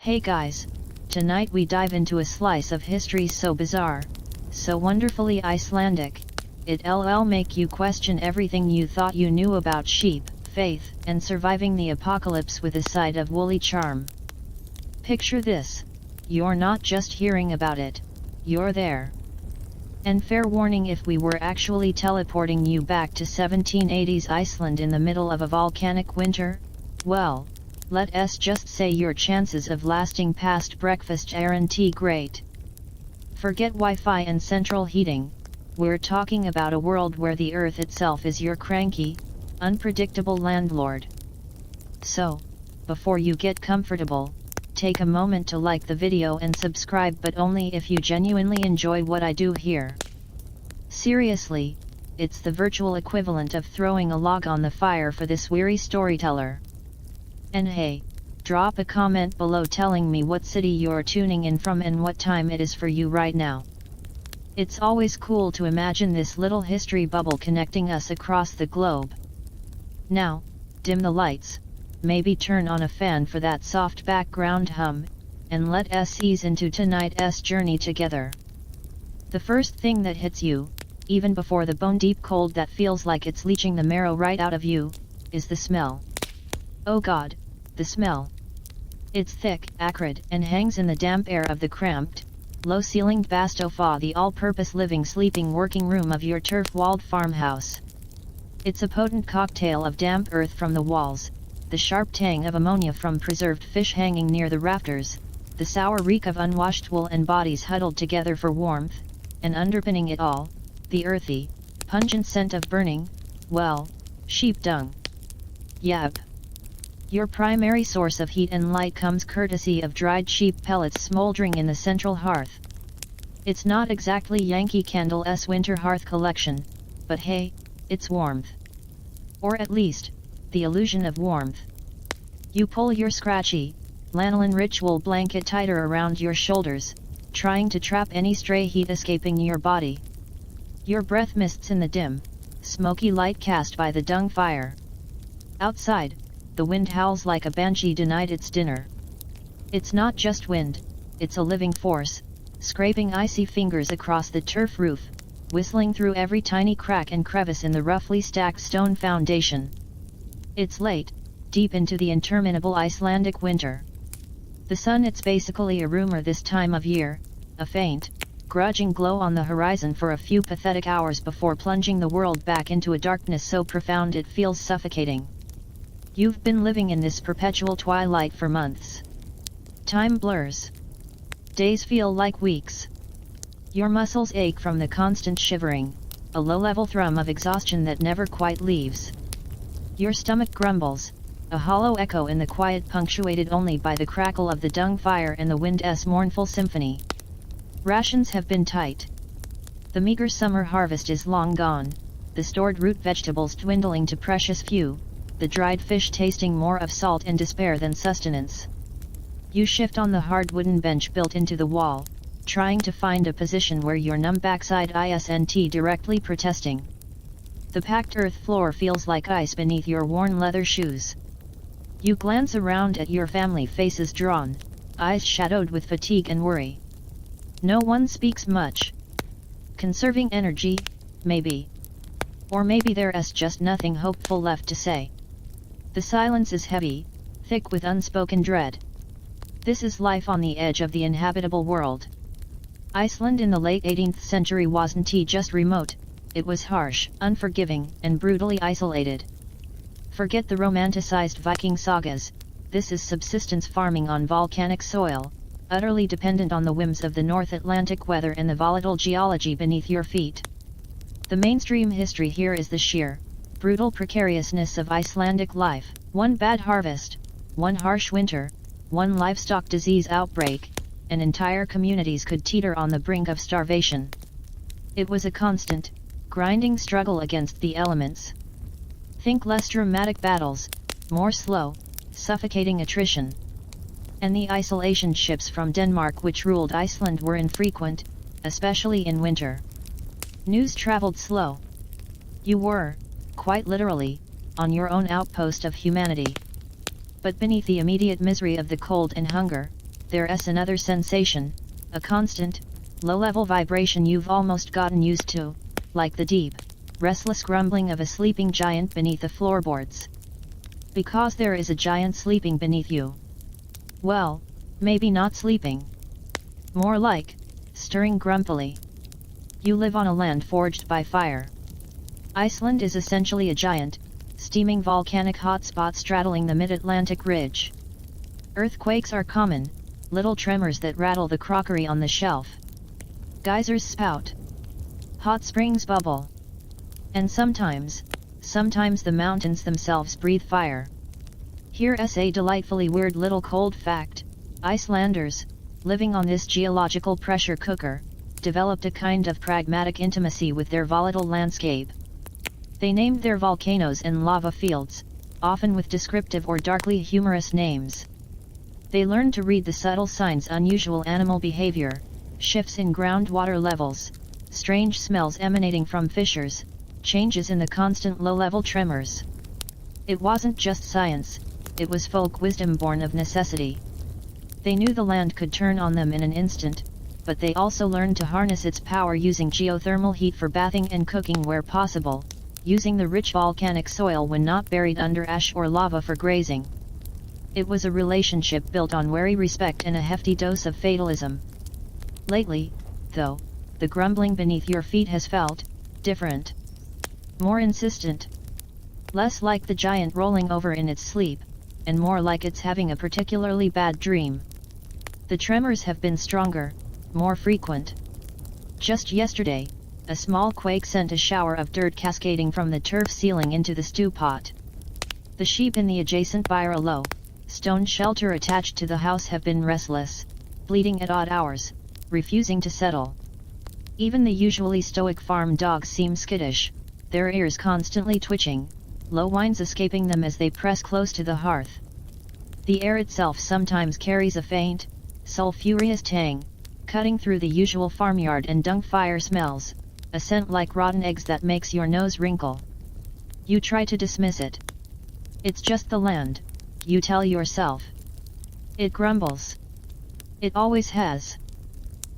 Hey guys, tonight we dive into a slice of history so bizarre, so wonderfully Icelandic, it'll make you question everything you thought you knew about sheep, faith, and surviving the apocalypse with a side of woolly charm. Picture this, you're not just hearing about it, you're there. And fair warning, if we were actually teleporting you back to 1780s Iceland in the middle of a volcanic winter, well, let us just say your chances of lasting past breakfast aren't great. Forget Wi-Fi and central heating, we're talking about a world where the earth itself is your cranky, unpredictable landlord. So, before you get comfortable, take a moment to like the video and subscribe, but only if you genuinely enjoy what I do here. Seriously, it's the virtual equivalent of throwing a log on the fire for this weary storyteller. And hey, drop a comment below telling me what city you're tuning in from and what time it is for you right now. It's always cool to imagine this little history bubble connecting us across the globe. Now, dim the lights, maybe turn on a fan for that soft background hum, and let us ease into tonight's journey together. The first thing that hits you, even before the bone-deep cold that feels like it's leaching the marrow right out of you, is the smell. Oh God, the smell. It's thick, acrid, and hangs in the damp air of the cramped, low-ceilinged bastofa, the all-purpose living, sleeping, working room of your turf-walled farmhouse. It's a potent cocktail of damp earth from the walls, the sharp tang of ammonia from preserved fish hanging near the rafters, the sour reek of unwashed wool and bodies huddled together for warmth, and underpinning it all, the earthy, pungent scent of burning, well, sheep dung. Yep. Your primary source of heat and light comes courtesy of dried sheep pellets smoldering in the central hearth. It's not exactly Yankee Candle's winter hearth collection, but hey, it's warmth. Or at least, the illusion of warmth. You pull your scratchy, lanolin-rich wool blanket tighter around your shoulders, trying to trap any stray heat escaping your body. Your breath mists in the dim, smoky light cast by the dung fire. Outside, the wind howls like a banshee denied its dinner. It's not just wind, it's a living force, scraping icy fingers across the turf roof, whistling through every tiny crack and crevice in the roughly stacked stone foundation. It's late, deep into the interminable Icelandic winter. The sun, it's basically a rumor this time of year, a faint, grudging glow on the horizon for a few pathetic hours before plunging the world back into a darkness so profound it feels suffocating. You've been living in this perpetual twilight for months. Time blurs. Days feel like weeks. Your muscles ache from the constant shivering, a low-level thrum of exhaustion that never quite leaves. Your stomach grumbles, a hollow echo in the quiet punctuated only by the crackle of the dung fire and the wind's mournful symphony. Rations have been tight. The meager summer harvest is long gone, the stored root vegetables dwindling to precious few, the dried fish tasting more of salt and despair than sustenance. You shift on the hard wooden bench built into the wall, trying to find a position where your numb backside isn't directly protesting. The packed earth floor feels like ice beneath your worn leather shoes. You glance around at your family, faces drawn, eyes shadowed with fatigue and worry. No one speaks much. Conserving energy, maybe. Or maybe there's just nothing hopeful left to say. The silence is heavy, thick with unspoken dread. This is life on the edge of the inhabitable world. Iceland in the late 18th century wasn't just remote, it was harsh, unforgiving, and brutally isolated. Forget the romanticized Viking sagas, this is subsistence farming on volcanic soil, utterly dependent on the whims of the North Atlantic weather and the volatile geology beneath your feet. The mainstream history here is the sheer, brutal precariousness of Icelandic life. One bad harvest, one harsh winter, one livestock disease outbreak, and entire communities could teeter on the brink of starvation. It was a constant, grinding struggle against the elements. Think less dramatic battles, more slow, suffocating attrition. And the isolation ships from Denmark which ruled Iceland were infrequent, especially in winter. News traveled slow. You were, quite literally, on your own outpost of humanity. But beneath the immediate misery of the cold and hunger, there's another sensation, a constant, low-level vibration you've almost gotten used to, like the deep, restless grumbling of a sleeping giant beneath the floorboards. Because there is a giant sleeping beneath you. Well, maybe not sleeping. More like, stirring grumpily. You live on a land forged by fire. Iceland is essentially a giant, steaming volcanic hotspot straddling the mid-Atlantic ridge. Earthquakes are common, little tremors that rattle the crockery on the shelf. Geysers spout. Hot springs bubble. And sometimes the mountains themselves breathe fire. Here's a delightfully weird little cold fact: Icelanders, living on this geological pressure cooker, developed a kind of pragmatic intimacy with their volatile landscape. They named their volcanoes and lava fields, often with descriptive or darkly humorous names. They learned to read the subtle signs: unusual animal behavior, shifts in groundwater levels, strange smells emanating from fissures, changes in the constant low-level tremors. It wasn't just science, it was folk wisdom born of necessity. They knew the land could turn on them in an instant, but they also learned to harness its power using geothermal heat for bathing and cooking where possible, using the rich volcanic soil when not buried under ash or lava for grazing. It was a relationship built on wary respect and a hefty dose of fatalism. Lately, though, the grumbling beneath your feet has felt different. More insistent. Less like the giant rolling over in its sleep, and more like it's having a particularly bad dream. The tremors have been stronger, more frequent. Just yesterday, a small quake sent a shower of dirt cascading from the turf ceiling into the stew pot. The sheep in the adjacent bungalow, stone shelter attached to the house, have been restless, bleating at odd hours, refusing to settle. Even the usually stoic farm dogs seem skittish, their ears constantly twitching, low whines escaping them as they press close to the hearth. The air itself sometimes carries a faint, sulphurous tang, cutting through the usual farmyard and dung fire smells, a scent like rotten eggs that makes your nose wrinkle. You try to dismiss it. It's just the land, you tell yourself. It grumbles. It always has.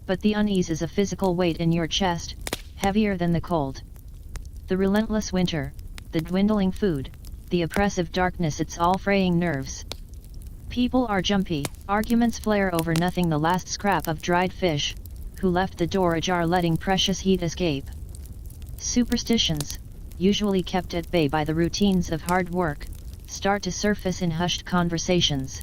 But the unease is a physical weight in your chest, heavier than the cold. The relentless winter, the dwindling food, the oppressive darkness, it's all fraying nerves. People are jumpy, arguments flare over nothing, the last scrap of dried fish, who left the door ajar letting precious heat escape. Superstitions, usually kept at bay by the routines of hard work, start to surface in hushed conversations.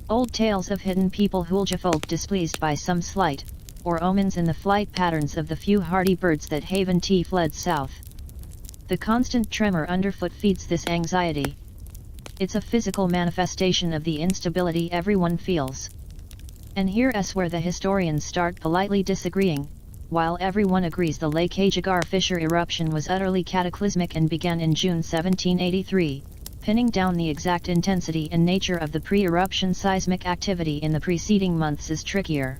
Old tales of hidden people, folk displeased by some slight, or omens in the flight patterns of the few hardy birds that haven fled south. The constant tremor underfoot feeds this anxiety. It's a physical manifestation of the instability everyone feels. And here's where the historians start politely disagreeing. While everyone agrees the Lake Ajagar fissure eruption was utterly cataclysmic and began in June 1783, pinning down the exact intensity and nature of the pre-eruption seismic activity in the preceding months is trickier.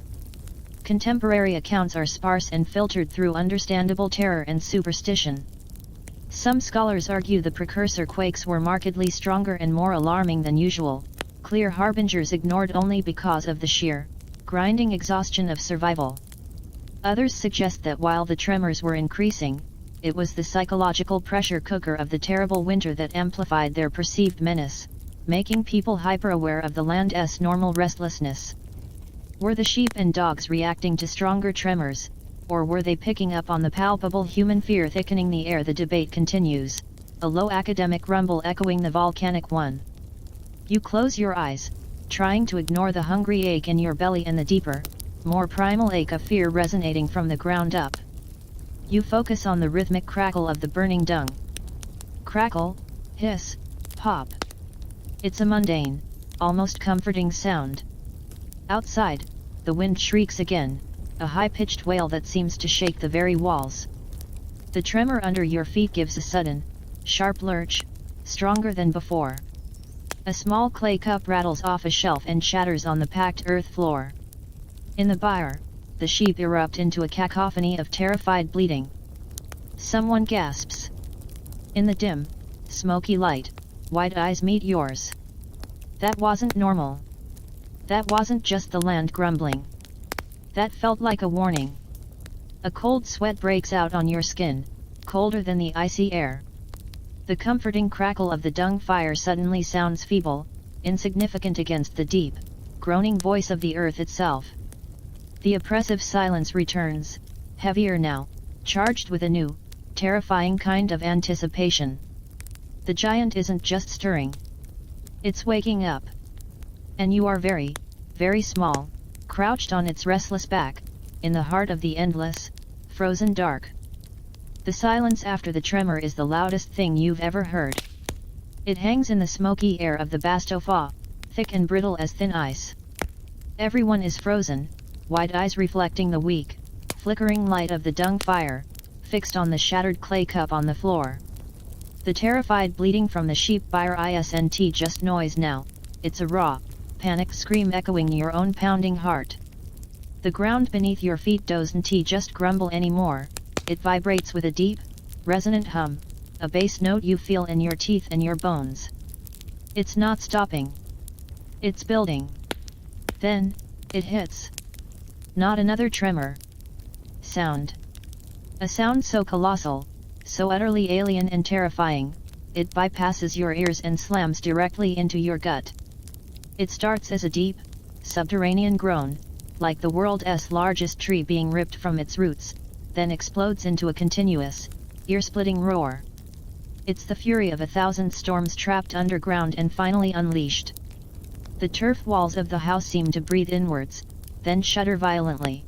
Contemporary accounts are sparse and filtered through understandable terror and superstition. Some scholars argue the precursor quakes were markedly stronger and more alarming than usual, clear harbingers ignored only because of the sheer, grinding exhaustion of survival. Others suggest that while the tremors were increasing, it was the psychological pressure cooker of the terrible winter that amplified their perceived menace, making people hyper-aware of the land's normal restlessness. Were the sheep and dogs reacting to stronger tremors, or were they picking up on the palpable human fear thickening the air? The debate continues, a low academic rumble echoing the volcanic one. You close your eyes, trying to ignore the hungry ache in your belly and the deeper, more primal ache of fear resonating from the ground up. You focus on the rhythmic crackle of the burning dung. Crackle, hiss, pop. It's a mundane, almost comforting sound. Outside, the wind shrieks again, a high-pitched wail that seems to shake the very walls. The tremor under your feet gives a sudden, sharp lurch, stronger than before. A small clay cup rattles off a shelf and shatters on the packed earth floor. In the byre, the sheep erupt into a cacophony of terrified bleating. Someone gasps. In the dim, smoky light, wide eyes meet yours. That wasn't normal. That wasn't just the land grumbling. That felt like a warning. A cold sweat breaks out on your skin, colder than the icy air. The comforting crackle of the dung fire suddenly sounds feeble, insignificant against the deep, groaning voice of the earth itself. The oppressive silence returns, heavier now, charged with a new, terrifying kind of anticipation. The giant isn't just stirring. It's waking up. And you are very, very small, crouched on its restless back, in the heart of the endless, frozen dark. The silence after the tremor is the loudest thing you've ever heard. It hangs in the smoky air of the Bastofa, thick and brittle as thin ice. Everyone is frozen, wide eyes reflecting the weak, flickering light of the dung fire, fixed on the shattered clay cup on the floor. The terrified bleating from the sheep byre isn't just noise now, it's a raw, panicked scream echoing your own pounding heart. The ground beneath your feet doesn't just grumble anymore, it vibrates with a deep, resonant hum, a bass note you feel in your teeth and your bones. It's not stopping. It's building. Then, it hits. Not another tremor. Sound. A sound so colossal, so utterly alien and terrifying, it bypasses your ears and slams directly into your gut. It starts as a deep, subterranean groan, like the world's largest tree being ripped from its roots, then explodes into a continuous, ear-splitting roar. It's the fury of 1,000 storms trapped underground and finally unleashed. The turf walls of the house seem to breathe inwards, then shudder violently.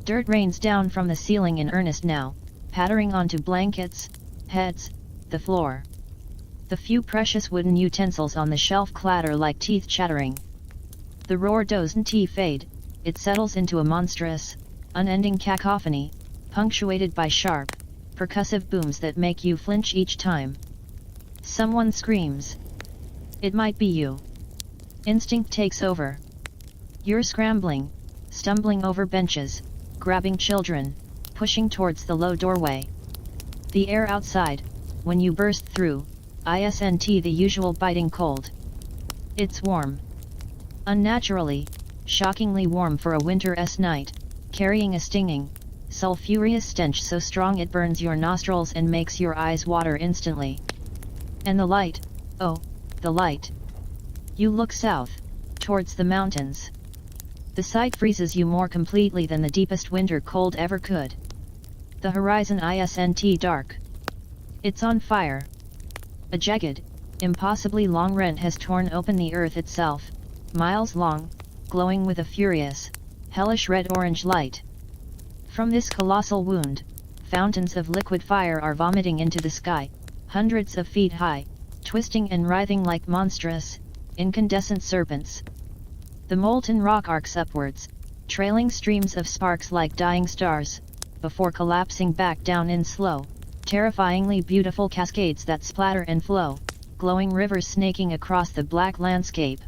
Dirt rains down from the ceiling in earnest now, pattering onto blankets, heads, the floor. The few precious wooden utensils on the shelf clatter like teeth chattering. The roar doesn't fade, it settles into a monstrous, unending cacophony, punctuated by sharp, percussive booms that make you flinch each time. Someone screams. It might be you. Instinct takes over. You're scrambling, stumbling over benches, grabbing children, pushing towards the low doorway. The air outside, when you burst through, isn't the usual biting cold. It's warm. Unnaturally, shockingly warm for a winter's night, carrying a stinging, sulfurous stench so strong it burns your nostrils and makes your eyes water instantly. And the light, oh, the light. You look south, towards the mountains. The sight freezes you more completely than the deepest winter cold ever could. The horizon isn't dark. It's on fire. A jagged, impossibly long rent has torn open the earth itself, miles long, glowing with a furious, hellish red-orange light. From this colossal wound, fountains of liquid fire are vomiting into the sky, hundreds of feet high, twisting and writhing like monstrous, incandescent serpents. The molten rock arcs upwards, trailing streams of sparks like dying stars, before collapsing back down in slow, terrifyingly beautiful cascades that splatter and flow, glowing rivers snaking across the black landscape.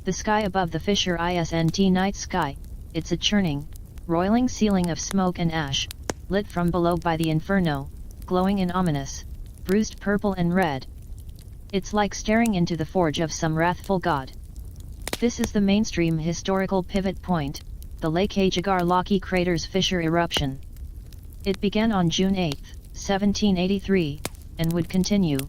The sky above the fissure isn't night sky, it's a churning, roiling ceiling of smoke and ash, lit from below by the inferno, glowing in ominous, bruised purple and red. It's like staring into the forge of some wrathful god. This is the mainstream historical pivot point, the Lake Ajagar-Laki crater's fissure eruption. It began on June 8, 1783, and would continue,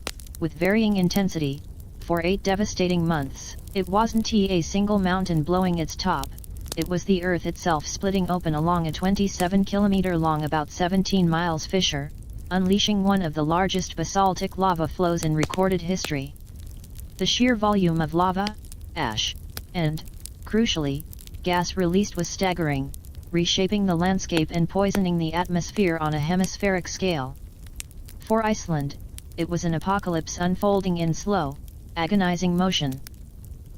with varying intensity, for 8 devastating months. It wasn't a single mountain blowing its top, it was the earth itself splitting open along a 27-kilometer-long about 17 miles fissure, unleashing one of the largest basaltic lava flows in recorded history. The sheer volume of lava, ash, and, crucially, gas released was staggering, reshaping the landscape and poisoning the atmosphere on a hemispheric scale. For Iceland, it was an apocalypse unfolding in slow, agonizing motion.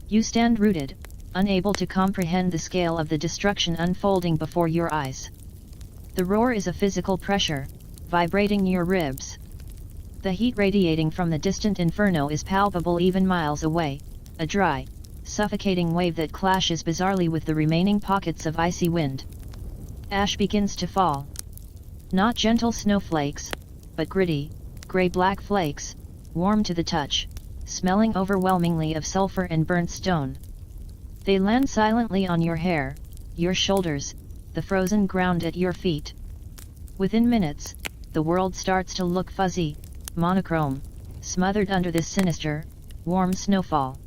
You stand rooted, unable to comprehend the scale of the destruction unfolding before your eyes. The roar is a physical pressure, vibrating your ribs. The heat radiating from the distant inferno is palpable even miles away, a dry, suffocating wave that clashes bizarrely with the remaining pockets of icy wind. Ash begins to fall. Not gentle snowflakes, but gritty, gray-black flakes, warm to the touch, smelling overwhelmingly of sulfur and burnt stone. They land silently on your hair, your shoulders, the frozen ground at your feet. Within minutes, the world starts to look fuzzy, monochrome, smothered under this sinister, warm snowfall.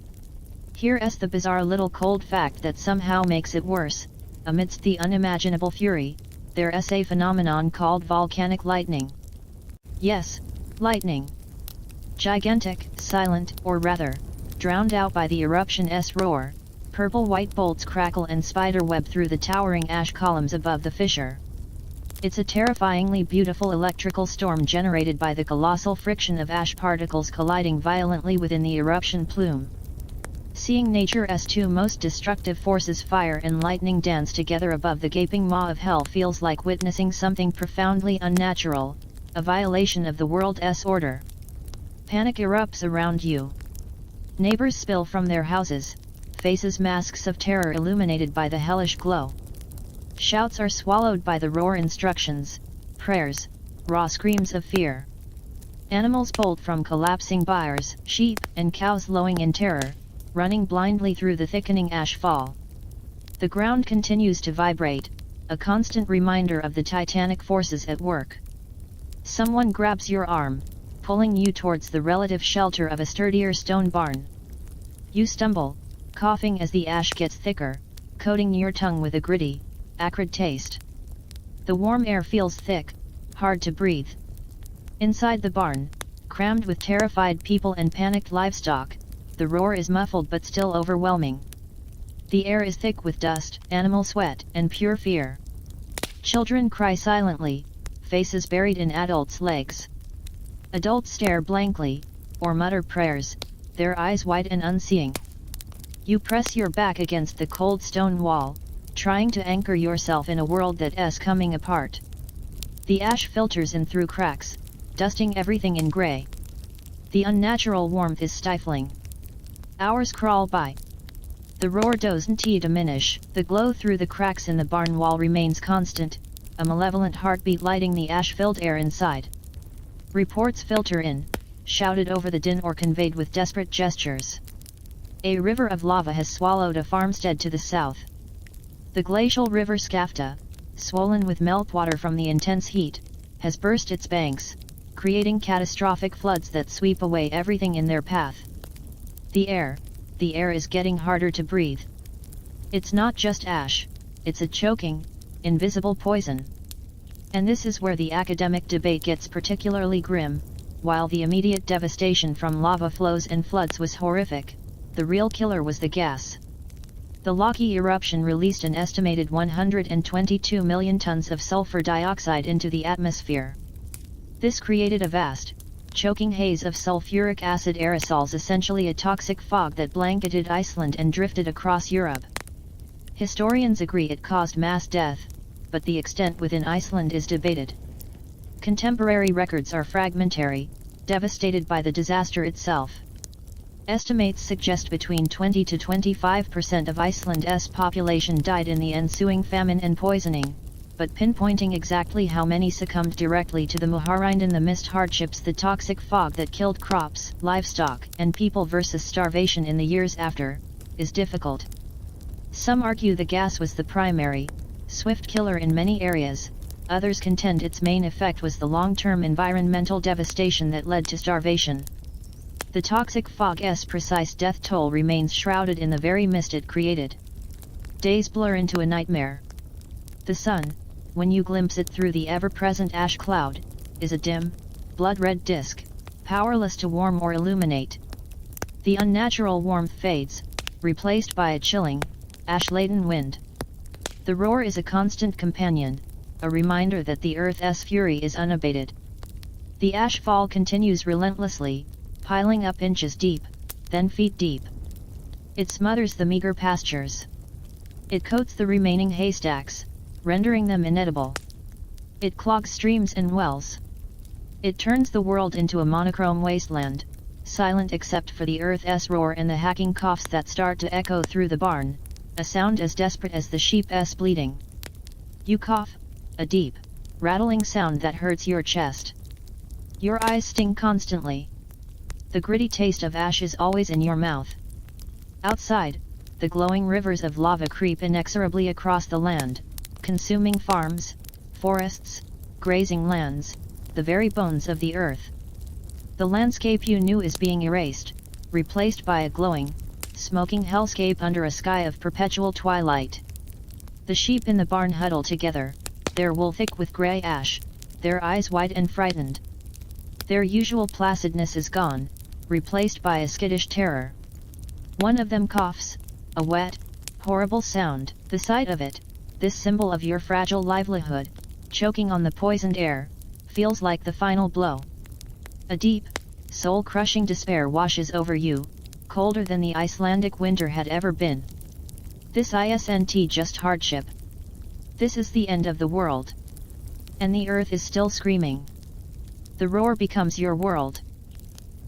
Here's the bizarre little cold fact that somehow makes it worse. Amidst the unimaginable fury, there's a phenomenon called volcanic lightning. Yes, lightning. Gigantic, silent, or rather, drowned out by the eruption's roar, purple-white bolts crackle and spiderweb through the towering ash columns above the fissure. It's a terrifyingly beautiful electrical storm generated by the colossal friction of ash particles colliding violently within the eruption plume. Seeing nature's two most destructive forces, fire and lightning, dance together above the gaping maw of hell feels like witnessing something profoundly unnatural, a violation of the world's order. Panic erupts around you. Neighbors spill from their houses, faces masks of terror illuminated by the hellish glow. Shouts are swallowed by the roar, instructions, prayers, raw screams of fear. Animals bolt from collapsing byres, sheep and cows lowing in terror, running blindly through the thickening ash fall. The ground continues to vibrate, a constant reminder of the titanic forces at work. Someone grabs your arm, pulling you towards the relative shelter of a sturdier stone barn. You stumble, coughing as the ash gets thicker, coating your tongue with a gritty, acrid taste. The warm air feels thick, hard to breathe. Inside the barn, crammed with terrified people and panicked livestock, the roar is muffled but still overwhelming. The air is thick with dust, animal sweat, and pure fear. Children cry silently, faces buried in adults' legs. Adults stare blankly, or mutter prayers, their eyes wide and unseeing. You press your back against the cold stone wall, trying to anchor yourself in a world that's coming apart. The ash filters in through cracks, dusting everything in gray. The unnatural warmth is stifling. Hours crawl by. The roar doesn't diminish, the glow through the cracks in the barn wall remains constant, a malevolent heartbeat lighting the ash-filled air inside. Reports filter in, shouted over the din or conveyed with desperate gestures. A river of lava has swallowed a farmstead to the south. The glacial river Skafta, swollen with meltwater from the intense heat, has burst its banks, creating catastrophic floods that sweep away everything in their path. The air is getting harder to breathe. It's not just ash, it's a choking, invisible poison. And this is where the academic debate gets particularly grim. While the immediate devastation from lava flows and floods was horrific, the real killer was the gas. The Laki eruption released an estimated 122 million tons of sulfur dioxide into the atmosphere. This created a vast, choking haze of sulfuric acid aerosols, essentially a toxic fog that blanketed Iceland and drifted across Europe. Historians agree it caused mass death, but the extent within Iceland is debated. Contemporary records are fragmentary, devastated by the disaster itself. Estimates suggest between 20 to 25% of Iceland's population died in the ensuing famine and poisoning, but pinpointing exactly how many succumbed directly to the Muharrind and the mist hardships, the toxic fog that killed crops, livestock, and people versus starvation in the years after, is difficult. Some argue the gas was the primary, swift killer in many areas, others contend its main effect was the long-term environmental devastation that led to starvation. The toxic fog's precise death toll remains shrouded in the very mist it created. Days blur into a nightmare. The sun, when you glimpse it through the ever-present ash cloud, is a dim, blood-red disk, powerless to warm or illuminate. The unnatural warmth fades, replaced by a chilling, ash-laden wind. The roar is a constant companion, a reminder that the Earth's fury is unabated. The ash fall continues relentlessly, piling up inches deep, then feet deep. It smothers the meager pastures. It coats the remaining haystacks, rendering them inedible. It clogs streams and wells. It turns the world into a monochrome wasteland, silent except for the Earth's roar and the hacking coughs that start to echo through the barn, a sound as desperate as the sheep's bleating. You cough, a deep, rattling sound that hurts your chest. Your eyes sting constantly. The gritty taste of ash is always in your mouth. Outside, the glowing rivers of lava creep inexorably across the land, consuming farms, forests, grazing lands, the very bones of the earth. The landscape you knew is being erased, replaced by a glowing, smoking hellscape under a sky of perpetual twilight. The sheep in the barn huddle together, their wool thick with grey ash, their eyes wide and frightened. Their usual placidness is gone, replaced by a skittish terror. One of them coughs, a wet, horrible sound. The sight of it, this symbol of your fragile livelihood, choking on the poisoned air, feels like the final blow. A deep, soul-crushing despair washes over you, colder than the Icelandic winter had ever been. This isn't just hardship. This is the end of the world. And the earth is still screaming. The roar becomes your world.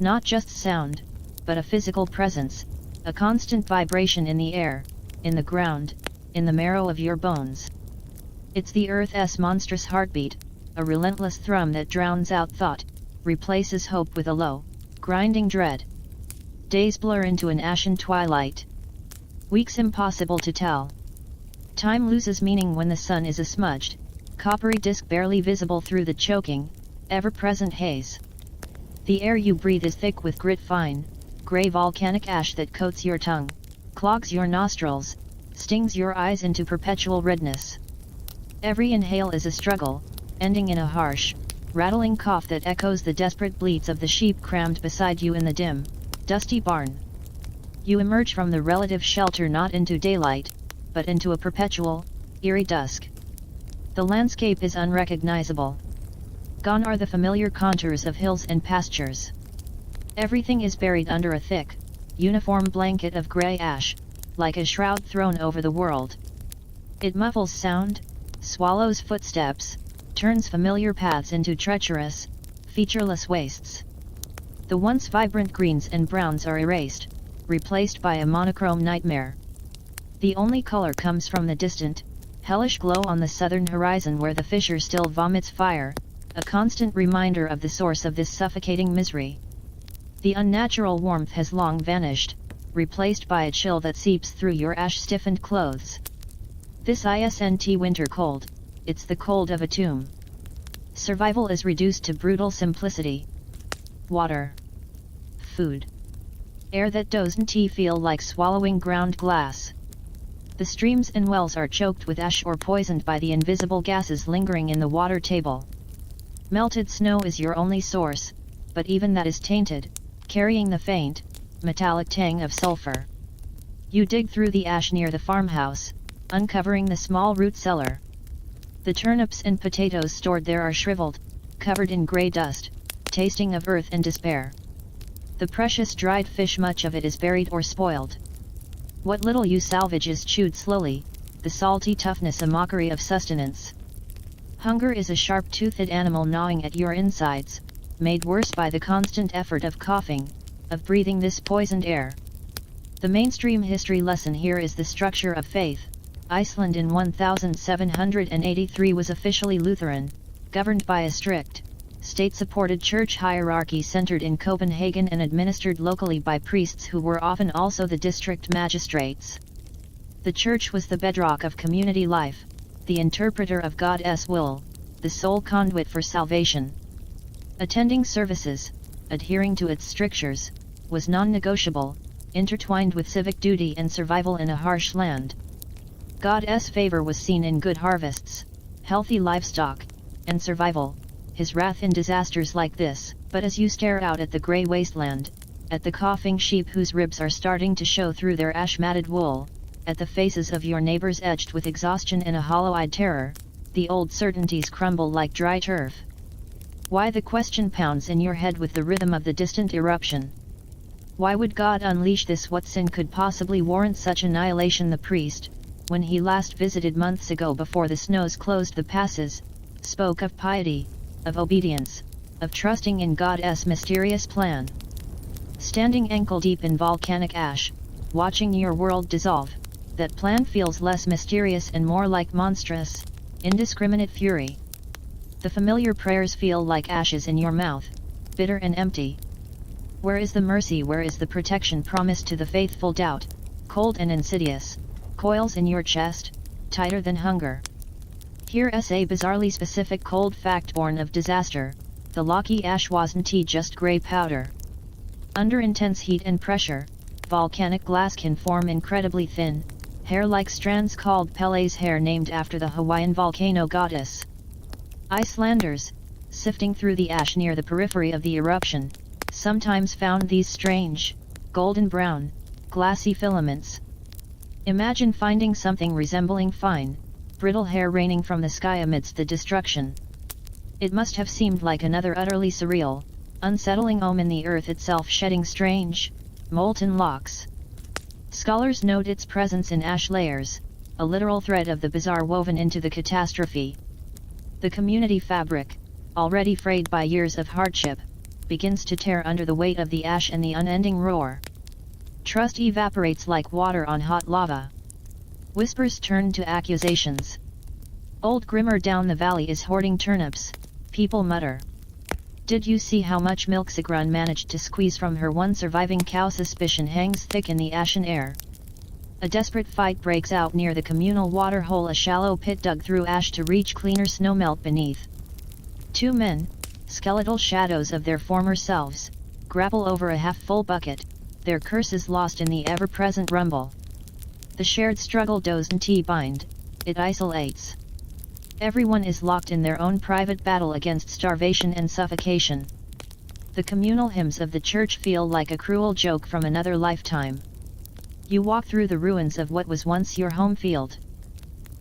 Not just sound, but a physical presence, a constant vibration in the air, in the ground, in the marrow of your bones. It's the earth's monstrous heartbeat, a relentless thrum that drowns out thought, replaces hope with a low, grinding dread. Days blur into an ashen twilight. Weeks impossible to tell. Time loses meaning when the sun is a smudged, coppery disk barely visible through the choking, ever-present haze. The air you breathe is thick with grit fine, grey volcanic ash that coats your tongue, clogs your nostrils, stings your eyes into perpetual redness. Every inhale is a struggle, ending in a harsh, rattling cough that echoes the desperate bleats of the sheep crammed beside you in the dim, dusty barn. You emerge from the relative shelter not into daylight, but into a perpetual, eerie dusk. The landscape is unrecognizable. Gone are the familiar contours of hills and pastures. Everything is buried under a thick, uniform blanket of grey ash, like a shroud thrown over the world. It muffles sound, swallows footsteps, turns familiar paths into treacherous, featureless wastes. The once vibrant greens and browns are erased, replaced by a monochrome nightmare. The only color comes from the distant, hellish glow on the southern horizon where the fissure still vomits fire, a constant reminder of the source of this suffocating misery. The unnatural warmth has long vanished, replaced by a chill that seeps through your ash-stiffened clothes. This isn't winter cold, it's the cold of a tomb. Survival is reduced to brutal simplicity. Water. Food. Air that doesn't feel like swallowing ground glass. The streams and wells are choked with ash or poisoned by the invisible gases lingering in the water table. Melted snow is your only source, but even that is tainted, carrying the faint, metallic tang of sulfur. You dig through the ash near the farmhouse, uncovering the small root cellar. The turnips and potatoes stored there are shriveled, covered in grey dust, tasting of earth and despair. The precious dried fish, much of it is buried or spoiled. What little you salvage is chewed slowly, the salty toughness a mockery of sustenance. Hunger is a sharp-toothed animal gnawing at your insides, made worse by the constant effort of coughing, of breathing this poisoned air. The mainstream history lesson here is the structure of faith. Iceland in 1783 was officially Lutheran, governed by a strict, state-supported church hierarchy centered in Copenhagen and administered locally by priests who were often also the district magistrates. The church was the bedrock of community life, the interpreter of God's will, the sole conduit for salvation. Attending services, adhering to its strictures, was non-negotiable, intertwined with civic duty and survival in a harsh land. God's favor was seen in good harvests, healthy livestock, and survival, his wrath in disasters like this. But as you stare out at the grey wasteland, at the coughing sheep whose ribs are starting to show through their ash-matted wool, at the faces of your neighbors edged with exhaustion and a hollow-eyed terror, the old certainties crumble like dry turf. Why the question pounds in your head with the rhythm of the distant eruption. Why would God unleash this? What sin could possibly warrant such annihilation? The priest, when he last visited months ago before the snows closed the passes, spoke of piety, of obedience, of trusting in God's mysterious plan. Standing ankle-deep in volcanic ash, watching your world dissolve, that plan feels less mysterious and more like monstrous, indiscriminate fury. The familiar prayers feel like ashes in your mouth, bitter and empty. Where is the mercy? Where is the protection promised to the faithful? Doubt, cold and insidious, coils in your chest, tighter than hunger. Here's a bizarrely specific cold fact born of disaster: the locky ash wasn't just grey powder. Under intense heat and pressure, volcanic glass can form incredibly thin, hair-like strands called Pele's hair, named after the Hawaiian volcano goddess. Icelanders, sifting through the ash near the periphery of the eruption, sometimes found these strange, golden brown, glassy filaments. Imagine finding something resembling fine, brittle hair raining from the sky amidst the destruction. It must have seemed like another utterly surreal, unsettling omen, the earth itself shedding strange, molten locks. Scholars note its presence in ash layers, a literal thread of the bizarre woven into the catastrophe. The community fabric, already frayed by years of hardship, begins to tear under the weight of the ash and the unending roar. Trust evaporates like water on hot lava. Whispers turn to accusations. Old Grimmer down the valley is hoarding turnips, people mutter. Did you see how much milk Sigrun managed to squeeze from her one surviving cow? Suspicion hangs thick in the ashen air. A desperate fight breaks out near the communal water hole, a shallow pit dug through ash to reach cleaner snowmelt beneath. Two men, skeletal shadows of their former selves, grapple over a half-full bucket, their curses lost in the ever-present rumble. The shared struggle doesn't bind, it isolates. Everyone is locked in their own private battle against starvation and suffocation. The communal hymns of the church feel like a cruel joke from another lifetime. You walk through the ruins of what was once your home field.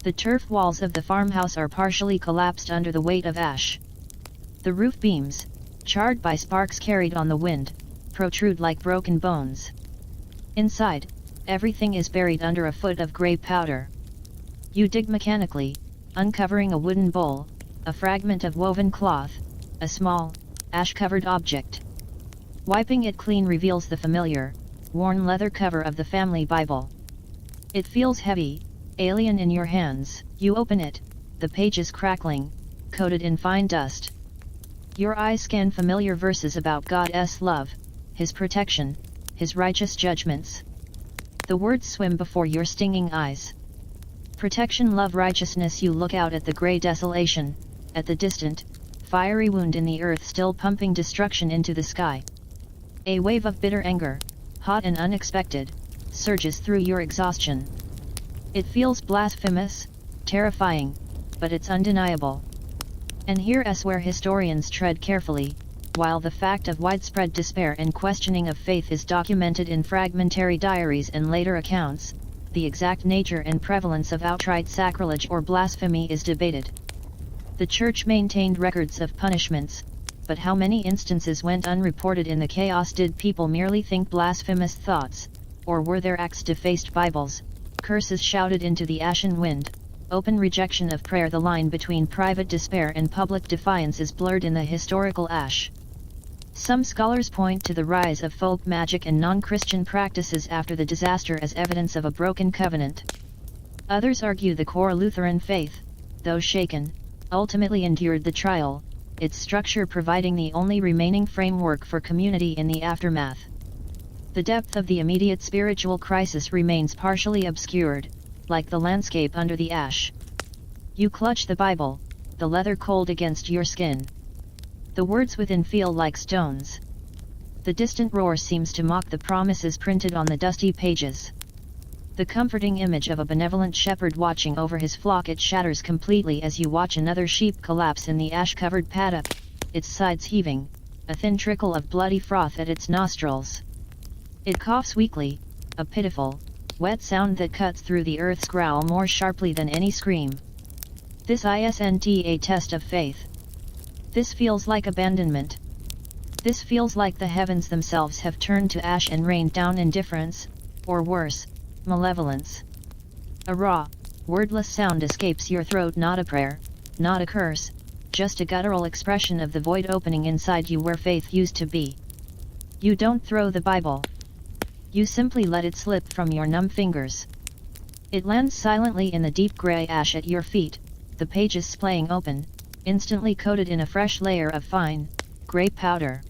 The turf walls of the farmhouse are partially collapsed under the weight of ash. The roof beams, charred by sparks carried on the wind, protrude like broken bones. Inside, everything is buried under a foot of grey powder. You dig mechanically, uncovering a wooden bowl, a fragment of woven cloth, a small, ash-covered object. Wiping it clean reveals the familiar, worn leather cover of the family Bible. It feels heavy, alien in your hands. You open it, the pages crackling, coated in fine dust. Your eyes scan familiar verses about God's love, His protection, His righteous judgments. The words swim before your stinging eyes. Protection, love, righteousness. You look out at the grey desolation, at the distant, fiery wound in the earth still pumping destruction into the sky. A wave of bitter anger, hot and unexpected, surges through your exhaustion. It feels blasphemous, terrifying, but it's undeniable. And here's where historians tread carefully. While the fact of widespread despair and questioning of faith is documented in fragmentary diaries and later accounts, the exact nature and prevalence of outright sacrilege or blasphemy is debated. The Church maintained records of punishments, but how many instances went unreported in the chaos? Did people merely think blasphemous thoughts, or were their acts defaced Bibles, curses shouted into the ashen wind, open rejection of prayer? The line between private despair and public defiance is blurred in the historical ash. Some scholars point to the rise of folk magic and non-Christian practices after the disaster as evidence of a broken covenant. Others argue the core Lutheran faith, though shaken, ultimately endured the trial, its structure providing the only remaining framework for community in the aftermath. The depth of the immediate spiritual crisis remains partially obscured, like the landscape under the ash. You clutch the Bible, the leather cold against your skin. The words within feel like stones. The distant roar seems to mock the promises printed on the dusty pages. The comforting image of a benevolent shepherd watching over his flock, it shatters completely as you watch another sheep collapse in the ash-covered paddock, its sides heaving, a thin trickle of bloody froth at its nostrils. It coughs weakly, a pitiful, wet sound that cuts through the earth's growl more sharply than any scream. This isn't a test of faith. This feels like abandonment. This feels like the heavens themselves have turned to ash and rained down indifference, or worse, malevolence. A raw, wordless sound escapes your throat, not a prayer, not a curse, just a guttural expression of the void opening inside you where faith used to be. You don't throw the Bible. You simply let it slip from your numb fingers. It lands silently in the deep grey ash at your feet, the pages splaying open, instantly coated in a fresh layer of fine, grey powder.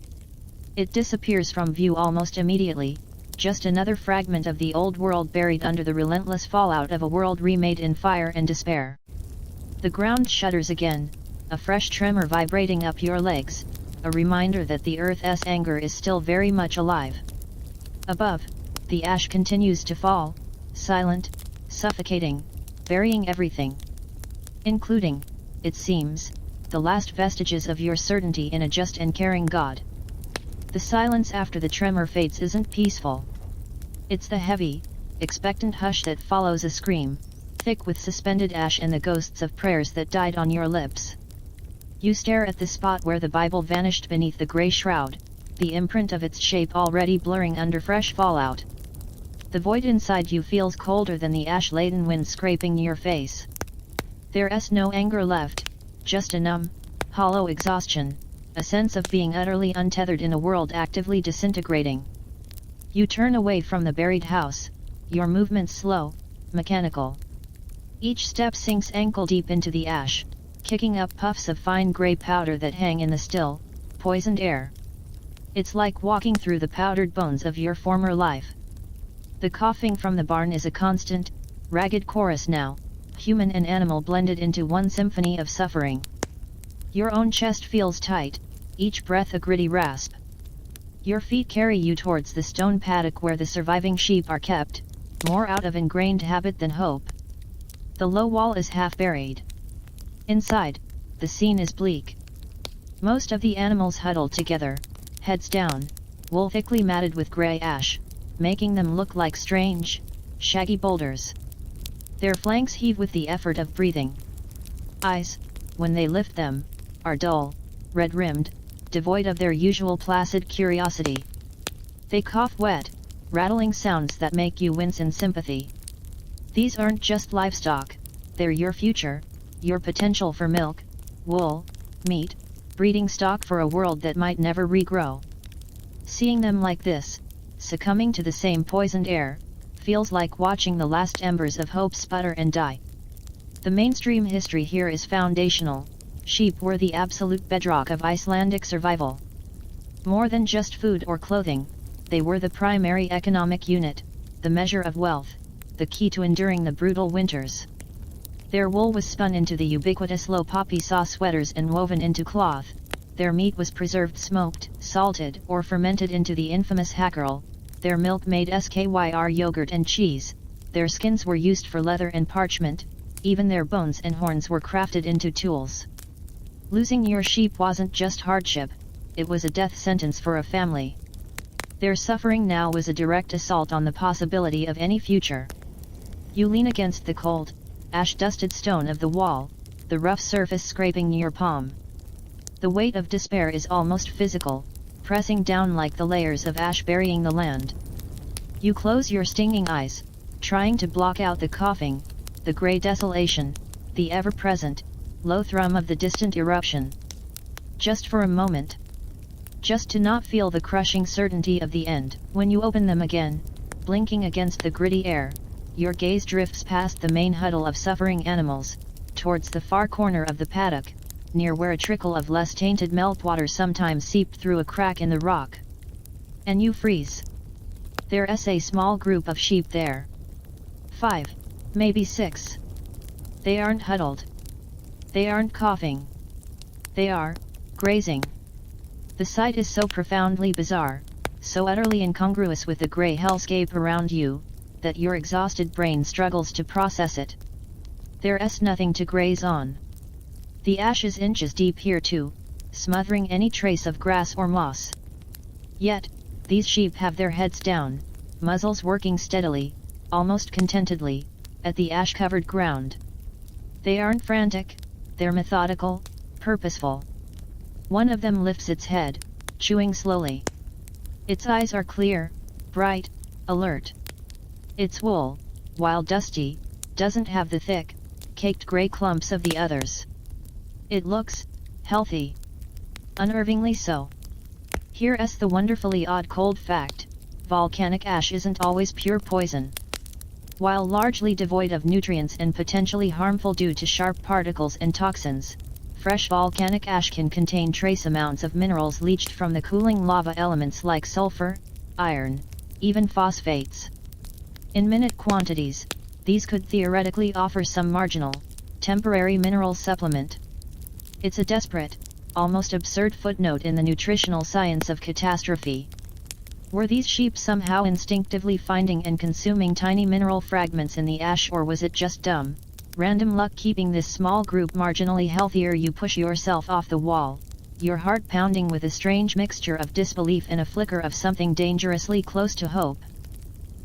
It disappears from view almost immediately, just another fragment of the old world buried under the relentless fallout of a world remade in fire and despair. The ground shudders again, a fresh tremor vibrating up your legs, a reminder that the Earth's anger is still very much alive. Above, the ash continues to fall, silent, suffocating, burying everything. Including, it seems, the last vestiges of your certainty in a just and caring God. The silence after the tremor fades isn't peaceful. It's the heavy, expectant hush that follows a scream, thick with suspended ash and the ghosts of prayers that died on your lips. You stare at the spot where the Bible vanished beneath the grey shroud, the imprint of its shape already blurring under fresh fallout. The void inside you feels colder than the ash-laden wind scraping your face. There's no anger left, just a numb, hollow exhaustion, a sense of being utterly untethered in a world actively disintegrating. You turn away from the buried house, your movements slow, mechanical. Each step sinks ankle-deep into the ash, kicking up puffs of fine grey powder that hang in the still, poisoned air. It's like walking through the powdered bones of your former life. The coughing from the barn is a constant, ragged chorus now, human and animal blended into one symphony of suffering. Your own chest feels tight, each breath a gritty rasp. Your feet carry you towards the stone paddock where the surviving sheep are kept, more out of ingrained habit than hope. The low wall is half buried. Inside, the scene is bleak. Most of the animals huddled together, heads down, wool thickly matted with grey ash, making them look like strange, shaggy boulders. Their flanks heave with the effort of breathing. Eyes, when they lift them, are dull, red-rimmed, devoid of their usual placid curiosity. They cough wet, rattling sounds that make you wince in sympathy. These aren't just livestock, they're your future, your potential for milk, wool, meat, breeding stock for a world that might never regrow. Seeing them like this, succumbing to the same poisoned air, feels like watching the last embers of hope sputter and die. The mainstream history here is foundational. Sheep were the absolute bedrock of Icelandic survival. More than just food or clothing, they were the primary economic unit, the measure of wealth, the key to enduring the brutal winters. Their wool was spun into the ubiquitous low poppy saw sweaters and woven into cloth. Their meat was preserved smoked, salted, or fermented into the infamous hackerel. Their milk made skyr yogurt and cheese. Their skins were used for leather and parchment. Even their bones and horns were crafted into tools. Losing your sheep wasn't just hardship, it was a death sentence for a family. Their suffering now was a direct assault on the possibility of any future. You lean against the cold, ash-dusted stone of the wall, the rough surface scraping your palm. The weight of despair is almost physical, pressing down like the layers of ash burying the land. You close your stinging eyes, trying to block out the coughing, the grey desolation, the ever-present, low thrum of the distant eruption. Just for a moment. Just to not feel the crushing certainty of the end. When you open them again, blinking against the gritty air, your gaze drifts past the main huddle of suffering animals, towards the far corner of the paddock, near where a trickle of less tainted meltwater sometimes seeped through a crack in the rock. And you freeze. There's a small group of sheep there. 5, maybe 6. They aren't huddled. They aren't coughing. They are grazing. The sight is so profoundly bizarre, so utterly incongruous with the grey hellscape around you, that your exhausted brain struggles to process it. There's nothing to graze on. The ash is inches deep here too, smothering any trace of grass or moss. Yet, these sheep have their heads down, muzzles working steadily, almost contentedly, at the ash-covered ground. They aren't frantic, they're methodical, purposeful. One of them lifts its head, chewing slowly. Its eyes are clear, bright, alert. Its wool, while dusty, doesn't have the thick, caked grey clumps of the others. It looks healthy. Unnervingly so. Here's the wonderfully odd cold fact: volcanic ash isn't always pure poison. While largely devoid of nutrients and potentially harmful due to sharp particles and toxins, fresh volcanic ash can contain trace amounts of minerals leached from the cooling lava elements like sulfur, iron, even phosphates. In minute quantities, these could theoretically offer some marginal, temporary mineral supplement. It's a desperate, almost absurd footnote in the nutritional science of catastrophe. Were these sheep somehow instinctively finding and consuming tiny mineral fragments in the ash, or was it just dumb, random luck keeping this small group marginally healthier? You push yourself off the wall, your heart pounding with a strange mixture of disbelief and a flicker of something dangerously close to hope.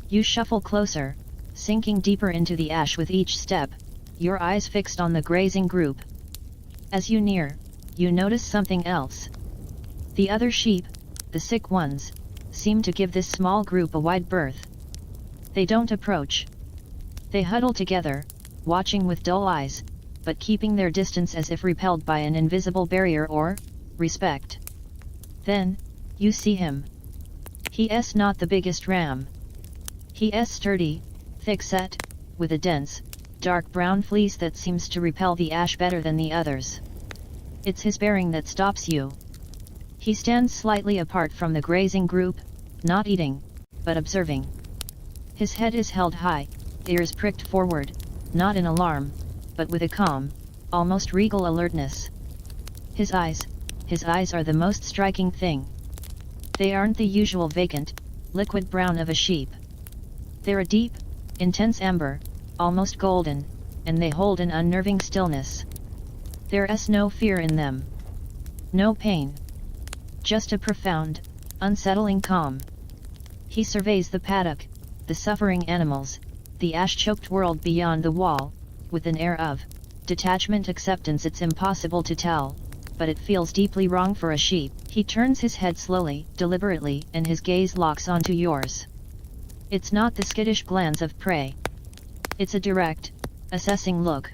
You shuffle closer, sinking deeper into the ash with each step, your eyes fixed on the grazing group. As you near, you notice something else. The other sheep, the sick ones, seem to give this small group a wide berth. They don't approach. They huddle together, watching with dull eyes, but keeping their distance as if repelled by an invisible barrier or respect. Then, you see him. He's not the biggest ram. He's sturdy, thick-set, with a dense, dark brown fleece that seems to repel the ash better than the others. It's his bearing that stops you. He stands slightly apart from the grazing group, not eating, but observing. His head is held high, ears pricked forward, not in alarm, but with a calm, almost regal alertness. His eyes are the most striking thing. They aren't the usual vacant, liquid brown of a sheep. They're a deep, intense amber, almost golden, and they hold an unnerving stillness. There's no fear in them. No pain. Just a profound, unsettling calm. He surveys the paddock, the suffering animals, the ash-choked world beyond the wall, with an air of detachment, acceptance. It's impossible to tell, but it feels deeply wrong for a sheep. He turns his head slowly, deliberately, and his gaze locks onto yours. It's not the skittish glance of prey. It's a direct, assessing look.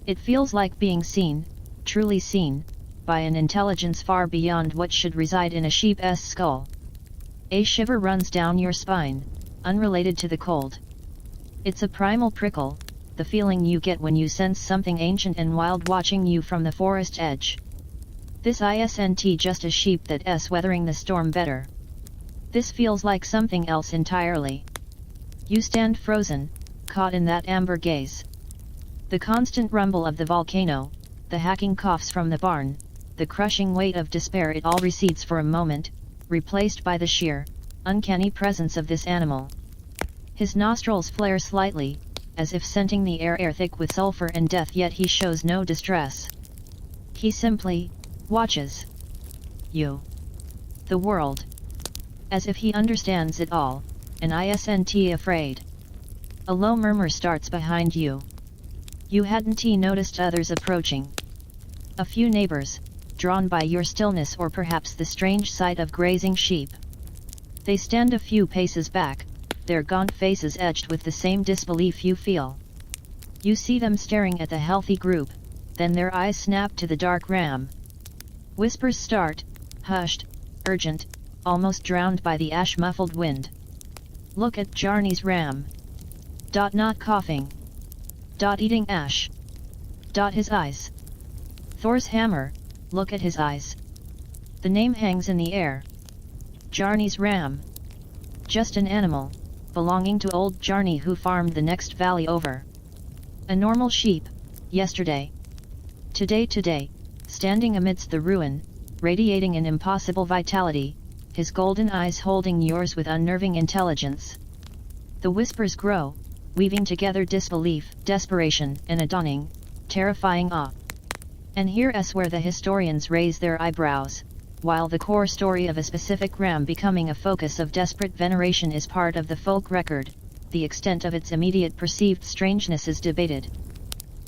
It feels like being seen, truly seen, by an intelligence far beyond what should reside in a sheep's skull. A shiver runs down your spine, unrelated to the cold. It's a primal prickle, the feeling you get when you sense something ancient and wild watching you from the forest edge. This isn't just a sheep that's weathering the storm better. This feels like something else entirely. You stand frozen, caught in that amber gaze. The constant rumble of the volcano, the hacking coughs from the barn, the crushing weight of despair, it all recedes for a moment, replaced by the sheer, uncanny presence of this animal. His nostrils flare slightly, as if scenting the air thick with sulfur and death, yet he shows no distress. He simply watches you. The world. As if he understands it all, and isn't afraid. A low murmur starts behind you. You hadn't noticed others approaching. A few neighbors, drawn by your stillness or perhaps the strange sight of grazing sheep. They stand a few paces back, their gaunt faces edged with the same disbelief you feel. You see them staring at the healthy group, then their eyes snap to the dark ram. Whispers start, hushed, urgent, almost drowned by the ash-muffled wind. Look at Jarny's ram. Not coughing. Eating ash. His eyes. Thor's hammer, look at his eyes. The name hangs in the air. Jarny's ram. Just an animal, belonging to old Jarny who farmed the next valley over. A normal sheep, yesterday. Today, standing amidst the ruin, radiating an impossible vitality, his golden eyes holding yours with unnerving intelligence. The whispers grow, weaving together disbelief, desperation, and a dawning, terrifying awe. And here's where the historians raise their eyebrows. While the core story of a specific ram becoming a focus of desperate veneration is part of the folk record, the extent of its immediate perceived strangeness is debated.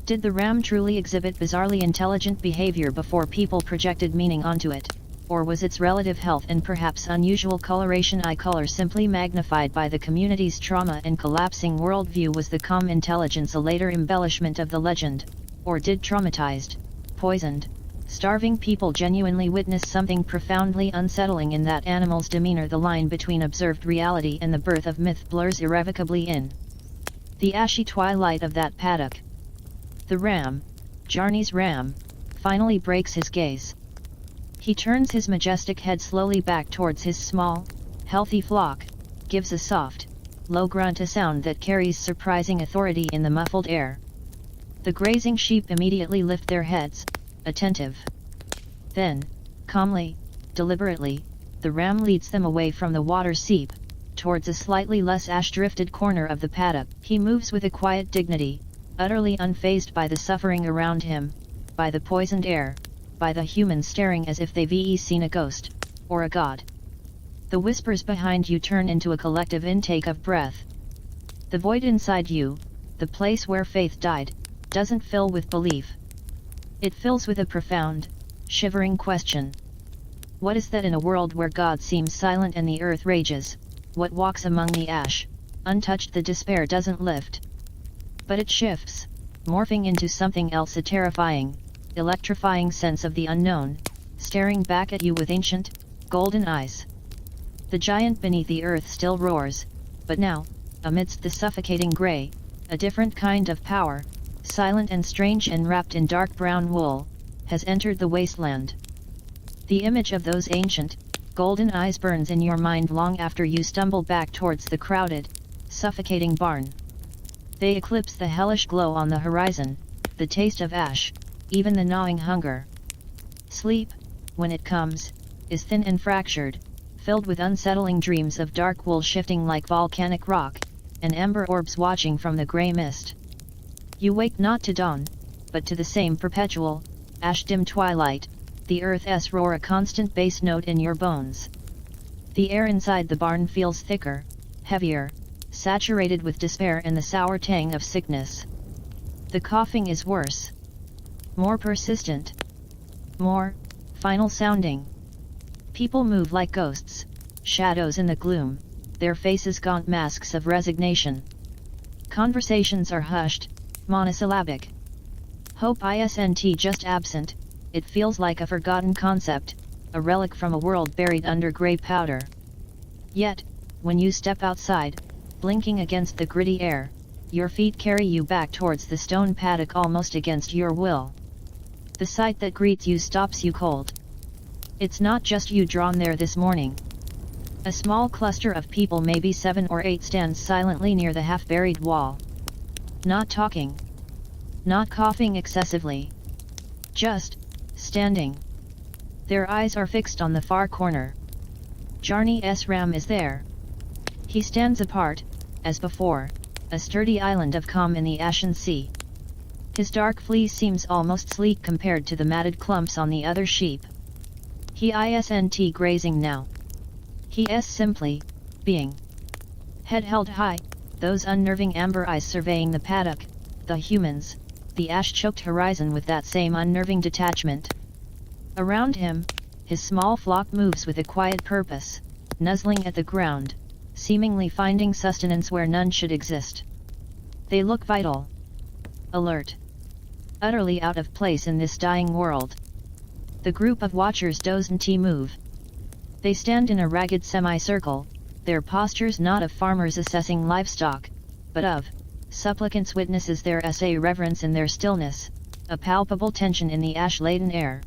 Did the ram truly exhibit bizarrely intelligent behavior before people projected meaning onto it, or was its relative health and perhaps unusual coloration color simply magnified by the community's trauma and collapsing worldview? Was the calm intelligence a later embellishment of the legend, or did traumatized, poisoned, starving people genuinely witness something profoundly unsettling in that animal's demeanor? The line between observed reality and the birth of myth blurs irrevocably in the ashy twilight of that paddock. The ram, Jarny's ram, finally breaks his gaze. He turns his majestic head slowly back towards his small, healthy flock, gives a soft, low grunt, a sound that carries surprising authority in the muffled air. The grazing sheep immediately lift their heads, attentive. Then, calmly, deliberately, the ram leads them away from the water seep, towards a slightly less ash-drifted corner of the paddock. He moves with a quiet dignity, utterly unfazed by the suffering around him, by the poisoned air, by the humans staring as if they've seen a ghost, or a god. The whispers behind you turn into a collective intake of breath. The void inside you, the place where faith died, doesn't fill with belief. It fills with a profound, shivering question. What is that in a world where God seems silent and the earth rages? What walks among the ash, untouched? The despair doesn't lift. But it shifts, morphing into something else, a terrifying, electrifying sense of the unknown, staring back at you with ancient, golden eyes. The giant beneath the earth still roars, but now, amidst the suffocating grey, a different kind of power, silent and strange and wrapped in dark brown wool, has entered the wasteland. The image of those ancient, golden eyes burns in your mind long after you stumble back towards the crowded, suffocating barn. They eclipse the hellish glow on the horizon, the taste of ash, even the gnawing hunger. Sleep, when it comes, is thin and fractured, filled with unsettling dreams of dark wool shifting like volcanic rock, and amber orbs watching from the grey mist. You wake not to dawn, but to the same perpetual, ash-dim twilight, the earth's roar, a constant bass note in your bones. The air inside the barn feels thicker, heavier, saturated with despair and the sour tang of sickness. The coughing is worse. More persistent. More, final sounding. People move like ghosts, shadows in the gloom, their faces gaunt masks of resignation. Conversations are hushed, monosyllabic. Hope isn't just absent, it feels like a forgotten concept, a relic from a world buried under grey powder. Yet, when you step outside, blinking against the gritty air, your feet carry you back towards the stone paddock almost against your will. The sight that greets you stops you cold. It's not just you drawn there this morning. A small cluster of people, maybe 7 or 8, stands silently near the half-buried wall. Not talking. Not coughing excessively. Just, standing. Their eyes are fixed on the far corner. Jarny's ram is there. He stands apart, as before, a sturdy island of calm in the ashen sea. His dark fleece seems almost sleek compared to the matted clumps on the other sheep. He isn't grazing now. He is simply, being. Head held high, those unnerving amber eyes surveying the paddock, the humans, the ash-choked horizon with that same unnerving detachment. Around him, his small flock moves with a quiet purpose, nuzzling at the ground, seemingly finding sustenance where none should exist. They look vital. Alert. Utterly out of place in this dying world. The group of watchers doesn't move. They stand in a ragged semicircle, their postures not of farmers assessing livestock, but of supplicants, witnesses. There is a reverence in their stillness, a palpable tension in the ash-laden air.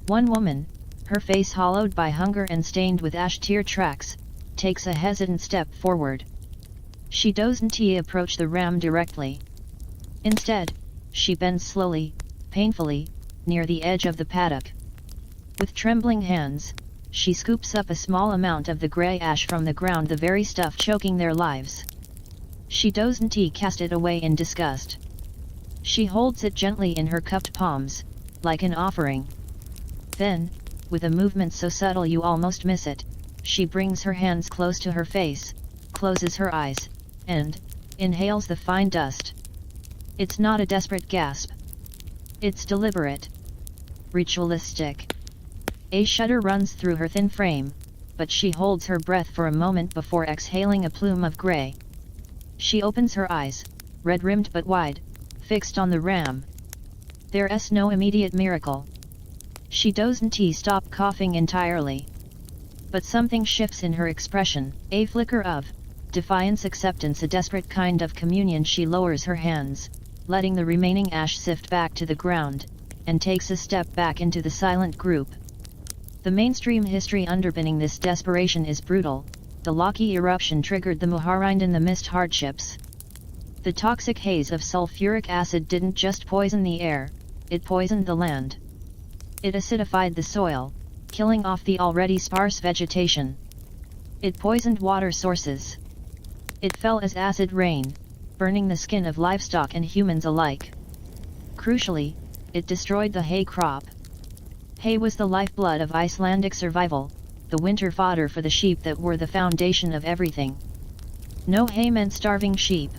One woman, her face hollowed by hunger and stained with ash tear tracks, takes a hesitant step forward. She doesn't approach the ram directly. Instead, she bends slowly, painfully, near the edge of the paddock. With trembling hands, she scoops up a small amount of the grey ash from the ground, the very stuff choking their lives. She doesn't cast it away in disgust. She holds it gently in her cupped palms, like an offering. Then, with a movement so subtle you almost miss it, she brings her hands close to her face, closes her eyes, and inhales the fine dust. It's not a desperate gasp. It's deliberate. Ritualistic. A shudder runs through her thin frame, but she holds her breath for a moment before exhaling a plume of grey. She opens her eyes, red-rimmed but wide, fixed on the ram. There's no immediate miracle. She doesn't stop coughing entirely. But something shifts in her expression, a flicker of defiance, acceptance, a desperate kind of communion. She lowers her hands, letting the remaining ash sift back to the ground, and takes a step back into the silent group. The mainstream history underpinning this desperation is brutal, the Laki eruption triggered the Muharind and the mist hardships. The toxic haze of sulfuric acid didn't just poison the air, it poisoned the land. It acidified the soil, killing off the already sparse vegetation. It poisoned water sources. It fell as acid rain, burning the skin of livestock and humans alike. Crucially, it destroyed the hay crop. Hay was the lifeblood of Icelandic survival, the winter fodder for the sheep that were the foundation of everything. No hay meant starving sheep.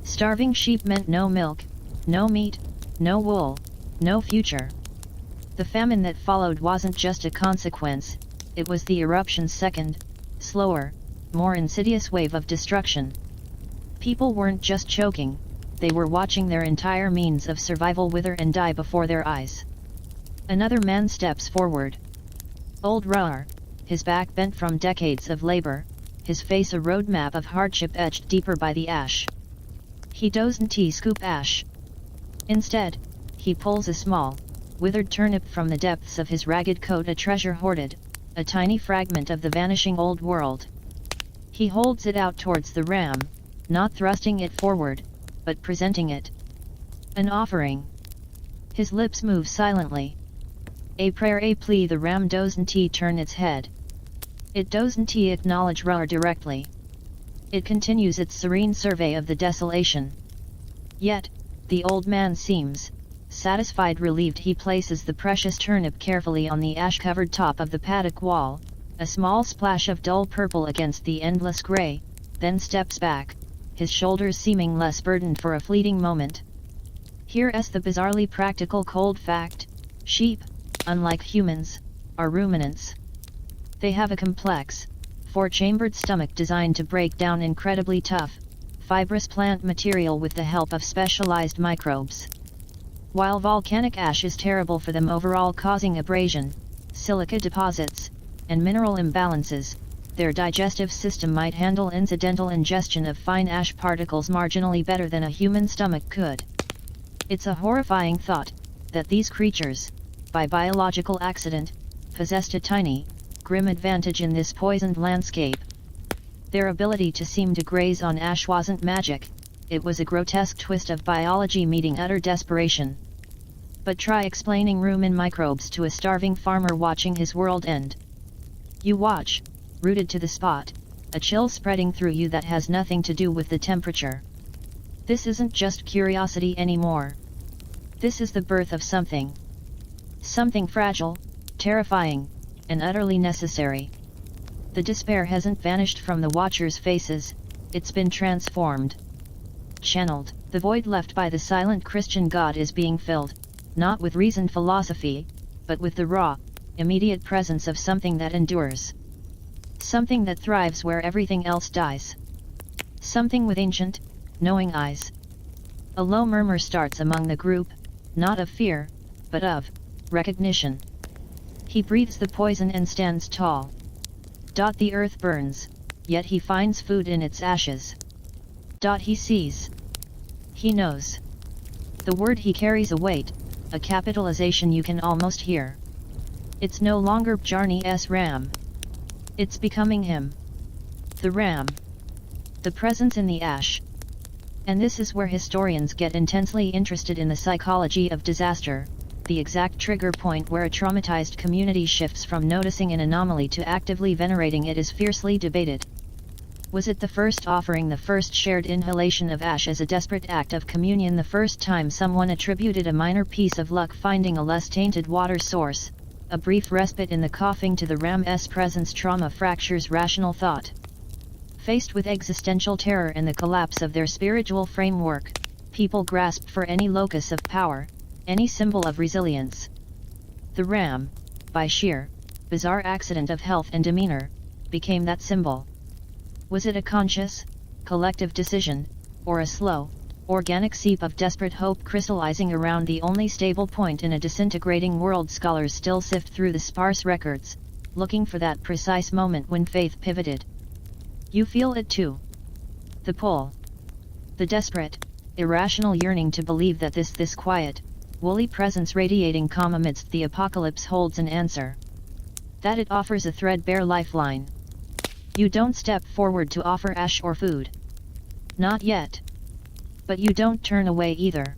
Starving sheep meant no milk, no meat, no wool, no future. The famine that followed wasn't just a consequence, it was the eruption's second, slower, more insidious wave of destruction. People weren't just choking, they were watching their entire means of survival wither and die before their eyes. Another man steps forward. Old Ruar, his back bent from decades of labor, his face a roadmap of hardship etched deeper by the ash. He doesn't scoop ash. Instead, he pulls a small, withered turnip from the depths of his ragged coat, a treasure hoarded, a tiny fragment of the vanishing old world. He holds it out towards the ram, not thrusting it forward, but presenting it. An offering. His lips move silently. A prayer, a plea. The ram doesn't turn its head. It doesn't acknowledge Ruar directly. It continues its serene survey of the desolation. Yet, the old man seems satisfied, relieved. He places the precious turnip carefully on the ash-covered top of the paddock wall, a small splash of dull purple against the endless grey, then steps back, his shoulders seeming less burdened for a fleeting moment. Here's the bizarrely practical cold fact: sheep, unlike humans, are ruminants. They have a complex, four-chambered stomach designed to break down incredibly tough, fibrous plant material with the help of specialized microbes. While volcanic ash is terrible for them overall, causing abrasion, silica deposits, and mineral imbalances, their digestive system might handle incidental ingestion of fine ash particles marginally better than a human stomach could. It's a horrifying thought, that these creatures, by biological accident, possessed a tiny, grim advantage in this poisoned landscape. Their ability to seem to graze on ash wasn't magic, it was a grotesque twist of biology meeting utter desperation. But try explaining rumen microbes to a starving farmer watching his world end. You watch, rooted to the spot, a chill spreading through you that has nothing to do with the temperature. This isn't just curiosity anymore. This is the birth of something. Something fragile, terrifying, and utterly necessary. The despair hasn't vanished from the watchers' faces, it's been transformed. Channeled. The void left by the silent Christian God is being filled, not with reasoned philosophy, but with the raw, immediate presence of something that endures. Something that thrives where everything else dies. Something with ancient, knowing eyes. A low murmur starts among the group, not of fear, but of recognition. He breathes the poison and stands tall. The earth burns, yet he finds food in its ashes. He sees. He knows. The word he carries a weight, a capitalization you can almost hear. It's no longer Bjarni's ram. It's becoming him. The ram. The presence in the ash. And this is where historians get intensely interested in the psychology of disaster, the exact trigger point where a traumatized community shifts from noticing an anomaly to actively venerating it is fiercely debated. Was it the first offering, the first shared inhalation of ash as a desperate act of communion, the first time someone attributed a minor piece of luck finding a less tainted water source, a brief respite in the coughing to the ram's presence? Trauma fractures rational thought. Faced with existential terror and the collapse of their spiritual framework, people grasped for any locus of power, any symbol of resilience. The ram, by sheer, bizarre accident of health and demeanor, became that symbol. Was it a conscious, collective decision, or a slow, organic seep of desperate hope crystallizing around the only stable point in a disintegrating world? Scholars still sift through the sparse records, looking for that precise moment when faith pivoted. You feel it too. The pull. The desperate, irrational yearning to believe that this quiet, woolly presence radiating calm amidst the apocalypse holds an answer. That it offers a threadbare lifeline. You don't step forward to offer ash or food. Not yet. But you don't turn away either.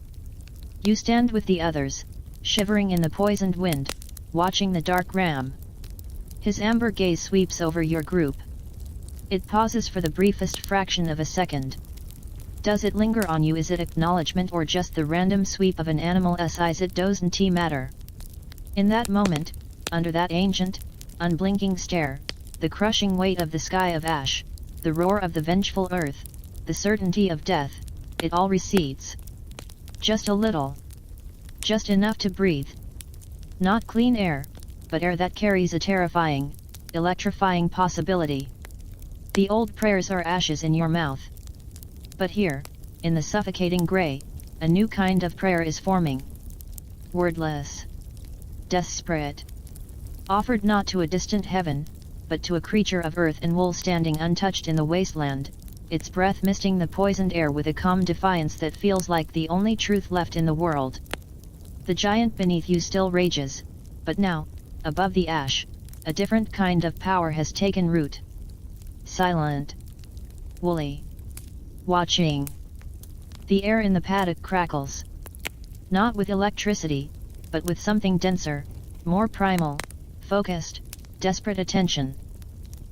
You stand with the others, shivering in the poisoned wind, watching the dark ram. His amber gaze sweeps over your group. It pauses for the briefest fraction of a second. Does it linger on you? Is it acknowledgement or just the random sweep of an animal's eyes? It doesn't matter. In that moment, under that ancient, unblinking stare, the crushing weight of the sky of ash, the roar of the vengeful earth, the certainty of death, it all recedes. Just a little. Just enough to breathe. Not clean air, but air that carries a terrifying, electrifying possibility. The old prayers are ashes in your mouth. But here, in the suffocating gray, a new kind of prayer is forming. Wordless. Desperate. Offered not to a distant heaven, but to a creature of earth and wool standing untouched in the wasteland, its breath misting the poisoned air with a calm defiance that feels like the only truth left in the world. The giant beneath you still rages, but now, above the ash, a different kind of power has taken root. Silent. Woolly. Watching. The air in the paddock crackles. Not with electricity, but with something denser, more primal, focused, desperate attention.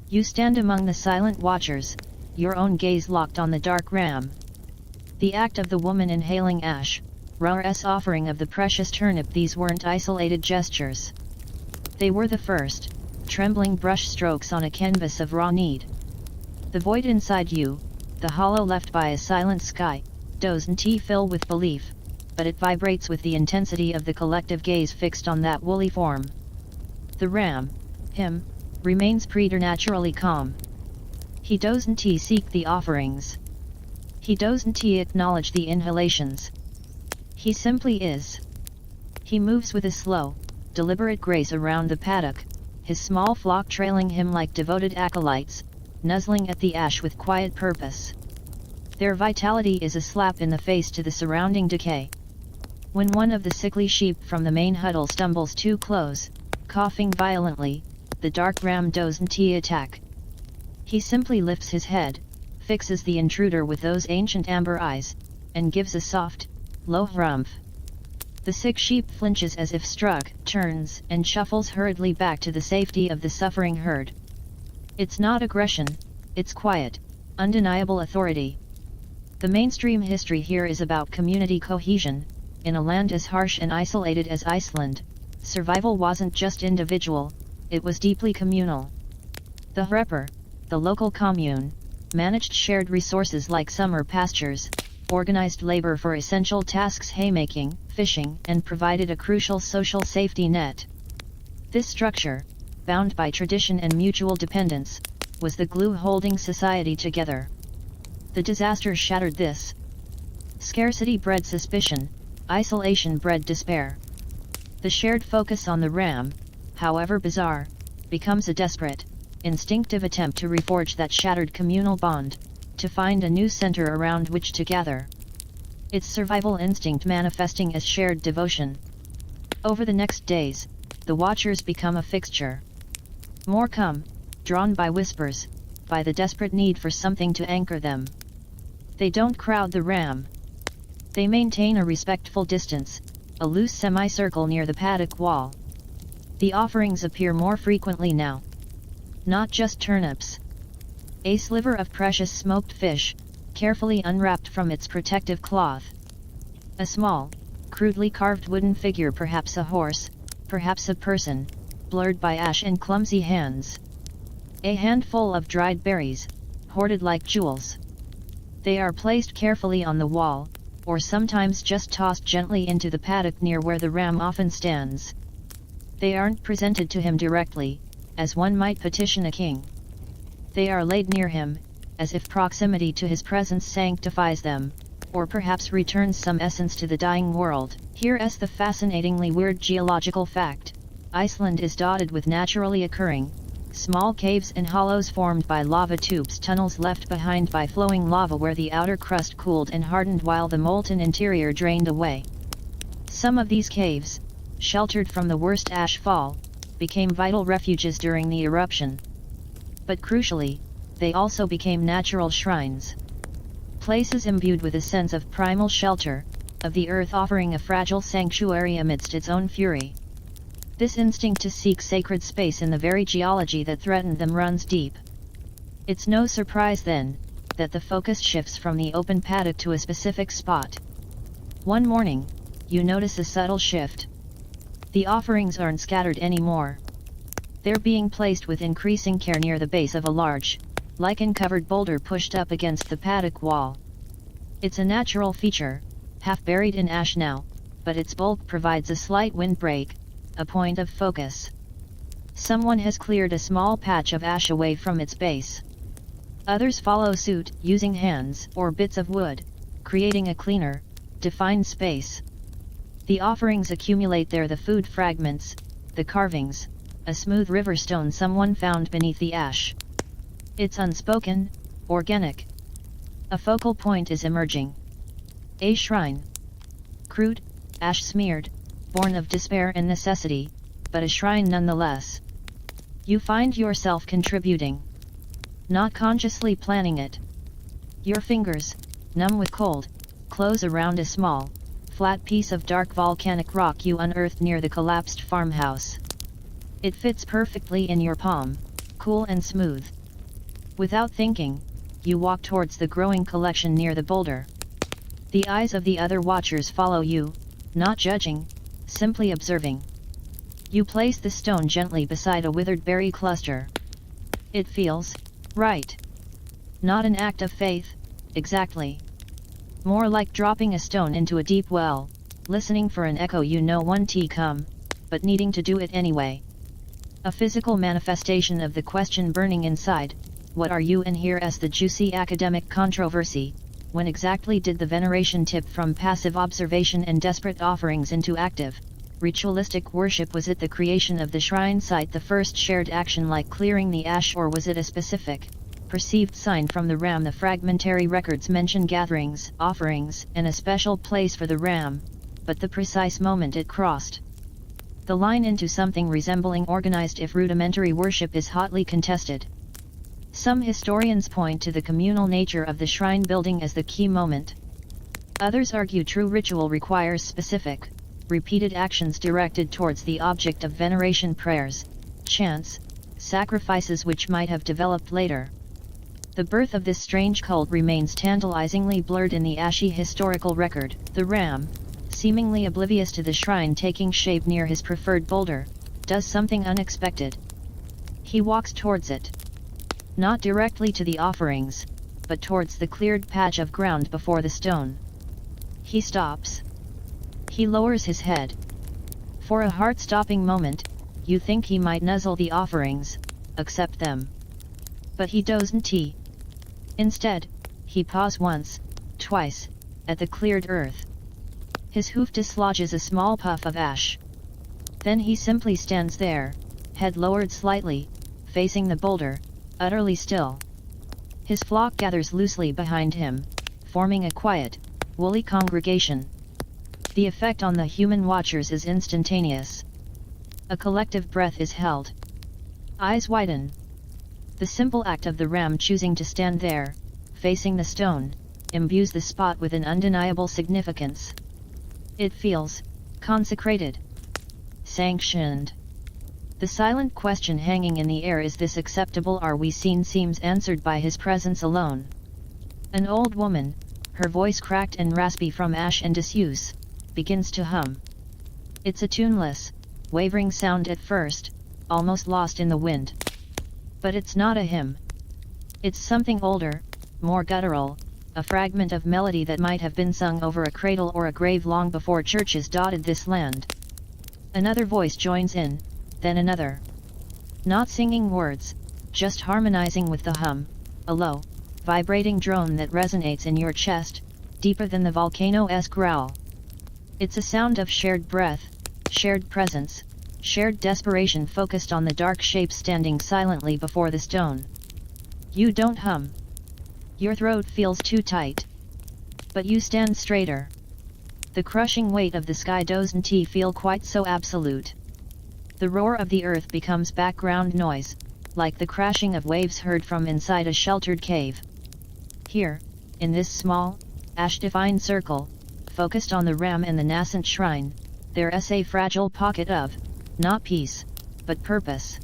You stand among the silent watchers, your own gaze locked on the dark ram. The act of the woman inhaling ash, Ra's offering of the precious turnip, these weren't isolated gestures. They were the first, trembling brush strokes on a canvas of raw need. The void inside you, the hollow left by a silent sky, doesn't fill with belief, but it vibrates with the intensity of the collective gaze fixed on that woolly form. The ram, him, remains preternaturally calm. He doesn't seek the offerings. He doesn't acknowledge the inhalations. He simply is. He moves with a slow, deliberate grace around the paddock, his small flock trailing him like devoted acolytes, nuzzling at the ash with quiet purpose. Their vitality is a slap in the face to the surrounding decay. When one of the sickly sheep from the main huddle stumbles too close, coughing violently, the dark ram doesn't attack. He simply lifts his head, fixes the intruder with those ancient amber eyes, and gives a soft, low rumph. The sick sheep flinches as if struck, turns, and shuffles hurriedly back to the safety of the suffering herd. It's not aggression, it's quiet, undeniable authority. The mainstream history here is about community cohesion. In a land as harsh and isolated as Iceland, survival wasn't just individual, it was deeply communal. The Hrepper, the local commune, managed shared resources like summer pastures, organized labor for essential tasks, haymaking, fishing, and provided a crucial social safety net. This structure, bound by tradition and mutual dependence, was the glue holding society together. The disaster shattered this. Scarcity bred suspicion, isolation bred despair. The shared focus on the ram, however bizarre, becomes a desperate, instinctive attempt to reforge that shattered communal bond, to find a new center around which to gather. Its survival instinct manifesting as shared devotion. Over the next days, the watchers become a fixture. More come, drawn by whispers, by the desperate need for something to anchor them. They don't crowd the ram. They maintain a respectful distance, a loose semicircle near the paddock wall. The offerings appear more frequently now. Not just turnips. A sliver of precious smoked fish, carefully unwrapped from its protective cloth. A small, crudely carved wooden figure, perhaps a horse, perhaps a person, blurred by ash and clumsy hands. A handful of dried berries, hoarded like jewels. They are placed carefully on the wall, or sometimes just tossed gently into the paddock near where the ram often stands. They aren't presented to him directly, as one might petition a king. They are laid near him, as if proximity to his presence sanctifies them, or perhaps returns some essence to the dying world. Here's the fascinatingly weird geological fact: Iceland is dotted with naturally occurring, small caves and hollows formed by lava tubes, tunnels left behind by flowing lava where the outer crust cooled and hardened while the molten interior drained away. Some of these caves, sheltered from the worst ash fall, became vital refuges during the eruption. But crucially, they also became natural shrines. Places imbued with a sense of primal shelter, of the earth offering a fragile sanctuary amidst its own fury. This instinct to seek sacred space in the very geology that threatened them runs deep. It's no surprise then, that the focus shifts from the open paddock to a specific spot. One morning, you notice a subtle shift. The offerings aren't scattered anymore. They're being placed with increasing care near the base of a large, lichen-covered boulder pushed up against the paddock wall. It's a natural feature, half buried in ash now, but its bulk provides a slight windbreak, a point of focus. Someone has cleared a small patch of ash away from its base. Others follow suit, using hands or bits of wood, creating a cleaner, defined space. The offerings accumulate there: the food fragments, the carvings, a smooth river stone someone found beneath the ash. It's unspoken, organic. A focal point is emerging. A shrine. Crude, ash-smeared, born of despair and necessity, but a shrine nonetheless. You find yourself contributing. Not consciously planning it. Your fingers, numb with cold, close around a small, flat piece of dark volcanic rock you unearthed near the collapsed farmhouse. It fits perfectly in your palm, cool and smooth. Without thinking, you walk towards the growing collection near the boulder. The eyes of the other watchers follow you, not judging, simply observing. You place the stone gently beside a withered berry cluster. It feels right. Not an act of faith, exactly. More like dropping a stone into a deep well, listening for an echo you know won't come, but needing to do it anyway. A physical manifestation of the question burning inside, what are you in here? As the juicy academic controversy, when exactly did the veneration tip from passive observation and desperate offerings into active, ritualistic worship? Was it the creation of the shrine site the first shared action like clearing the ash, or was it a specific, perceived sign from the ram? The fragmentary records mention gatherings, offerings, and a special place for the ram, but the precise moment it crossed the line into something resembling organized if rudimentary worship is hotly contested. Some historians point to the communal nature of the shrine building as the key moment. Others argue true ritual requires specific, repeated actions directed towards the object of veneration: prayers, chants, sacrifices which might have developed later. The birth of this strange cult remains tantalizingly blurred in the ashy historical record. The ram, seemingly oblivious to the shrine taking shape near his preferred boulder, does something unexpected. He walks towards it. Not directly to the offerings, but towards the cleared patch of ground before the stone. He stops. He lowers his head. For a heart-stopping moment, you think he might nuzzle the offerings, accept them. But he doesn't. Instead, he paws once, twice, at the cleared earth. His hoof dislodges a small puff of ash. Then he simply stands there, head lowered slightly, facing the boulder, utterly still. His flock gathers loosely behind him, forming a quiet, woolly congregation. The effect on the human watchers is instantaneous. A collective breath is held. Eyes widen. The simple act of the ram choosing to stand there, facing the stone, imbues the spot with an undeniable significance. It feels consecrated, sanctioned. The silent question hanging in the air: is this acceptable? Are we seen? Seems answered by his presence alone. An old woman, her voice cracked and raspy from ash and disuse, begins to hum. It's a tuneless, wavering sound at first, almost lost in the wind. But it's not a hymn. It's something older, more guttural, a fragment of melody that might have been sung over a cradle or a grave long before churches dotted this land. Another voice joins in, then another. Not singing words, just harmonizing with the hum, a low, vibrating drone that resonates in your chest, deeper than the volcano-esque growl. It's a sound of shared breath, shared presence, shared desperation focused on the dark shape standing silently before the stone. You don't hum. Your throat feels too tight. But you stand straighter. The crushing weight of the sky doesn't feel quite so absolute. The roar of the earth becomes background noise, like the crashing of waves heard from inside a sheltered cave. Here, in this small, ash-defined circle, focused on the ram and the nascent shrine, there is a fragile pocket of, not peace, but purpose.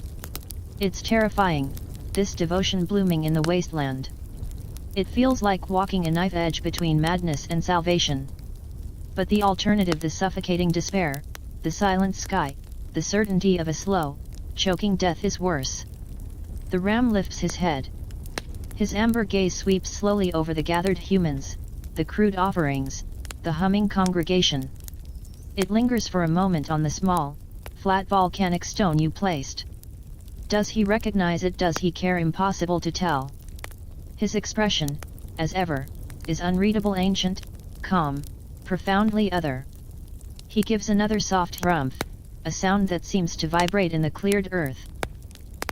It's terrifying, this devotion blooming in the wasteland. It feels like walking a knife edge between madness and salvation. But the alternative, the suffocating despair, the silent sky, the certainty of a slow, choking death is worse. The ram lifts his head. His amber gaze sweeps slowly over the gathered humans, the crude offerings, the humming congregation. It lingers for a moment on the small, flat volcanic stone you placed. Does he recognize it? Does he care? Impossible to tell. His expression, as ever, is unreadable, ancient, calm, profoundly other. He gives another soft rumph, a sound that seems to vibrate in the cleared earth.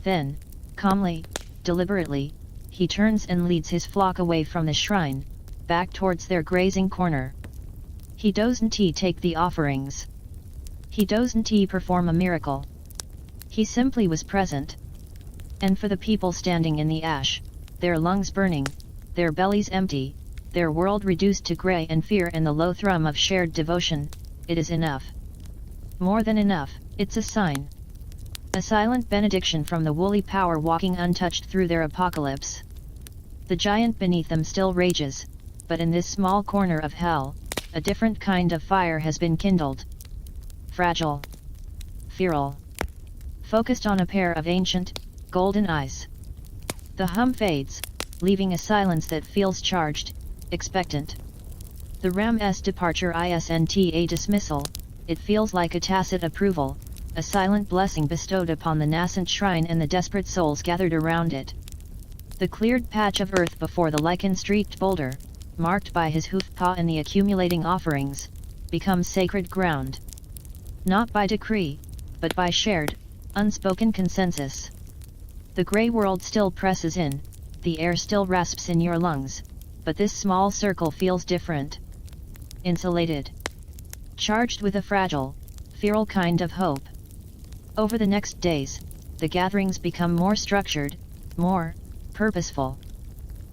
Then, calmly, deliberately, he turns and leads his flock away from the shrine, back towards their grazing corner. He doesn't take the offerings. He doesn't perform a miracle. He simply was present. And for the people standing in the ash, their lungs burning, their bellies empty, their world reduced to grey and fear and the low thrum of shared devotion, it is enough. More than enough, it's a sign. A silent benediction from the woolly power walking untouched through their apocalypse. The giant beneath them still rages, but in this small corner of hell, a different kind of fire has been kindled. Fragile. Feral. Focused on a pair of ancient, golden eyes. The hum fades, leaving a silence that feels charged, expectant. The ram's departure isn't a dismissal, it feels like a tacit approval, a silent blessing bestowed upon the nascent shrine and the desperate souls gathered around it. The cleared patch of earth before the lichen-streaked boulder, marked by his hoof paw and the accumulating offerings, becomes sacred ground. Not by decree, but by shared, unspoken consensus. The grey world still presses in, the air still rasps in your lungs, but this small circle feels different. Insulated. Charged with a fragile, feral kind of hope. Over the next days, the gatherings become more structured, more purposeful.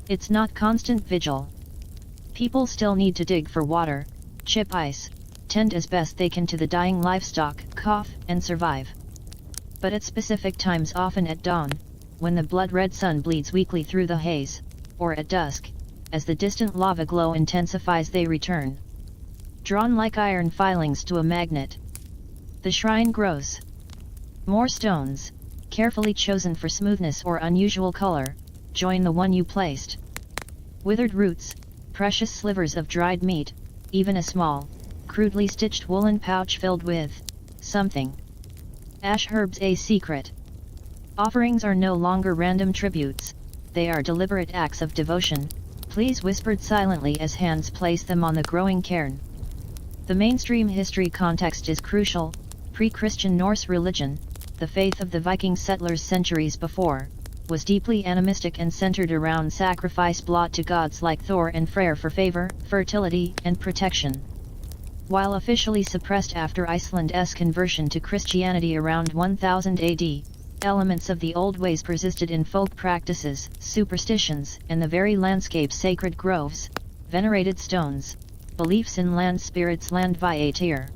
It's not constant vigil. People still need to dig for water, chip ice, tend as best they can to the dying livestock, cough and survive. But at specific times, often at dawn, when the blood-red sun bleeds weakly through the haze, or at dusk, as the distant lava glow intensifies, they return. Drawn like iron filings to a magnet. The shrine grows. More stones, carefully chosen for smoothness or unusual color, join the one you placed. Withered roots, precious slivers of dried meat, even a small, crudely stitched woolen pouch filled with something. Ash herbs, a secret. Offerings are no longer random tributes, they are deliberate acts of devotion, please whispered silently as hands place them on the growing cairn. The mainstream history context is crucial. Pre-Christian Norse religion, the faith of the Viking settlers centuries before, was deeply animistic and centered around sacrifice brought to gods like Thor and Freyr for favor, fertility, and protection. While officially suppressed after Iceland's conversion to Christianity around 1000 AD, elements of the old ways persisted in folk practices, superstitions, and the very landscape. Sacred groves, venerated stones, beliefs in land spirits, land viator.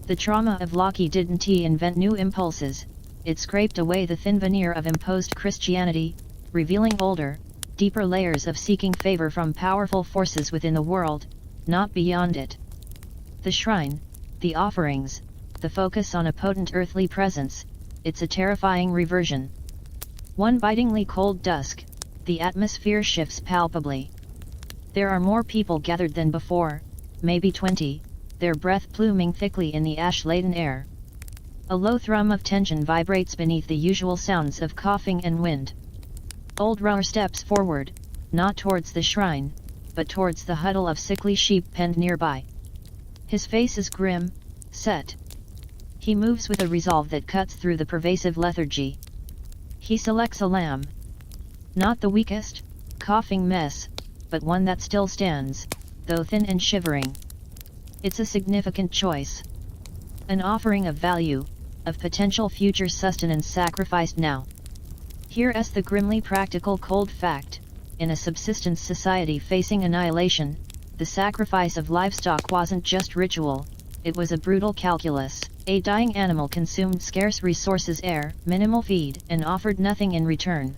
The trauma of Loki didn't invent new impulses, it scraped away the thin veneer of imposed Christianity, revealing older, deeper layers of seeking favor from powerful forces within the world, not beyond it. The shrine, the offerings, the focus on a potent earthly presence, it's a terrifying reversion. One bitingly cold dusk, the atmosphere shifts palpably. There are more people gathered than before, maybe 20, their breath pluming thickly in the ash-laden air. A low thrum of tension vibrates beneath the usual sounds of coughing and wind. Old Rower steps forward, not towards the shrine, but towards the huddle of sickly sheep penned nearby. His face is grim, set. He moves with a resolve that cuts through the pervasive lethargy. He selects a lamb. Not the weakest, coughing mess, but one that still stands, though thin and shivering. It's a significant choice. An offering of value, of potential future sustenance sacrificed now. Here's the grimly practical cold fact: in a subsistence society facing annihilation, the sacrifice of livestock wasn't just ritual, it was a brutal calculus. A dying animal consumed scarce resources, air, minimal feed, and offered nothing in return.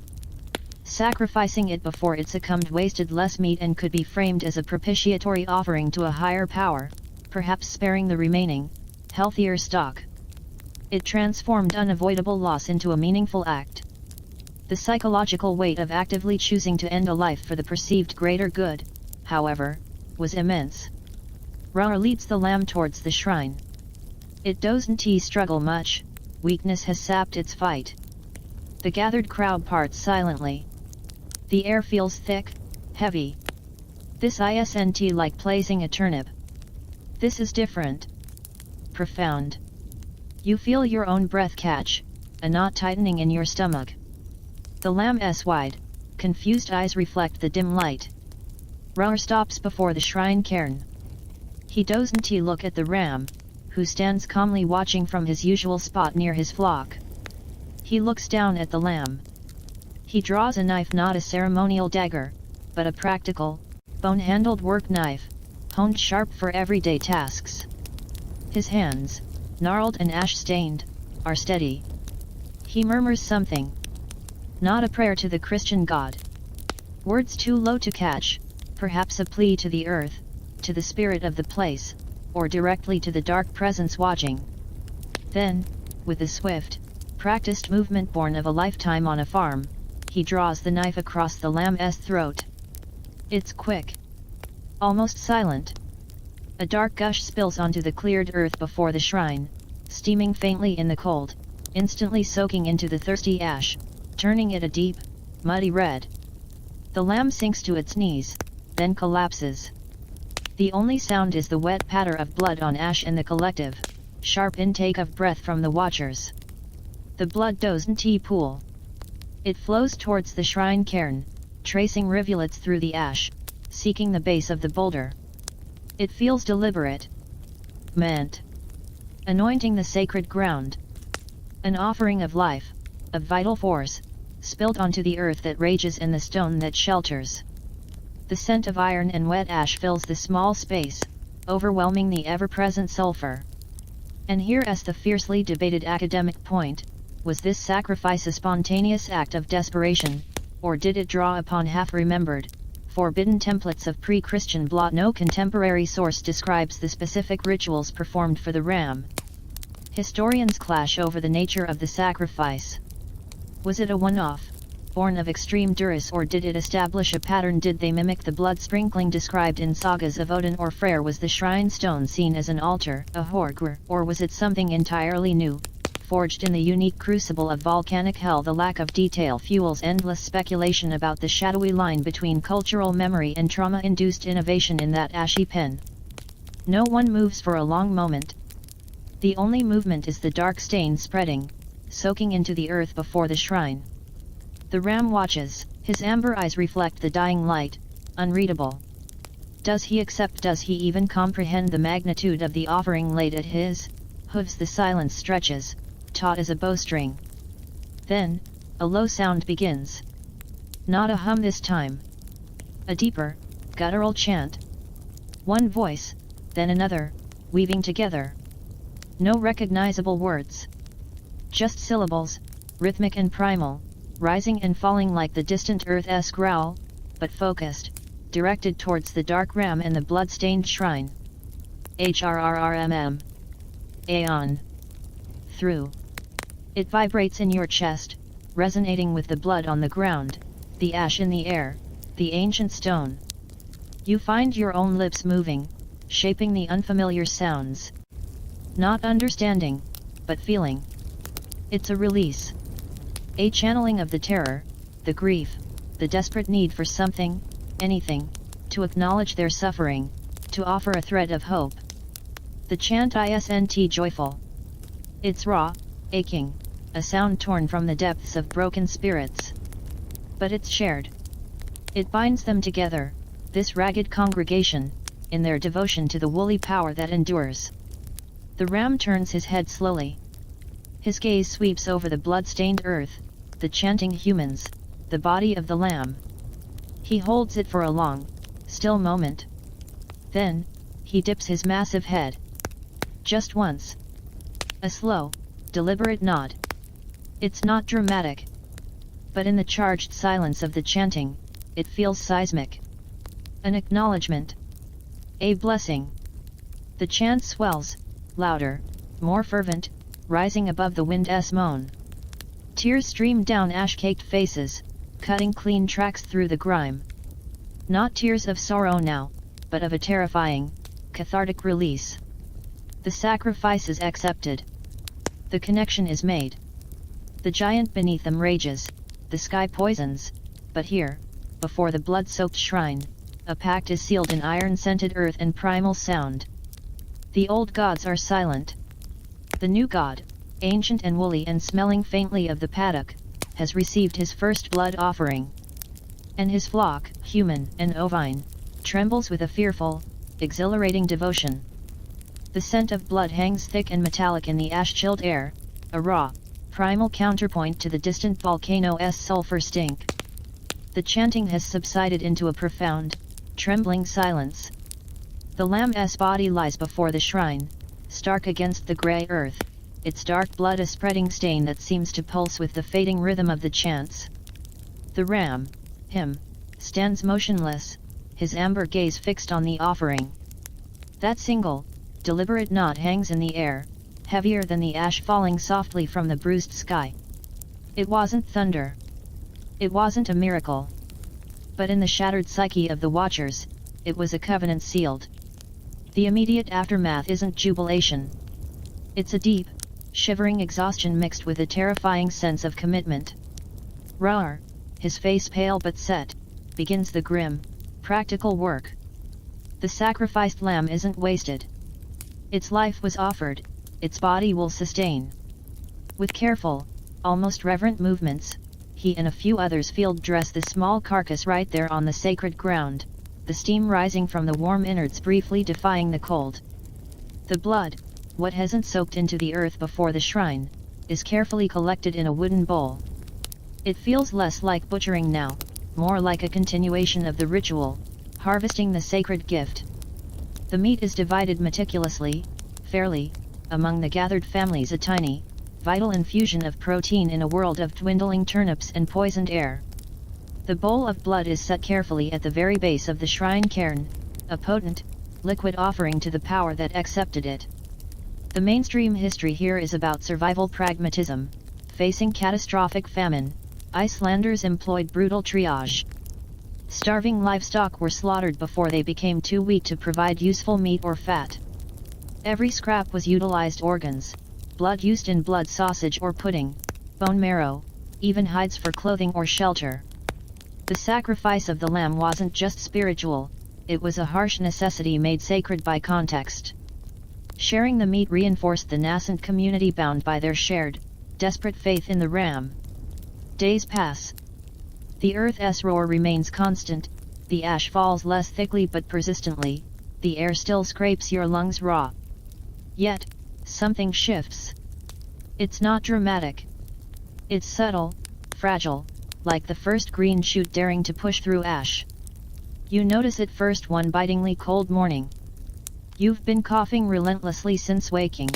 Sacrificing it before it succumbed wasted less meat and could be framed as a propitiatory offering to a higher power, perhaps sparing the remaining, healthier stock. It transformed unavoidable loss into a meaningful act. The psychological weight of actively choosing to end a life for the perceived greater good, however, was immense. Ra leads the lamb towards the shrine. It doesn't struggle much, weakness has sapped its fight. The gathered crowd parts silently. The air feels thick, heavy. This isn't like placing a turnip. This is different. Profound. You feel your own breath catch, a knot tightening in your stomach. The lamb's wide, confused eyes reflect the dim light. Ra stops before the shrine cairn. He doesn't look at the ram, who stands calmly watching from his usual spot near his flock. He looks down at the lamb. He draws a knife, not a ceremonial dagger, but a practical, bone-handled work knife, honed sharp for everyday tasks. His hands, gnarled and ash-stained, are steady. He murmurs something. Not a prayer to the Christian God. Words too low to catch, perhaps a plea to the earth, to the spirit of the place, or directly to the dark presence watching. Then, with a swift, practiced movement born of a lifetime on a farm, he draws the knife across the lamb's throat. It's quick. Almost silent. A dark gush spills onto the cleared earth before the shrine, steaming faintly in the cold, instantly soaking into the thirsty ash, turning it a deep, muddy red. The lamb sinks to its knees, then collapses. The only sound is the wet patter of blood on ash and the collective, sharp intake of breath from the watchers. The blood doesn't pool. It flows towards the shrine cairn, tracing rivulets through the ash, seeking the base of the boulder. It feels deliberate. Meant. Anointing the sacred ground. An offering of life, of vital force, spilt onto the earth that rages and the stone that shelters. The scent of iron and wet ash fills the small space, overwhelming the ever-present sulfur. And here's the fiercely debated academic point: was this sacrifice a spontaneous act of desperation, or did it draw upon half-remembered, forbidden templates of pre-Christian blood? No contemporary source describes the specific rituals performed for the ram. Historians clash over the nature of the sacrifice. Was it a one-off, born of extreme duress, or did it establish a pattern? Did they mimic the blood sprinkling described in sagas of Odin or Freyr? Was the shrine stone seen as an altar, a horgr, or was it something entirely new, forged in the unique crucible of volcanic hell? The lack of detail fuels endless speculation about the shadowy line between cultural memory and trauma-induced innovation in that ashy pen. No one moves for a long moment. The only movement is the dark stain spreading, soaking into the earth before the shrine. The ram watches, his amber eyes reflect the dying light, unreadable. Does he accept? Does he even comprehend the magnitude of the offering laid at his hooves? The silence stretches, taut as a bowstring. Then, a low sound begins. Not a hum this time. A deeper, guttural chant. One voice, then another, weaving together. No recognizable words. Just syllables, rhythmic and primal, rising and falling like the distant earth's growl, but focused, directed towards the dark ram and the blood-stained shrine. HRRRMM. Aeon. Through. It vibrates in your chest, resonating with the blood on the ground, the ash in the air, the ancient stone. You find your own lips moving, shaping the unfamiliar sounds. Not understanding, but feeling. It's a release. A channeling of the terror, the grief, the desperate need for something, anything, to acknowledge their suffering, to offer a thread of hope. The chant isn't joyful. It's raw, aching, a sound torn from the depths of broken spirits. But it's shared. It binds them together, this ragged congregation, in their devotion to the woolly power that endures. The ram turns his head slowly. His gaze sweeps over the blood-stained earth, the chanting humans, the body of the lamb. He holds it for a long, still moment. Then, he dips his massive head. Just once. A slow, deliberate nod. It's not dramatic. But in the charged silence of the chanting, it feels seismic. An acknowledgement. A blessing. The chant swells, louder, more fervent, rising above the wind's moan. Tears stream down ash-caked faces, cutting clean tracks through the grime. Not tears of sorrow now, but of a terrifying, cathartic release. The sacrifice is accepted. The connection is made. The giant beneath them rages, the sky poisons, but here, before the blood-soaked shrine, a pact is sealed in iron-scented earth and primal sound. The old gods are silent. The new god, ancient and woolly and smelling faintly of the paddock, has received his first blood offering. And his flock, human and ovine, trembles with a fearful, exhilarating devotion. The scent of blood hangs thick and metallic in the ash-chilled air, a raw, primal counterpoint to the distant volcano's sulfur stink. The chanting has subsided into a profound, trembling silence. The lamb's body lies before the shrine, stark against the grey earth, its dark blood a spreading stain that seems to pulse with the fading rhythm of the chants. The ram, him, stands motionless, his amber gaze fixed on the offering. That single, deliberate nod hangs in the air, heavier than the ash falling softly from the bruised sky. It wasn't thunder. It wasn't a miracle. But in the shattered psyche of the watchers, it was a covenant sealed. The immediate aftermath isn't jubilation. It's a deep, shivering exhaustion mixed with a terrifying sense of commitment. Rar, his face pale but set, begins the grim, practical work. The sacrificed lamb isn't wasted. Its life was offered, its body will sustain. With careful, almost reverent movements, he and a few others field dress the small carcass right there on the sacred ground, the steam rising from the warm innards briefly defying the cold. The blood, what hasn't soaked into the earth before the shrine, is carefully collected in a wooden bowl. It feels less like butchering now, more like a continuation of the ritual, harvesting the sacred gift. The meat is divided meticulously, fairly, among the gathered families, a tiny, vital infusion of protein in a world of dwindling turnips and poisoned air. The bowl of blood is set carefully at the very base of the shrine cairn, a potent, liquid offering to the power that accepted it. The mainstream history here is about survival pragmatism. Facing catastrophic famine, Icelanders employed brutal triage. Starving livestock were slaughtered before they became too weak to provide useful meat or fat. Every scrap was utilized organs, blood used in blood sausage or pudding, bone marrow, even hides for clothing or shelter. The sacrifice of the lamb wasn't just spiritual, it was a harsh necessity made sacred by context. Sharing the meat reinforced the nascent community bound by their shared, desperate faith in the ram. Days pass. The earth's roar remains constant, the ash falls less thickly but persistently, the air still scrapes your lungs raw. Yet, something shifts. It's not dramatic. It's subtle, fragile, like the first green shoot daring to push through ash. You notice it first one bitingly cold morning. You've been coughing relentlessly since waking,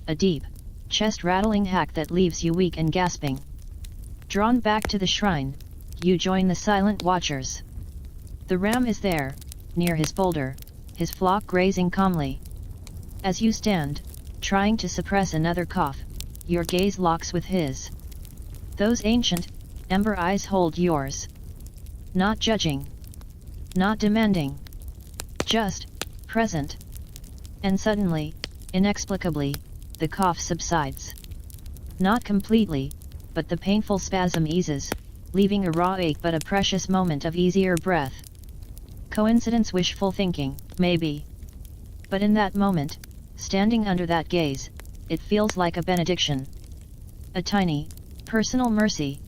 a deep, chest-rattling hack that leaves you weak and gasping. Drawn back to the shrine, you join the silent watchers. The ram is there, near his boulder, his flock grazing calmly. As you stand, trying to suppress another cough, your gaze locks with his. Those ancient, ember eyes hold yours. Not judging. Not demanding. Just, present. And suddenly, inexplicably, the cough subsides. Not completely, but the painful spasm eases, leaving a raw ache but a precious moment of easier breath. Coincidence, wishful thinking, maybe. But in that moment, standing under that gaze, it feels like a benediction. A tiny, personal mercy.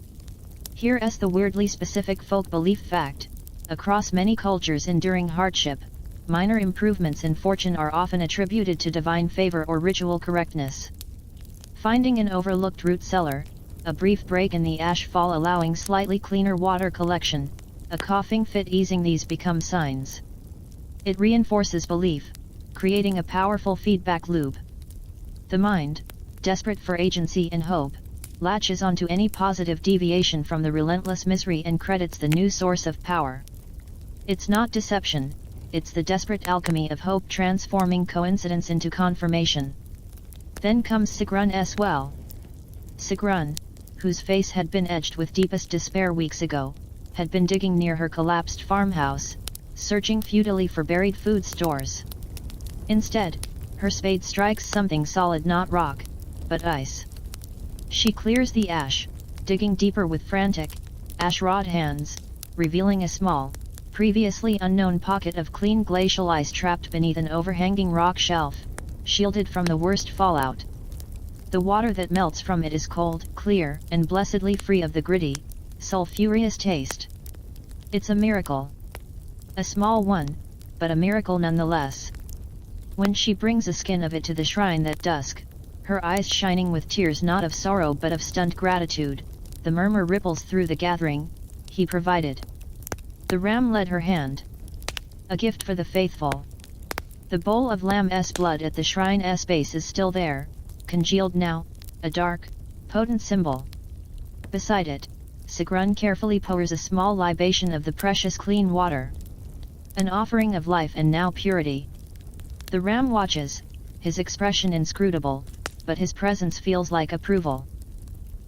Here's the weirdly specific folk belief fact: across many cultures enduring hardship, minor improvements in fortune are often attributed to divine favor or ritual correctness. Finding an overlooked root cellar, a brief break in the ash fall allowing slightly cleaner water collection, a coughing fit easing, these become signs. It reinforces belief, creating a powerful feedback loop. The mind, desperate for agency and hope, latches onto any positive deviation from the relentless misery and credits the new source of power. It's not deception, it's the desperate alchemy of hope transforming coincidence into confirmation. Then comes Sigrun's well. Sigrun, whose face had been edged with deepest despair weeks ago, had been digging near her collapsed farmhouse, searching futilely for buried food stores. Instead, her spade strikes something solid, not rock, but ice. She clears the ash, digging deeper with frantic, ash-rod hands, revealing a small, previously unknown pocket of clean glacial ice trapped beneath an overhanging rock shelf, shielded from the worst fallout. The water that melts from it is cold, clear, and blessedly free of the gritty, sulfurous taste. It's a miracle. A small one, but a miracle nonetheless. When she brings a skin of it to the shrine that dusk, her eyes shining with tears not of sorrow but of stunned gratitude, the murmur ripples through the gathering, "He provided." The ram led her hand. A gift for the faithful. The bowl of lamb's blood at the shrine's base is still there, congealed now, a dark, potent symbol. Beside it, Sigrun carefully pours a small libation of the precious clean water. An offering of life and now purity. The ram watches, his expression inscrutable, but his presence feels like approval.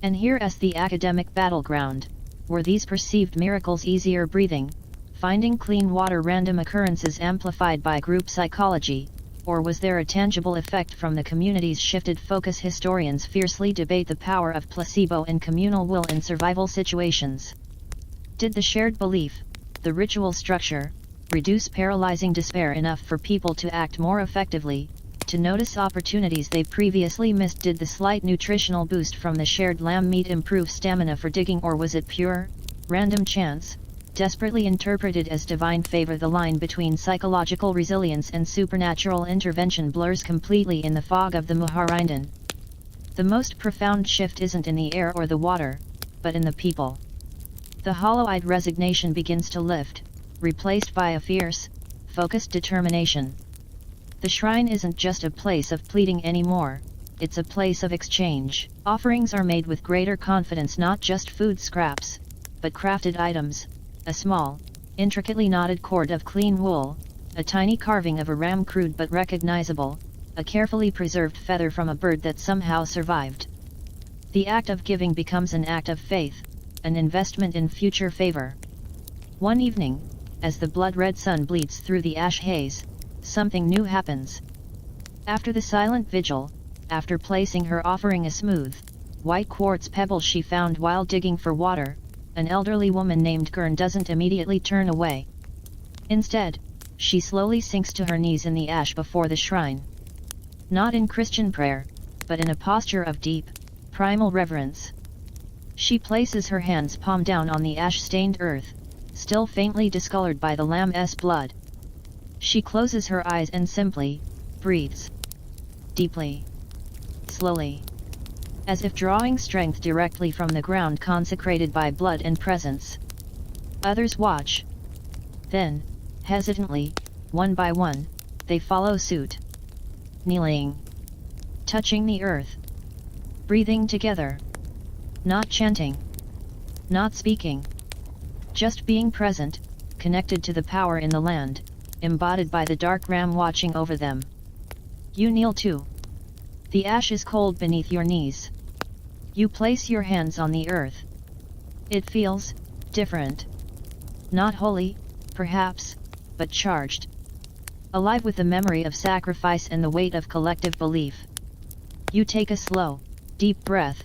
And here is the academic battleground. Were these perceived miracles easier breathing, finding clean water random occurrences amplified by group psychology, or was there a tangible effect from the community's shifted focus? Historians fiercely debate the power of placebo and communal will in survival situations. Did the shared belief, the ritual structure, reduce paralyzing despair enough for people to act more effectively, to notice opportunities they previously missed? Did the slight nutritional boost from the shared lamb meat improve stamina for digging, or was it pure, random chance, desperately interpreted as divine favor? The line between psychological resilience and supernatural intervention blurs completely in the fog of the Muharinden. The most profound shift isn't in the air or the water, but in the people. The hollow-eyed resignation begins to lift, replaced by a fierce, focused determination. The shrine isn't just a place of pleading anymore, it's a place of exchange. Offerings are made with greater confidence, not just food scraps, but crafted items, a small, intricately knotted cord of clean wool, a tiny carving of a ram crude but recognizable, a carefully preserved feather from a bird that somehow survived. The act of giving becomes an act of faith, an investment in future favor. One evening, as the blood-red sun bleeds through the ash haze, something new happens. After the silent vigil, after placing her offering a smooth, white quartz pebble she found while digging for water, an elderly woman named Gurn doesn't immediately turn away. Instead, she slowly sinks to her knees in the ash before the shrine. Not in Christian prayer, but in a posture of deep, primal reverence. She places her hands palm down on the ash-stained earth, still faintly discolored by the lamb's blood. She closes her eyes and simply breathes. Deeply. Slowly. As if drawing strength directly from the ground consecrated by blood and presence. Others watch. Then, hesitantly, one by one, they follow suit. Kneeling. Touching the earth. Breathing together. Not chanting. Not speaking. Just being present, connected to the power in the land, embodied by the dark ram watching over them. You kneel too. The ash is cold beneath your knees. You place your hands on the earth. It feels different. Not holy, perhaps, but charged. Alive with the memory of sacrifice and the weight of collective belief. You take a slow, deep breath.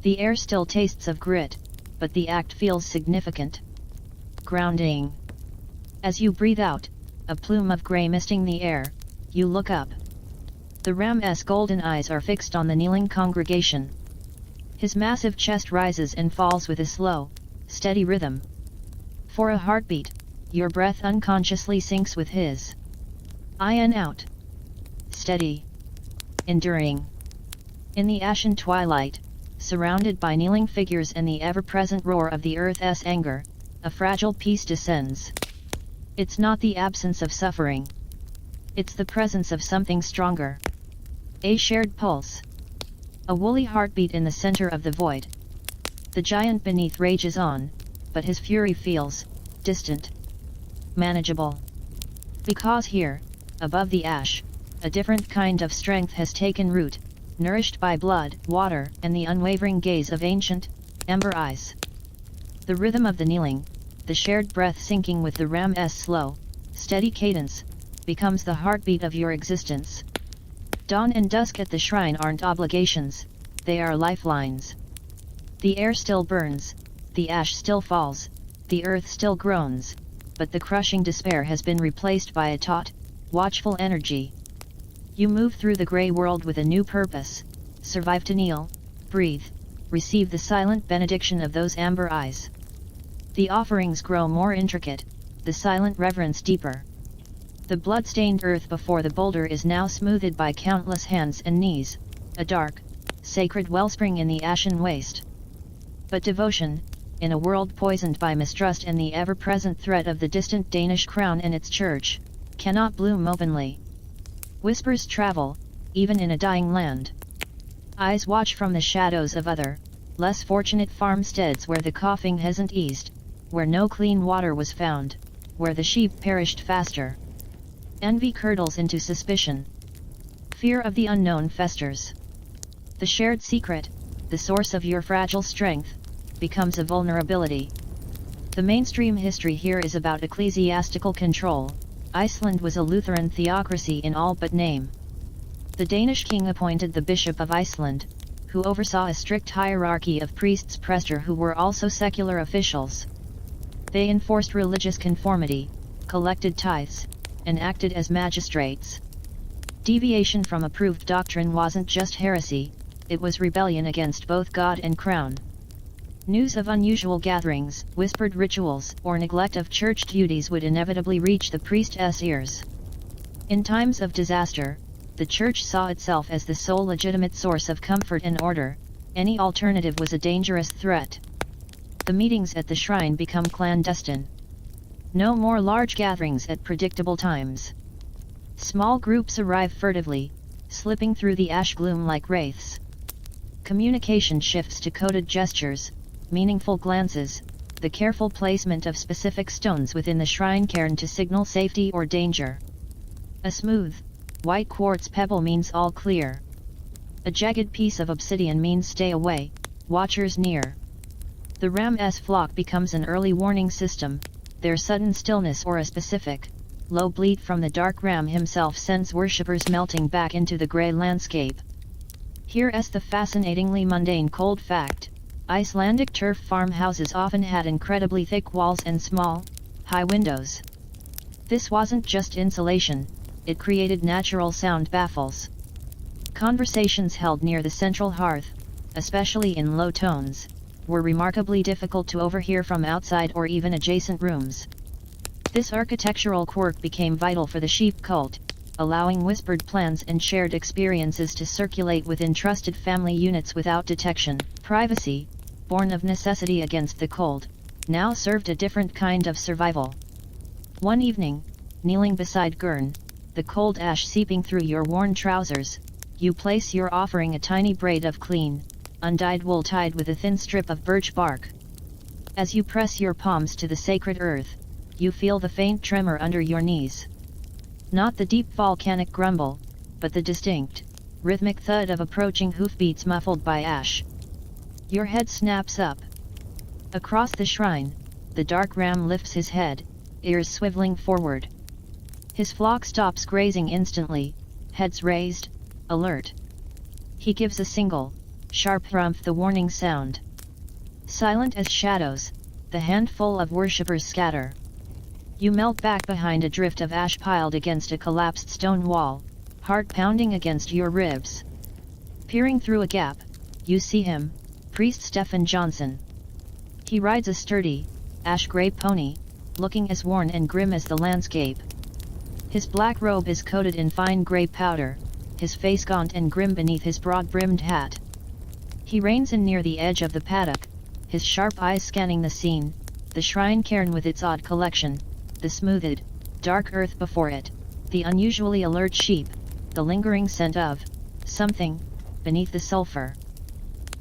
The air still tastes of grit, but the act feels significant. Grounding. As you breathe out, a plume of grey misting the air, you look up. The ram's golden eyes are fixed on the kneeling congregation. His massive chest rises and falls with a slow, steady rhythm. For a heartbeat, your breath unconsciously syncs with his. In out. Steady. Enduring. In the ashen twilight, surrounded by kneeling figures and the ever-present roar of the earth's anger, a fragile peace descends. It's not the absence of suffering. It's the presence of something stronger. A shared pulse. A woolly heartbeat in the center of the void. The giant beneath rages on, but his fury feels distant, manageable. Because here, above the ash, a different kind of strength has taken root, nourished by blood, water, and the unwavering gaze of ancient, ember eyes. The rhythm of the kneeling, the shared breath syncing with the ram's slow, steady cadence, becomes the heartbeat of your existence. Dawn and dusk at the shrine aren't obligations, they are lifelines. The air still burns, the ash still falls, the earth still groans, but the crushing despair has been replaced by a taut, watchful energy. You move through the grey world with a new purpose, survive to kneel, breathe, receive the silent benediction of those amber eyes. The offerings grow more intricate, the silent reverence deeper. The blood-stained earth before the boulder is now smoothed by countless hands and knees, a dark, sacred wellspring in the ashen waste. But devotion, in a world poisoned by mistrust and the ever-present threat of the distant Danish crown and its church, cannot bloom openly. Whispers travel, even in a dying land. Eyes watch from the shadows of other, less fortunate farmsteads where the coughing hasn't eased, where no clean water was found, where the sheep perished faster. Envy curdles into suspicion. Fear of the unknown festers. The shared secret, the source of your fragile strength, becomes a vulnerability. The mainstream history here is about ecclesiastical control. Iceland was a Lutheran theocracy in all but name. The Danish king appointed the Bishop of Iceland, who oversaw a strict hierarchy of priests prester who were also secular officials. They enforced religious conformity, collected tithes, and acted as magistrates. Deviation from approved doctrine wasn't just heresy, it was rebellion against both God and crown. News of unusual gatherings, whispered rituals, or neglect of church duties would inevitably reach the priest's ears. In times of disaster, the church saw itself as the sole legitimate source of comfort and order, any alternative was a dangerous threat. The meetings at the shrine become clandestine. No more large gatherings at predictable times. Small groups arrive furtively, slipping through the ash gloom like wraiths. Communication shifts to coded gestures, meaningful glances, the careful placement of specific stones within the shrine cairn to signal safety or danger. A smooth, white quartz pebble means all clear. A jagged piece of obsidian means stay away, watchers near. The ram's flock becomes an early warning system, their sudden stillness or a specific, low bleat from the dark ram himself sends worshippers melting back into the grey landscape. Here's the fascinatingly mundane cold fact. Icelandic turf farmhouses often had incredibly thick walls and small, high windows. This wasn't just insulation, it created natural sound baffles. Conversations held near the central hearth, especially in low tones, were remarkably difficult to overhear from outside or even adjacent rooms. This architectural quirk became vital for the sheep cult, allowing whispered plans and shared experiences to circulate within trusted family units without detection. Privacy, born of necessity against the cold, now served a different kind of survival. One evening, kneeling beside Gurn, the cold ash seeping through your worn trousers, you place your offering, a tiny braid of clean, undyed wool tied with a thin strip of birch bark. As you press your palms to the sacred earth, you feel the faint tremor under your knees. Not the deep volcanic grumble, but the distinct, rhythmic thud of approaching hoofbeats muffled by ash. Your head snaps up. Across the shrine, the dark ram lifts his head, ears swiveling forward. His flock stops grazing instantly, heads raised, alert. He gives a single, sharp rumph, the warning sound. Silent as shadows, the handful of worshippers scatter. You melt back behind a drift of ash piled against a collapsed stone wall, heart pounding against your ribs. Peering through a gap, you see him, Priest Stephen Johnson. He rides a sturdy, ash-gray pony, looking as worn and grim as the landscape. His black robe is coated in fine grey powder, his face gaunt and grim beneath his broad-brimmed hat. He reins in near the edge of the paddock, his sharp eyes scanning the scene, the shrine cairn with its odd collection, the smoothed, dark earth before it, the unusually alert sheep, the lingering scent of something beneath the sulfur.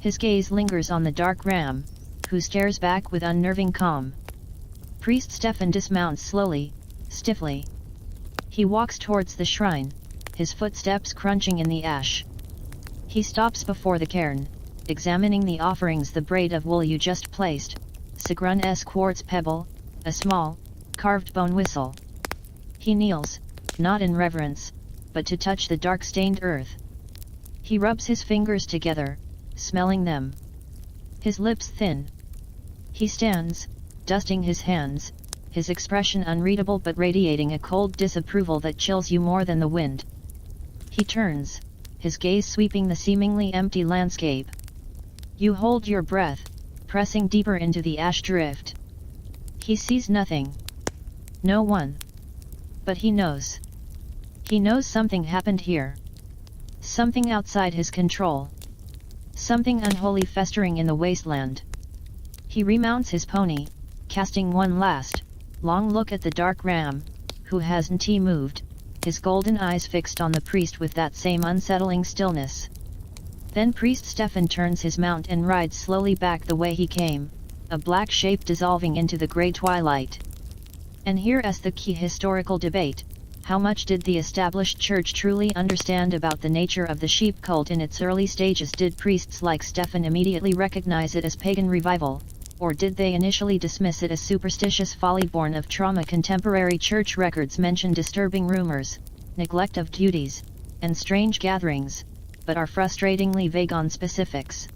His gaze lingers on the dark ram, who stares back with unnerving calm. Priest Stefan dismounts slowly, stiffly. He walks towards the shrine, his footsteps crunching in the ash. He stops before the cairn, examining the offerings, the braid of wool you just placed, Sigrun's quartz pebble, a small, carved bone whistle. He kneels, not in reverence, but to touch the dark-stained earth. He rubs his fingers together, smelling them. His lips thin. He stands, dusting his hands, his expression unreadable but radiating a cold disapproval that chills you more than the wind. He turns, his gaze sweeping the seemingly empty landscape. You hold your breath, pressing deeper into the ash drift. He sees nothing. No one. But he knows. He knows something happened here. Something outside his control. Something unholy festering in the wasteland. He remounts his pony, casting one last, long look at the dark ram, who hasn't moved, his golden eyes fixed on the priest with that same unsettling stillness. Then Priest Stefan turns his mount and rides slowly back the way he came, a black shape dissolving into the grey twilight. And here's the key historical debate: how much did the established church truly understand about the nature of the sheep cult in its early stages? Did priests like Stefan immediately recognize it as pagan revival, or did they initially dismiss it as superstitious folly born of trauma? Contemporary church records mention disturbing rumors, neglect of duties, and strange gatherings, but are frustratingly vague on specifics.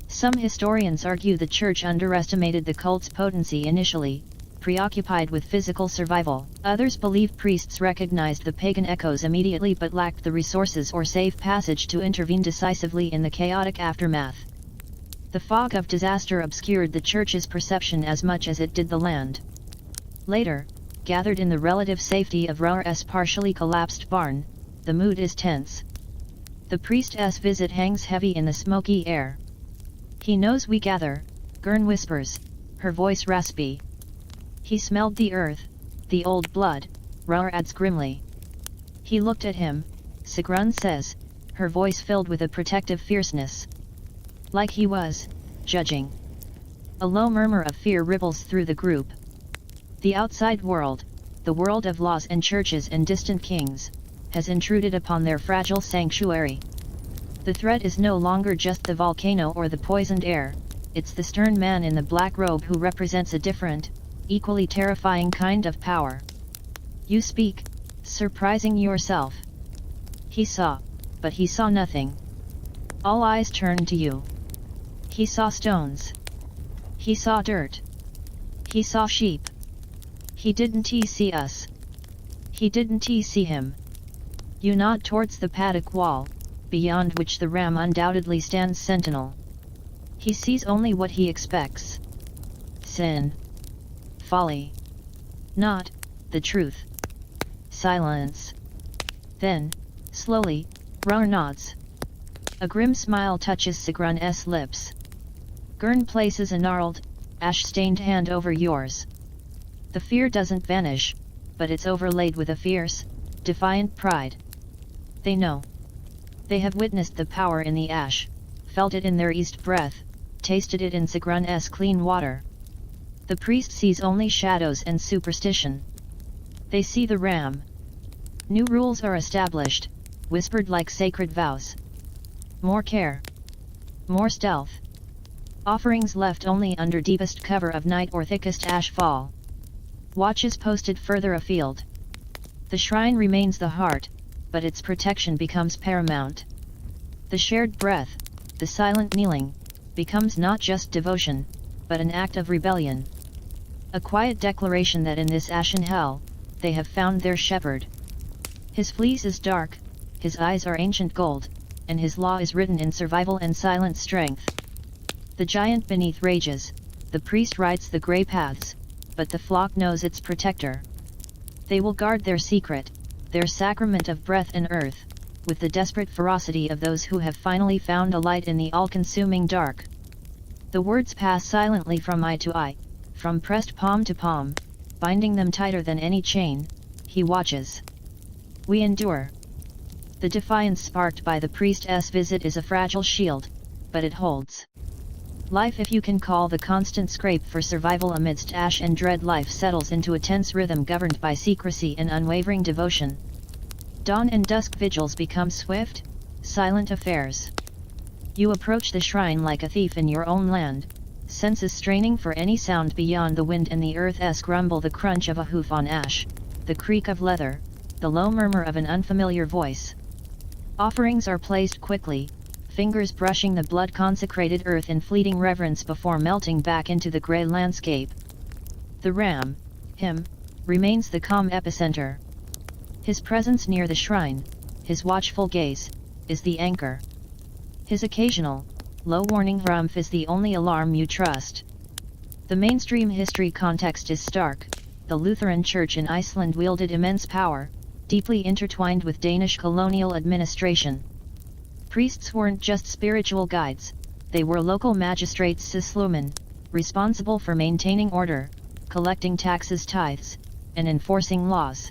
Some historians argue the church underestimated the cult's potency initially, preoccupied with physical survival. Others believe priests recognized the pagan echoes immediately but lacked the resources or safe passage to intervene decisively in the chaotic aftermath. The fog of disaster obscured the church's perception as much as it did the land. Later, gathered in the relative safety of Raur's partially collapsed barn, the mood is tense. The priest's visit hangs heavy in the smoky air. He knows we gather, Gurn whispers, her voice raspy. He smelled the earth, the old blood, Raur adds grimly. He looked at him, Sigrun says, her voice filled with a protective fierceness. Like he was, judging. A low murmur of fear ripples through the group. The outside world, the world of laws and churches and distant kings, has intruded upon their fragile sanctuary. The threat is no longer just the volcano or the poisoned air, it's the stern man in the black robe who represents a different, equally terrifying kind of power. You speak, surprising yourself. He saw, but he saw nothing. All eyes turned to you. He saw stones. He saw dirt. He saw sheep. He didn't see us. He didn't see him. You nod towards the paddock wall, beyond which the ram undoubtedly stands sentinel. He sees only what he expects. Sin. Folly. Not the truth. Silence. Then, slowly, Raur nods. A grim smile touches Sigrun's lips. Gurn places a gnarled, ash-stained hand over yours. The fear doesn't vanish, but it's overlaid with a fierce, defiant pride. They know. They have witnessed the power in the ash, felt it in their east breath, tasted it in Sigrun's clean water. The priest sees only shadows and superstition. They see the ram. New rules are established, whispered like sacred vows. More care. More stealth. Offerings left only under deepest cover of night or thickest ash fall. Watches posted further afield. The shrine remains the heart, but its protection becomes paramount. The shared breath, the silent kneeling, becomes not just devotion, but an act of rebellion. A quiet declaration that in this ashen hell, they have found their shepherd. His fleece is dark, his eyes are ancient gold, and his law is written in survival and silent strength. The giant beneath rages, the priest rides the grey paths, but the flock knows its protector. They will guard their secret, their sacrament of breath and earth. with the desperate ferocity of those who have finally found a light in the all-consuming dark. The words pass silently from eye to eye, from pressed palm to palm, binding them tighter than any chain. He watches. We endure. The defiance sparked by the priest's visit is a fragile shield, but it holds. Life, if you can call the constant scrape for survival amidst ash and dread, life settles into a tense rhythm governed by secrecy and unwavering devotion. Dawn and dusk vigils become swift, silent affairs. You approach the shrine like a thief in your own land, senses straining for any sound beyond the wind and the earth's grumble, the crunch of a hoof on ash, the creak of leather, the low murmur of an unfamiliar voice. Offerings are placed quickly, fingers brushing the blood-consecrated earth in fleeting reverence before melting back into the grey landscape. The ram, him, remains the calm epicenter. His presence near the shrine, his watchful gaze, is the anchor. His occasional, low warning rumph is the only alarm you trust. The mainstream history context is stark. The Lutheran Church in Iceland wielded immense power, deeply intertwined with Danish colonial administration. Priests weren't just spiritual guides, they were local magistrates, syslumen, responsible for maintaining order, collecting taxes, tithes, and enforcing laws.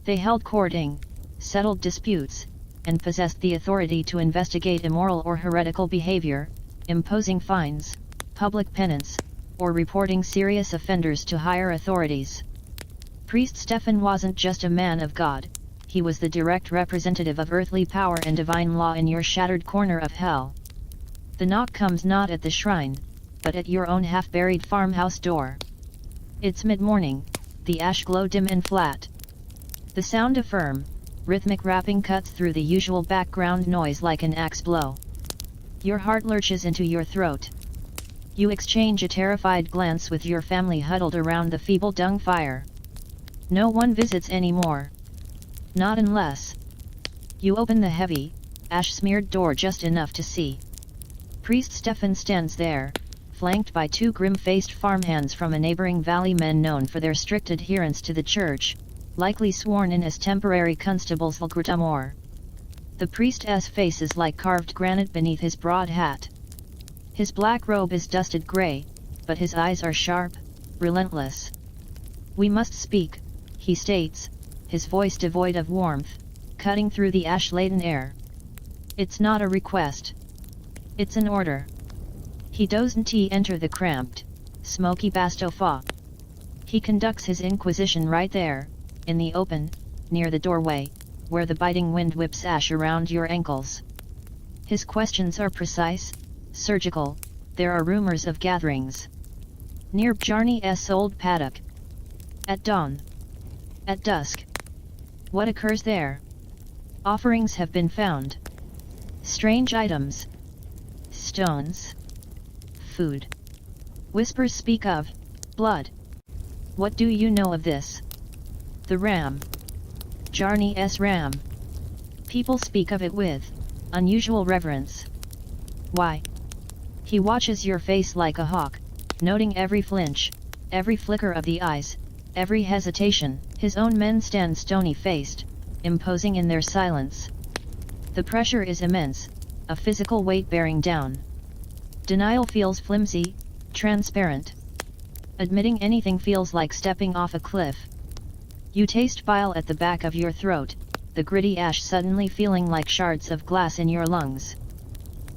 They held courting, settled disputes, and possessed the authority to investigate immoral or heretical behavior, imposing fines, public penance, or reporting serious offenders to higher authorities. Priest Stefan wasn't just a man of God, he was the direct representative of earthly power and divine law in your shattered corner of hell. The knock comes not at the shrine, but at your own half-buried farmhouse door. It's mid-morning, the ash glow dim and flat. The sound of firm, rhythmic rapping cuts through the usual background noise like an axe blow. Your heart lurches into your throat. You exchange a terrified glance with your family huddled around the feeble dung fire. No one visits anymore. Not unless you open the heavy, ash-smeared door just enough to see Priest Stefan stands there, flanked by two grim-faced farmhands from a neighboring valley, men known for their strict adherence to the church, likely sworn in as temporary constables. The priest's face is like carved granite beneath his broad hat. His black robe is dusted grey, but his eyes are sharp, relentless. "We must speak," he states, his voice devoid of warmth, cutting through the ash-laden air. "It's not a request. It's an order." He doesn't enter the cramped, smoky bastofa. He conducts his inquisition right there, in the open, near the doorway, where the biting wind whips ash around your ankles. His questions are precise, surgical. There are rumors of gatherings near Bjarni's old paddock. At dawn. At dusk. What occurs there? Offerings have been found. Strange items. Stones. Food. Whispers speak of blood. What do you know of this? The ram. Bjarni's ram. People speak of it with unusual reverence. Why? He watches your face like a hawk, noting every flinch, every flicker of the eyes, every hesitation. His own men stand stony-faced, imposing in their silence. The pressure is immense, a physical weight bearing down. Denial feels flimsy, transparent. Admitting anything feels like stepping off a cliff. You taste bile at the back of your throat, the gritty ash suddenly feeling like shards of glass in your lungs.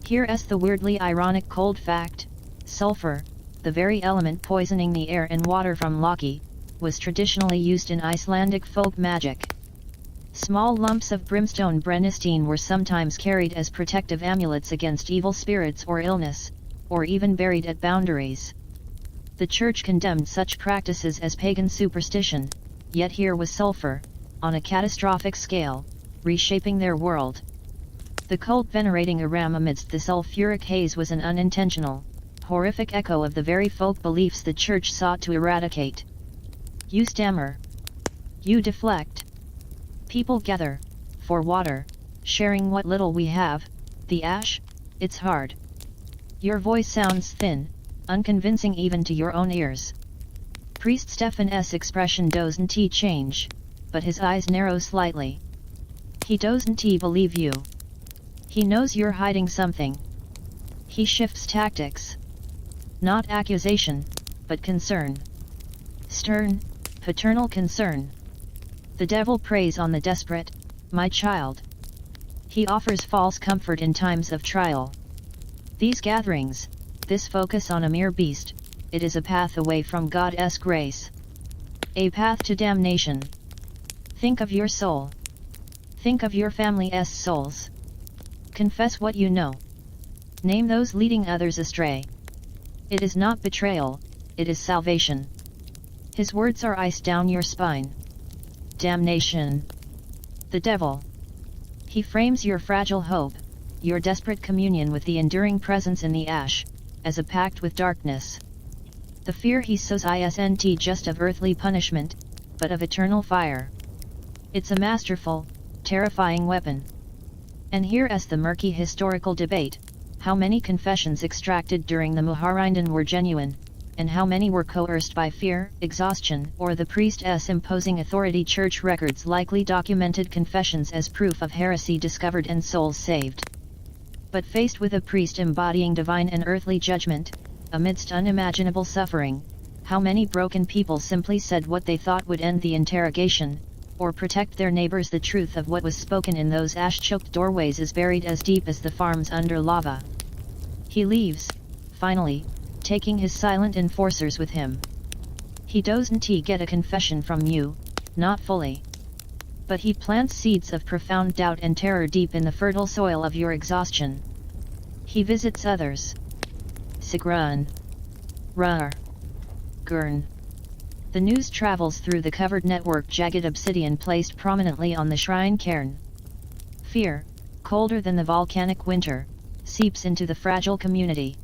Here's the weirdly ironic cold fact: sulfur, the very element poisoning the air and water from Loki, was traditionally used in Icelandic folk magic. Small lumps of brimstone brennistine were sometimes carried as protective amulets against evil spirits or illness, or even buried at boundaries. The church condemned such practices as pagan superstition, yet here was sulfur, on a catastrophic scale, reshaping their world. The cult venerating a ram amidst the sulfuric haze was an unintentional, horrific echo of the very folk beliefs the church sought to eradicate. You stammer. You deflect. People gather, for water, sharing what little we have. The ash, it's hard. Your voice sounds thin, unconvincing even to your own ears. Priest Stefan's expression doesn't change, but his eyes narrow slightly. He doesn't believe you. He knows you're hiding something. He shifts tactics. Not accusation, but concern. Stern, paternal concern. The devil preys on the desperate, my child. He offers false comfort in times of trial. These gatherings, this focus on a mere beast, it is a path away from God's grace. A path to damnation. Think of your soul. Think of your family's souls. Confess what you know. Name those leading others astray. It is not betrayal, it is salvation. His words are ice down your spine. Damnation. The devil. He frames your fragile hope, your desperate communion with the enduring presence in the ash, as a pact with darkness. The fear he sows isn't just of earthly punishment, but of eternal fire. It's a masterful, terrifying weapon. And here is the murky historical debate: how many confessions extracted during the Muharrinden were genuine, and how many were coerced by fear, exhaustion, or the priest's imposing authority? Church records likely documented confessions as proof of heresy discovered and souls saved. But faced with a priest embodying divine and earthly judgment, amidst unimaginable suffering, how many broken people simply said what they thought would end the interrogation, or protect their neighbors? The truth of what was spoken in those ash-choked doorways is buried as deep as the farms under lava. He leaves, finally, taking his silent enforcers with him. He doesn't get a confession from you, not fully. But he plants seeds of profound doubt and terror deep in the fertile soil of your exhaustion. He visits others. Sigrun. Rar. Gurn. The news travels through the covered network, jagged obsidian placed prominently on the shrine cairn. Fear, colder than the volcanic winter, seeps into the fragile community.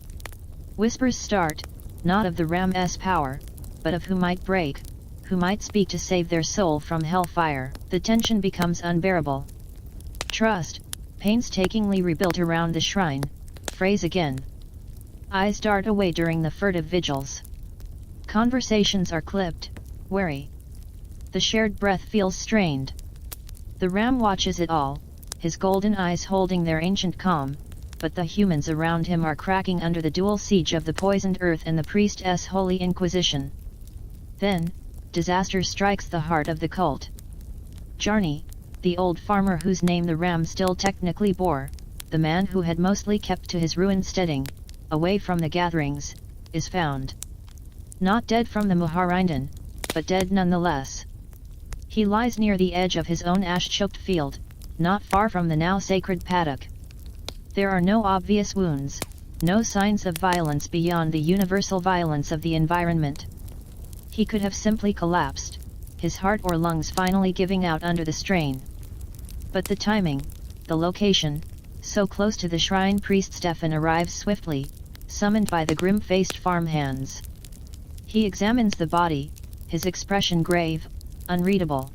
Whispers start, not of the Ram's power, but of who might break, who might speak to save their soul from hellfire. The tension becomes unbearable. Trust, painstakingly rebuilt around the shrine, phrase again. Eyes dart away during the furtive vigils. Conversations are clipped, wary. The shared breath feels strained. The Ram watches it all, his golden eyes holding their ancient calm, but the humans around him are cracking under the dual siege of the poisoned earth and the priest's holy inquisition. Then, disaster strikes the heart of the cult. Jarni, the old farmer whose name the Ram still technically bore, the man who had mostly kept to his ruined steading, away from the gatherings, is found. Not dead from the Muharrinden, but dead nonetheless. He lies near the edge of his own ash-choked field, not far from the now sacred paddock. There are no obvious wounds, no signs of violence beyond the universal violence of the environment. He could have simply collapsed, his heart or lungs finally giving out under the strain. But the timing, the location, so close to the shrine, priest Stefan arrives swiftly, summoned by the grim-faced farmhands. He examines the body, his expression grave, unreadable.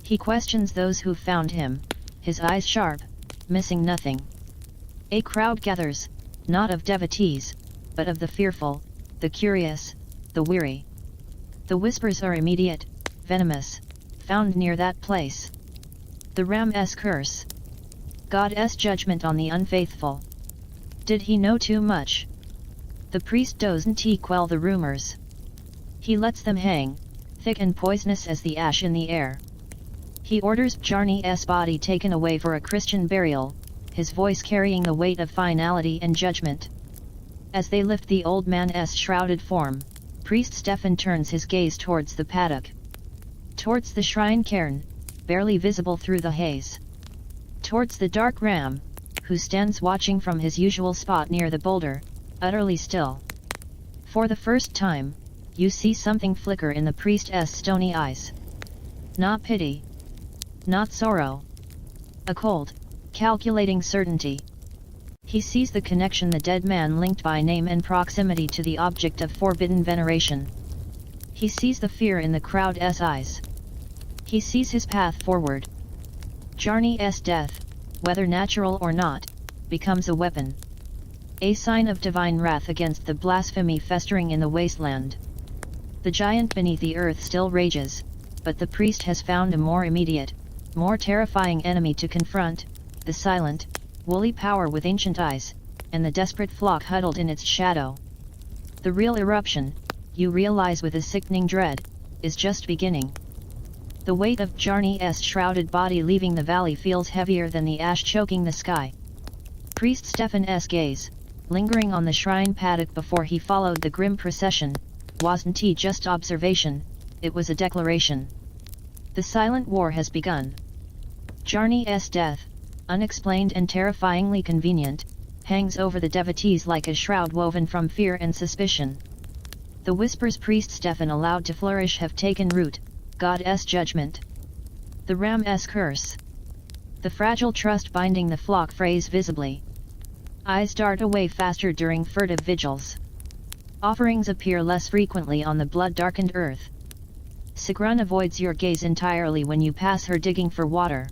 He questions those who found him, his eyes sharp, missing nothing. A crowd gathers, not of devotees, but of the fearful, the curious, the weary. The whispers are immediate, venomous, found near that place. The Ram's curse. God's judgment on the unfaithful. Did he know too much? The priest doesn't quell the rumors. He lets them hang, thick and poisonous as the ash in the air. He orders Jarni's body taken away for a Christian burial, his voice carrying the weight of finality and judgment. As they lift the old man's shrouded form, priest Stefan turns his gaze towards the paddock. Towards the shrine cairn, barely visible through the haze. Towards the dark Ram, who stands watching from his usual spot near the boulder, utterly still. For the first time, you see something flicker in the priest's stony eyes. Not pity. Not sorrow. A cold, calculating certainty. He sees the connection, the dead man linked by name and proximity to the object of forbidden veneration. He sees the fear in the crowd's eyes. He sees his path forward. Jarni's death, whether natural or not, becomes a weapon. A sign of divine wrath against the blasphemy festering in the wasteland. The giant beneath the earth still rages, but the priest has found a more immediate, more terrifying enemy to confront, the silent, woolly power with ancient eyes, and the desperate flock huddled in its shadow. The real eruption, you realize with a sickening dread, is just beginning. The weight of Bjarni's shrouded body leaving the valley feels heavier than the ash choking the sky. Priest Stefan's gaze, lingering on the shrine paddock before he followed the grim procession, wasn't just observation, it was a declaration. The silent war has begun. Bjarni's death, unexplained and terrifyingly convenient, hangs over the devotees like a shroud woven from fear and suspicion. The whispers Priest Stefan allowed to flourish have taken root, God's judgment. The Ram's curse. The fragile trust binding the flock frays visibly. Eyes dart away faster during furtive vigils. Offerings appear less frequently on the blood-darkened earth. Sigrun avoids your gaze entirely when you pass her digging for water.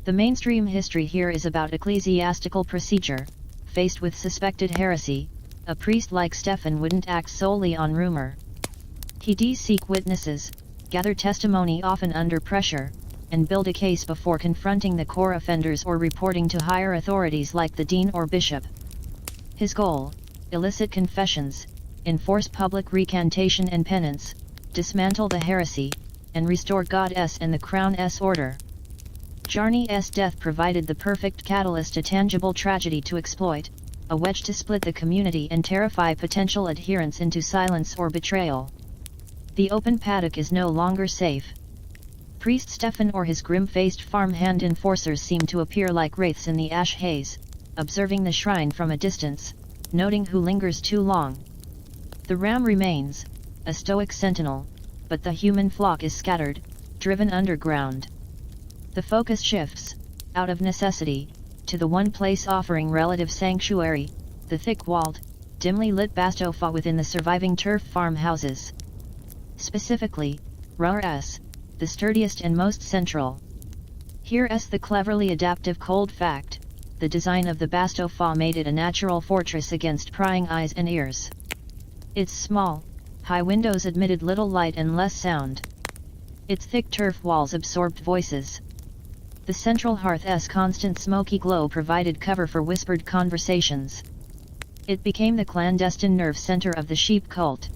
The mainstream history here is about ecclesiastical procedure. Faced with suspected heresy, a priest like Stefan wouldn't act solely on rumor. He'd seek witnesses, gather testimony often under pressure, and build a case before confronting the core offenders or reporting to higher authorities like the dean or bishop. His goal: elicit confessions, enforce public recantation and penance, dismantle the heresy, and restore God's and the Crown's order. Bjarni's death provided the perfect catalyst, a tangible tragedy to exploit, a wedge to split the community and terrify potential adherents into silence or betrayal. The open paddock is no longer safe. Priest Stefan or his grim-faced farmhand enforcers seem to appear like wraiths in the ash haze, observing the shrine from a distance, noting who lingers too long. The ram remains, a stoic sentinel, but the human flock is scattered, driven underground. The focus shifts, out of necessity, to the one place offering relative sanctuary, the thick-walled, dimly lit bastofa within the surviving turf farmhouses. Specifically, R's, the sturdiest and most central. Here's the cleverly adaptive cold fact: the design of the bastofa made it a natural fortress against prying eyes and ears. Its small, high windows admitted little light and less sound. Its thick turf walls absorbed voices. The central hearth's constant smoky glow provided cover for whispered conversations. It became the clandestine nerve center of the sheep cult.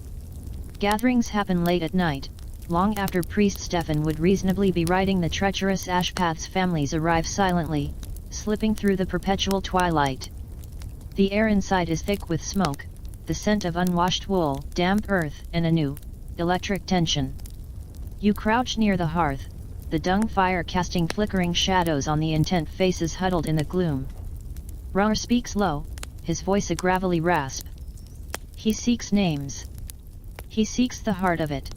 Gatherings happen late at night, long after Priest Stefan would reasonably be riding the treacherous ash paths. Families arrive silently, slipping through the perpetual twilight. The air inside is thick with smoke, the scent of unwashed wool, damp earth, and a new, electric tension. You crouch near the hearth, the dung fire casting flickering shadows on the intent faces huddled in the gloom. Rar speaks low, his voice a gravelly rasp. He seeks names. He seeks the heart of it.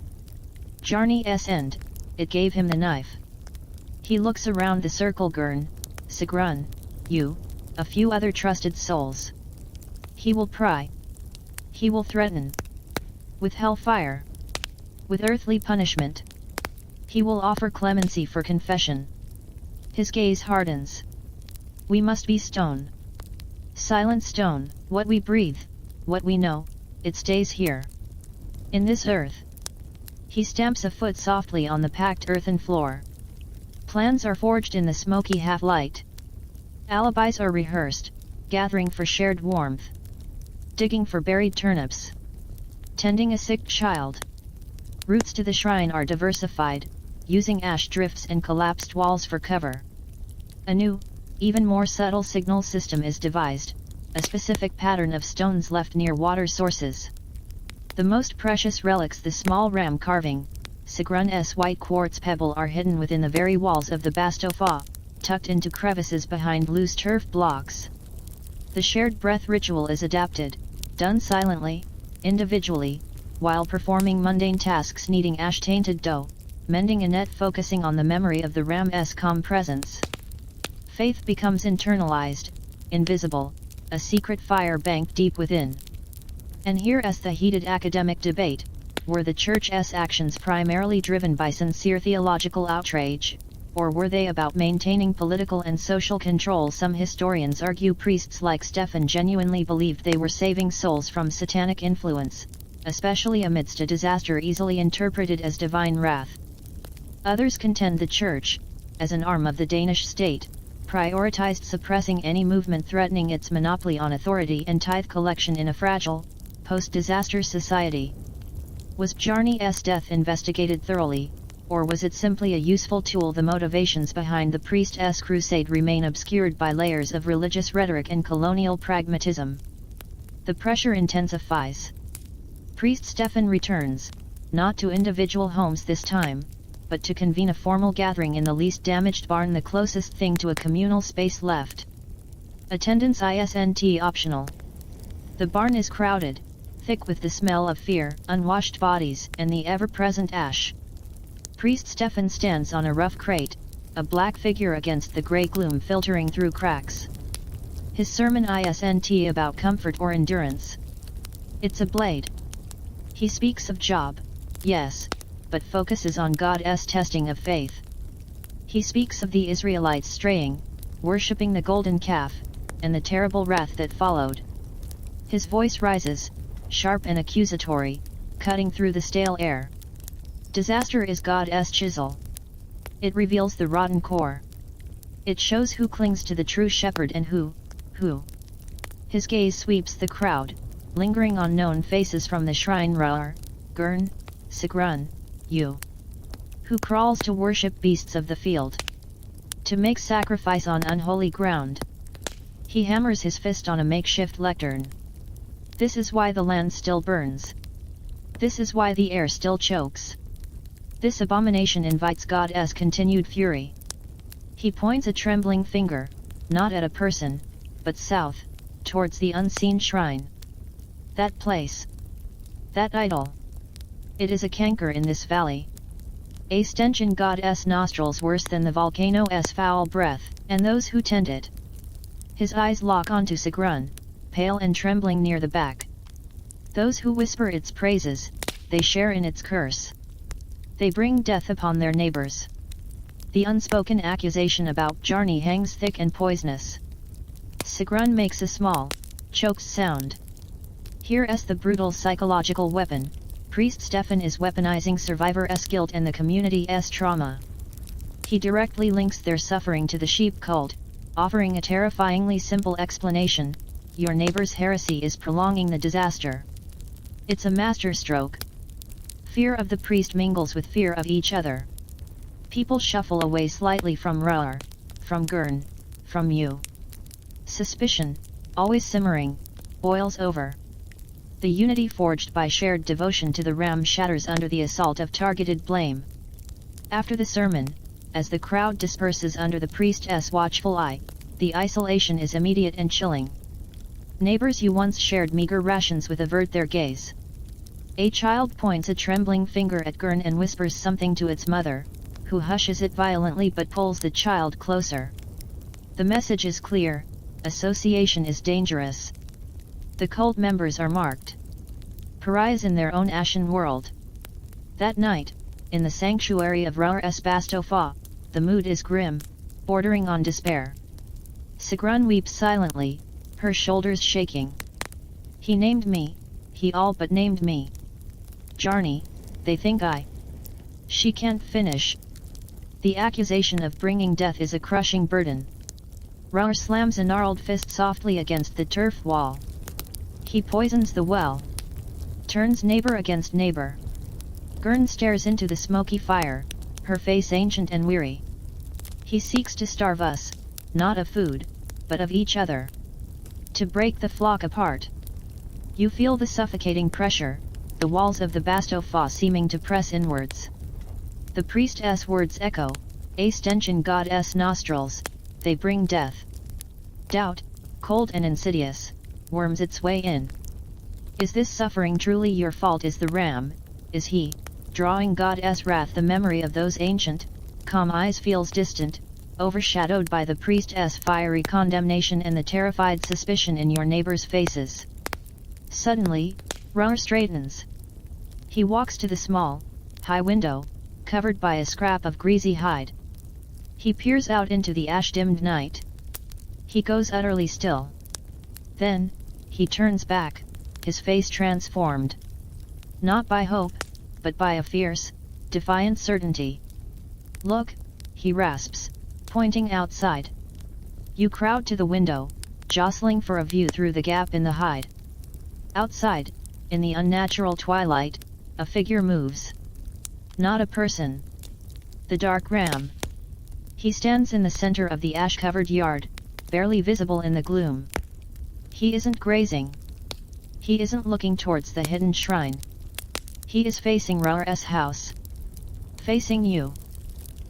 Bjarni's end, it gave him the knife. He looks around the circle. Gurn, Sigrun, you, a few other trusted souls. He will pry. He will threaten. With hellfire. With earthly punishment. He will offer clemency for confession. His gaze hardens. We must be stone. Silent stone, what we breathe, what we know, it stays here. In this earth. He stamps a foot softly on the packed earthen floor. Plans are forged in the smoky half-light. Alibis are rehearsed, gathering for shared warmth. Digging for buried turnips. Tending a sick child. Routes to the shrine are diversified, using ash drifts and collapsed walls for cover. A new, even more subtle signal system is devised, a specific pattern of stones left near water sources. The most precious relics, the small ram carving, Sigrun's white quartz pebble, are hidden within the very walls of the bastofa, tucked into crevices behind loose turf blocks. The shared breath ritual is adapted, done silently, individually, while performing mundane tasks needing ash-tainted dough, mending a net, focusing on the memory of the ram's calm presence. Faith becomes internalized, invisible, a secret fire banked deep within. And here's the heated academic debate: were the Church's actions primarily driven by sincere theological outrage, or were they about maintaining political and social control? Some historians argue priests like Stefan genuinely believed they were saving souls from satanic influence, especially amidst a disaster easily interpreted as divine wrath. Others contend the Church, as an arm of the Danish state, prioritized suppressing any movement threatening its monopoly on authority and tithe collection in a fragile, post-disaster society. Was Bjarne's death investigated thoroughly, or was it simply a useful tool? The motivations behind the priest's crusade remain obscured by layers of religious rhetoric and colonial pragmatism. The pressure intensifies. Priest Stefan returns, not to individual homes this time, but to convene a formal gathering in the least damaged barn, the closest thing to a communal space left. Attendance isn't optional. The barn is crowded, thick with the smell of fear, unwashed bodies, and the ever-present ash. Priest Stefan stands on a rough crate, a black figure against the grey gloom filtering through cracks. His sermon isn't about comfort or endurance. It's a blade. He speaks of Job, yes, but focuses on God's testing of faith. He speaks of the Israelites straying, worshipping the golden calf, and the terrible wrath that followed. His voice rises, sharp and accusatory, cutting through the stale air. Disaster is God's chisel. It reveals the rotten core. It shows who clings to the true shepherd and who. His gaze sweeps the crowd, lingering on known faces from the shrine R'ar, Gurn, Sigrun, you. Who crawls to worship beasts of the field. To make sacrifice on unholy ground. He hammers his fist on a makeshift lectern. This is why the land still burns. This is why the air still chokes. This abomination invites God's continued fury. He points a trembling finger, not at a person, but south, towards the unseen shrine. That place. That idol. It is a canker in this valley. A stench in God's nostrils worse than the volcano's foul breath, and those who tend it. His eyes lock onto Sigrun, pale and trembling near the back. Those who whisper its praises, they share in its curse. They bring death upon their neighbors. The unspoken accusation about Bjarne hangs thick and poisonous. Sigrun makes a small, choked sound. Here's the brutal psychological weapon. Priest Stefan is weaponizing survivor's guilt and the community's trauma. He directly links their suffering to the sheep cult, offering a terrifyingly simple explanation: your neighbor's heresy is prolonging the disaster. It's a masterstroke. Fear of the priest mingles with fear of each other. People shuffle away slightly from R'ar, from Gurn, from you. Suspicion, always simmering, boils over. The unity forged by shared devotion to the Ram shatters under the assault of targeted blame. After the sermon, as the crowd disperses under the priest's watchful eye, the isolation is immediate and chilling. Neighbors you once shared meager rations with avert their gaze. A child points a trembling finger at Gurn and whispers something to its mother, who hushes it violently but pulls the child closer. The message is clear: association is dangerous. The cult members are marked pariahs in their own ashen world. That night, in the sanctuary of R'ar's Bastofa, the mood is grim, bordering on despair. Sigrun weeps silently, her shoulders shaking. He named me, he all but named me. Bjarne, they think I. She can't finish. The accusation of bringing death is a crushing burden. R'ar slams a gnarled fist softly against the turf wall. He poisons the well. Turns neighbor against neighbor. Gurn stares into the smoky fire, her face ancient and weary. He seeks to starve us, not of food, but of each other. To break the flock apart. You feel the suffocating pressure, the walls of the Bastofa seeming to press inwards. The priest's words echo, a stench in God's nostrils, they bring death. Doubt, cold and insidious, worms its way in. Is this suffering truly your fault? Is the ram, is he, drawing God's wrath? The memory of those ancient, calm eyes feels distant, overshadowed by the priest's fiery condemnation and the terrified suspicion in your neighbor's faces. Suddenly, R'ar straightens. He walks to the small, high window, covered by a scrap of greasy hide. He peers out into the ash-dimmed night. He goes utterly still. Then, he turns back, his face transformed. Not by hope, but by a fierce, defiant certainty. Look, he rasps, pointing outside. You crowd to the window, jostling for a view through the gap in the hide. Outside, in the unnatural twilight, a figure moves. Not a person. The dark ram. He stands in the center of the ash-covered yard, barely visible in the gloom. He isn't grazing. He isn't looking towards the hidden shrine. He is facing Rar's house. Facing you.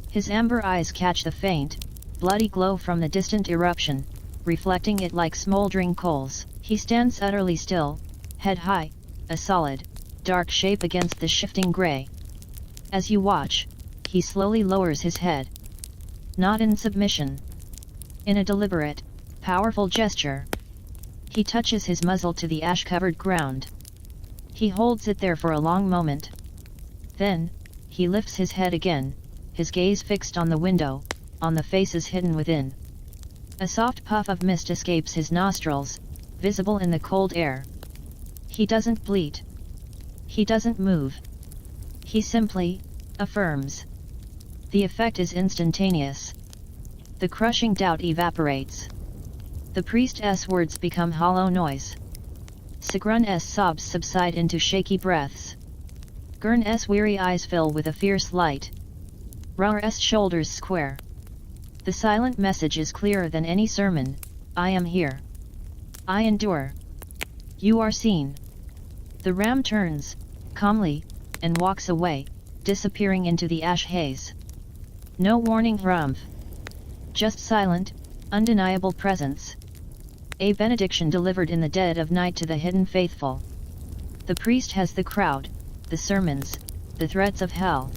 His amber eyes catch the faint, bloody glow from the distant eruption, reflecting it like smoldering coals. He stands utterly still, head high, a solid, dark shape against the shifting gray. As you watch, he slowly lowers his head. Not in submission. In a deliberate, powerful gesture. He touches his muzzle to the ash-covered ground. He holds it there for a long moment. Then, he lifts his head again, his gaze fixed on the window, on the faces hidden within. A soft puff of mist escapes his nostrils, visible in the cold air. He doesn't bleat. He doesn't move. He simply affirms. The effect is instantaneous. The crushing doubt evaporates. The priest's words become hollow noise. Sigrun's sobs subside into shaky breaths. Gurn's weary eyes fill with a fierce light. Rar's shoulders square. The silent message is clearer than any sermon: I am here. I endure. You are seen. The ram turns, calmly, and walks away, disappearing into the ash haze. No warning rumph. Just silent, undeniable presence. A benediction delivered in the dead of night to the hidden faithful. The priest has the crowd, the sermons, the threats of hell.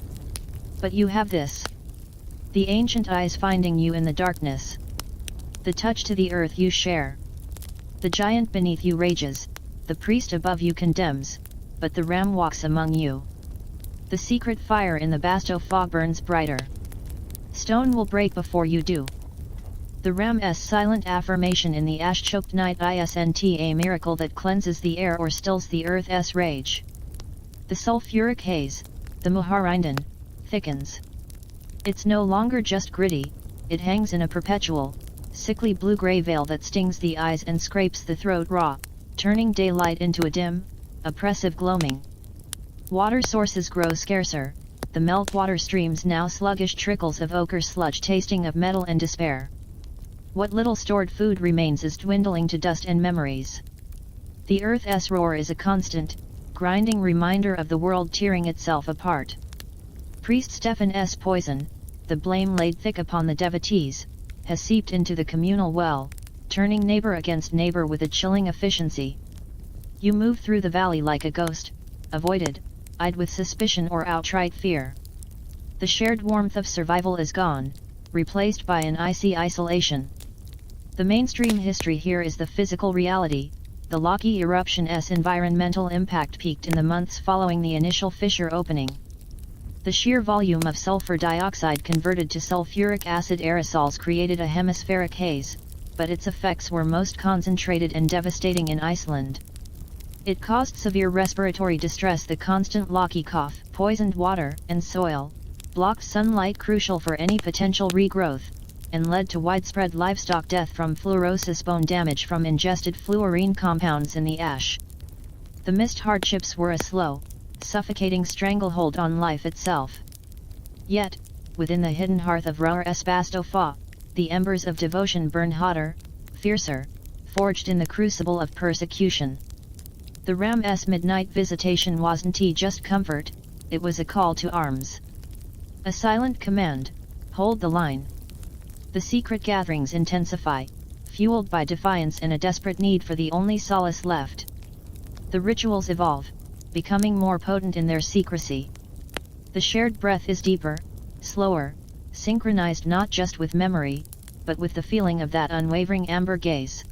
But you have this. The ancient eyes finding you in the darkness. The touch to the earth you share. The giant beneath you rages, the priest above you condemns, but the ram walks among you. The secret fire in the Basto fog burns brighter. Stone will break before you do. The ram's silent affirmation in the ash-choked night isn't a miracle that cleanses the air or stills the earth's rage. The sulfuric haze, the Muharinden, thickens. It's no longer just gritty, it hangs in a perpetual, sickly blue-gray veil that stings the eyes and scrapes the throat raw, turning daylight into a dim, oppressive gloaming. Water sources grow scarcer, the meltwater streams now sluggish trickles of ochre sludge tasting of metal and despair. What little stored food remains is dwindling to dust and memories. The earth's roar is a constant, grinding reminder of the world tearing itself apart. Priest Stephan's poison, the blame laid thick upon the devotees, has seeped into the communal well, turning neighbor against neighbor with a chilling efficiency. You move through the valley like a ghost, avoided, eyed with suspicion or outright fear. The shared warmth of survival is gone, replaced by an icy isolation. The mainstream history here is the physical reality. The Laki eruption's environmental impact peaked in the months following the initial fissure opening. The sheer volume of sulfur dioxide converted to sulfuric acid aerosols created a hemispheric haze, but its effects were most concentrated and devastating in Iceland. It caused severe respiratory distress. The constant Laki cough, poisoned water and soil, blocked sunlight crucial for any potential regrowth, and led to widespread livestock death from fluorosis, bone damage from ingested fluorine compounds in the ash. The missed hardships were a slow, suffocating stranglehold on life itself. Yet, within the hidden hearth of Rar's Basto Fa, the embers of devotion burn hotter, fiercer, forged in the crucible of persecution. The ram's midnight visitation wasn't just comfort, it was a call to arms. A silent command: hold the line. The secret gatherings intensify, fueled by defiance and a desperate need for the only solace left. The rituals evolve, becoming more potent in their secrecy. The shared breath is deeper, slower, synchronized not just with memory, but with the feeling of that unwavering amber gaze.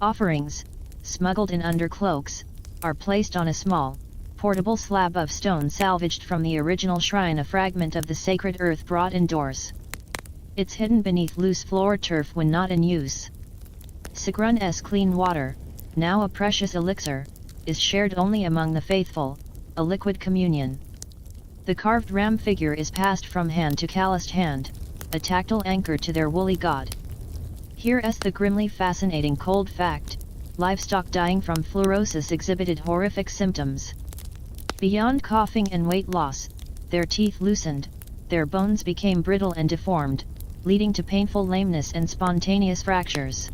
Offerings, smuggled in undercloaks, are placed on a small, portable slab of stone salvaged from the original shrine, a fragment of the sacred earth brought indoors. It's hidden beneath loose floor turf when not in use. Sigrun's clean water, now a precious elixir, is shared only among the faithful, a liquid communion. The carved ram figure is passed from hand to calloused hand, a tactile anchor to their woolly god. Here's the grimly fascinating cold fact: livestock dying from fluorosis exhibited horrific symptoms. Beyond coughing and weight loss, their teeth loosened, their bones became brittle and deformed, leading to painful lameness and spontaneous fractures.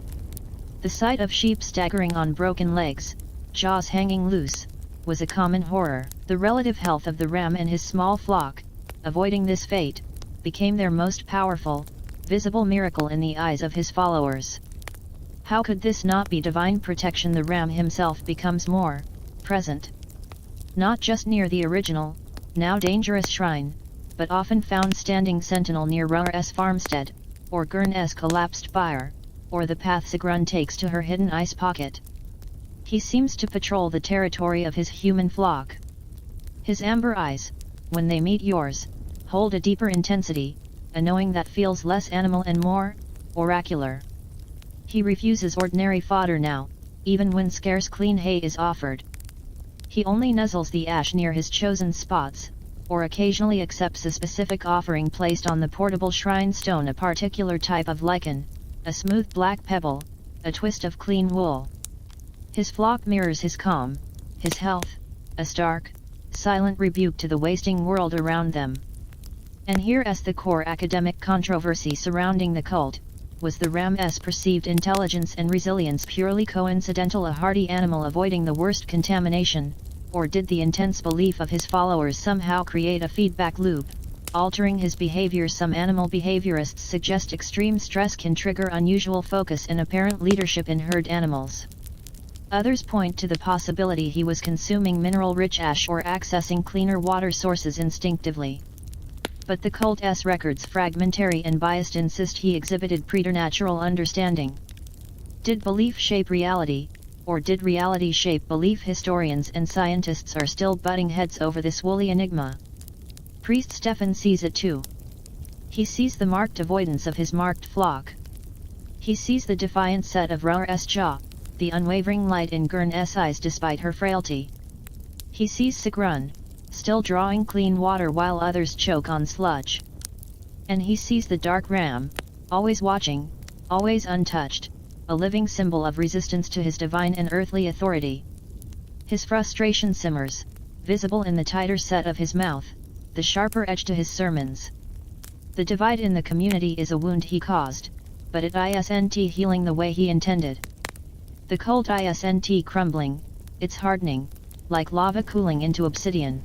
The sight of sheep staggering on broken legs, jaws hanging loose, was a common horror. The relative health of the ram and his small flock, avoiding this fate, became their most powerful, visible miracle in the eyes of his followers. How could this not be divine protection? The ram himself becomes more present. Not just near the original, now dangerous shrine, but often found standing sentinel near R's farmstead, or Gurn's collapsed fire, or the path Sigrun takes to her hidden ice pocket. He seems to patrol the territory of his human flock. His amber eyes, when they meet yours, hold a deeper intensity, a knowing that feels less animal and more oracular. He refuses ordinary fodder now, even when scarce clean hay is offered. He only nuzzles the ash near his chosen spots, or occasionally accepts a specific offering placed on the portable shrine stone, a particular type of lichen, a smooth black pebble, a twist of clean wool. His flock mirrors his calm, his health, a stark, silent rebuke to the wasting world around them. And here's the core academic controversy surrounding the cult: was the ram's perceived intelligence and resilience purely coincidental, a hardy animal avoiding the worst contamination, or did the intense belief of his followers somehow create a feedback loop, altering his behavior? Some animal behaviorists suggest extreme stress can trigger unusual focus and apparent leadership in herd animals. Others point to the possibility he was consuming mineral-rich ash or accessing cleaner water sources instinctively. But the cult's records, fragmentary and biased, insist he exhibited preternatural understanding. Did belief shape reality, or did reality shape belief? Historians and scientists are still butting heads over this woolly enigma. Priest Stefan sees it too. He sees the marked avoidance of his marked flock. He sees the defiant set of R's jaw, the unwavering light in Gurn's eyes despite her frailty. He sees Sigrun, still drawing clean water while others choke on sludge. And he sees the dark ram, always watching, always untouched, a living symbol of resistance to his divine and earthly authority. His frustration simmers, visible in the tighter set of his mouth, the sharper edge to his sermons. The divide in the community is a wound he caused, but it isn't healing the way he intended. The cult isn't crumbling, it's hardening, like lava cooling into obsidian.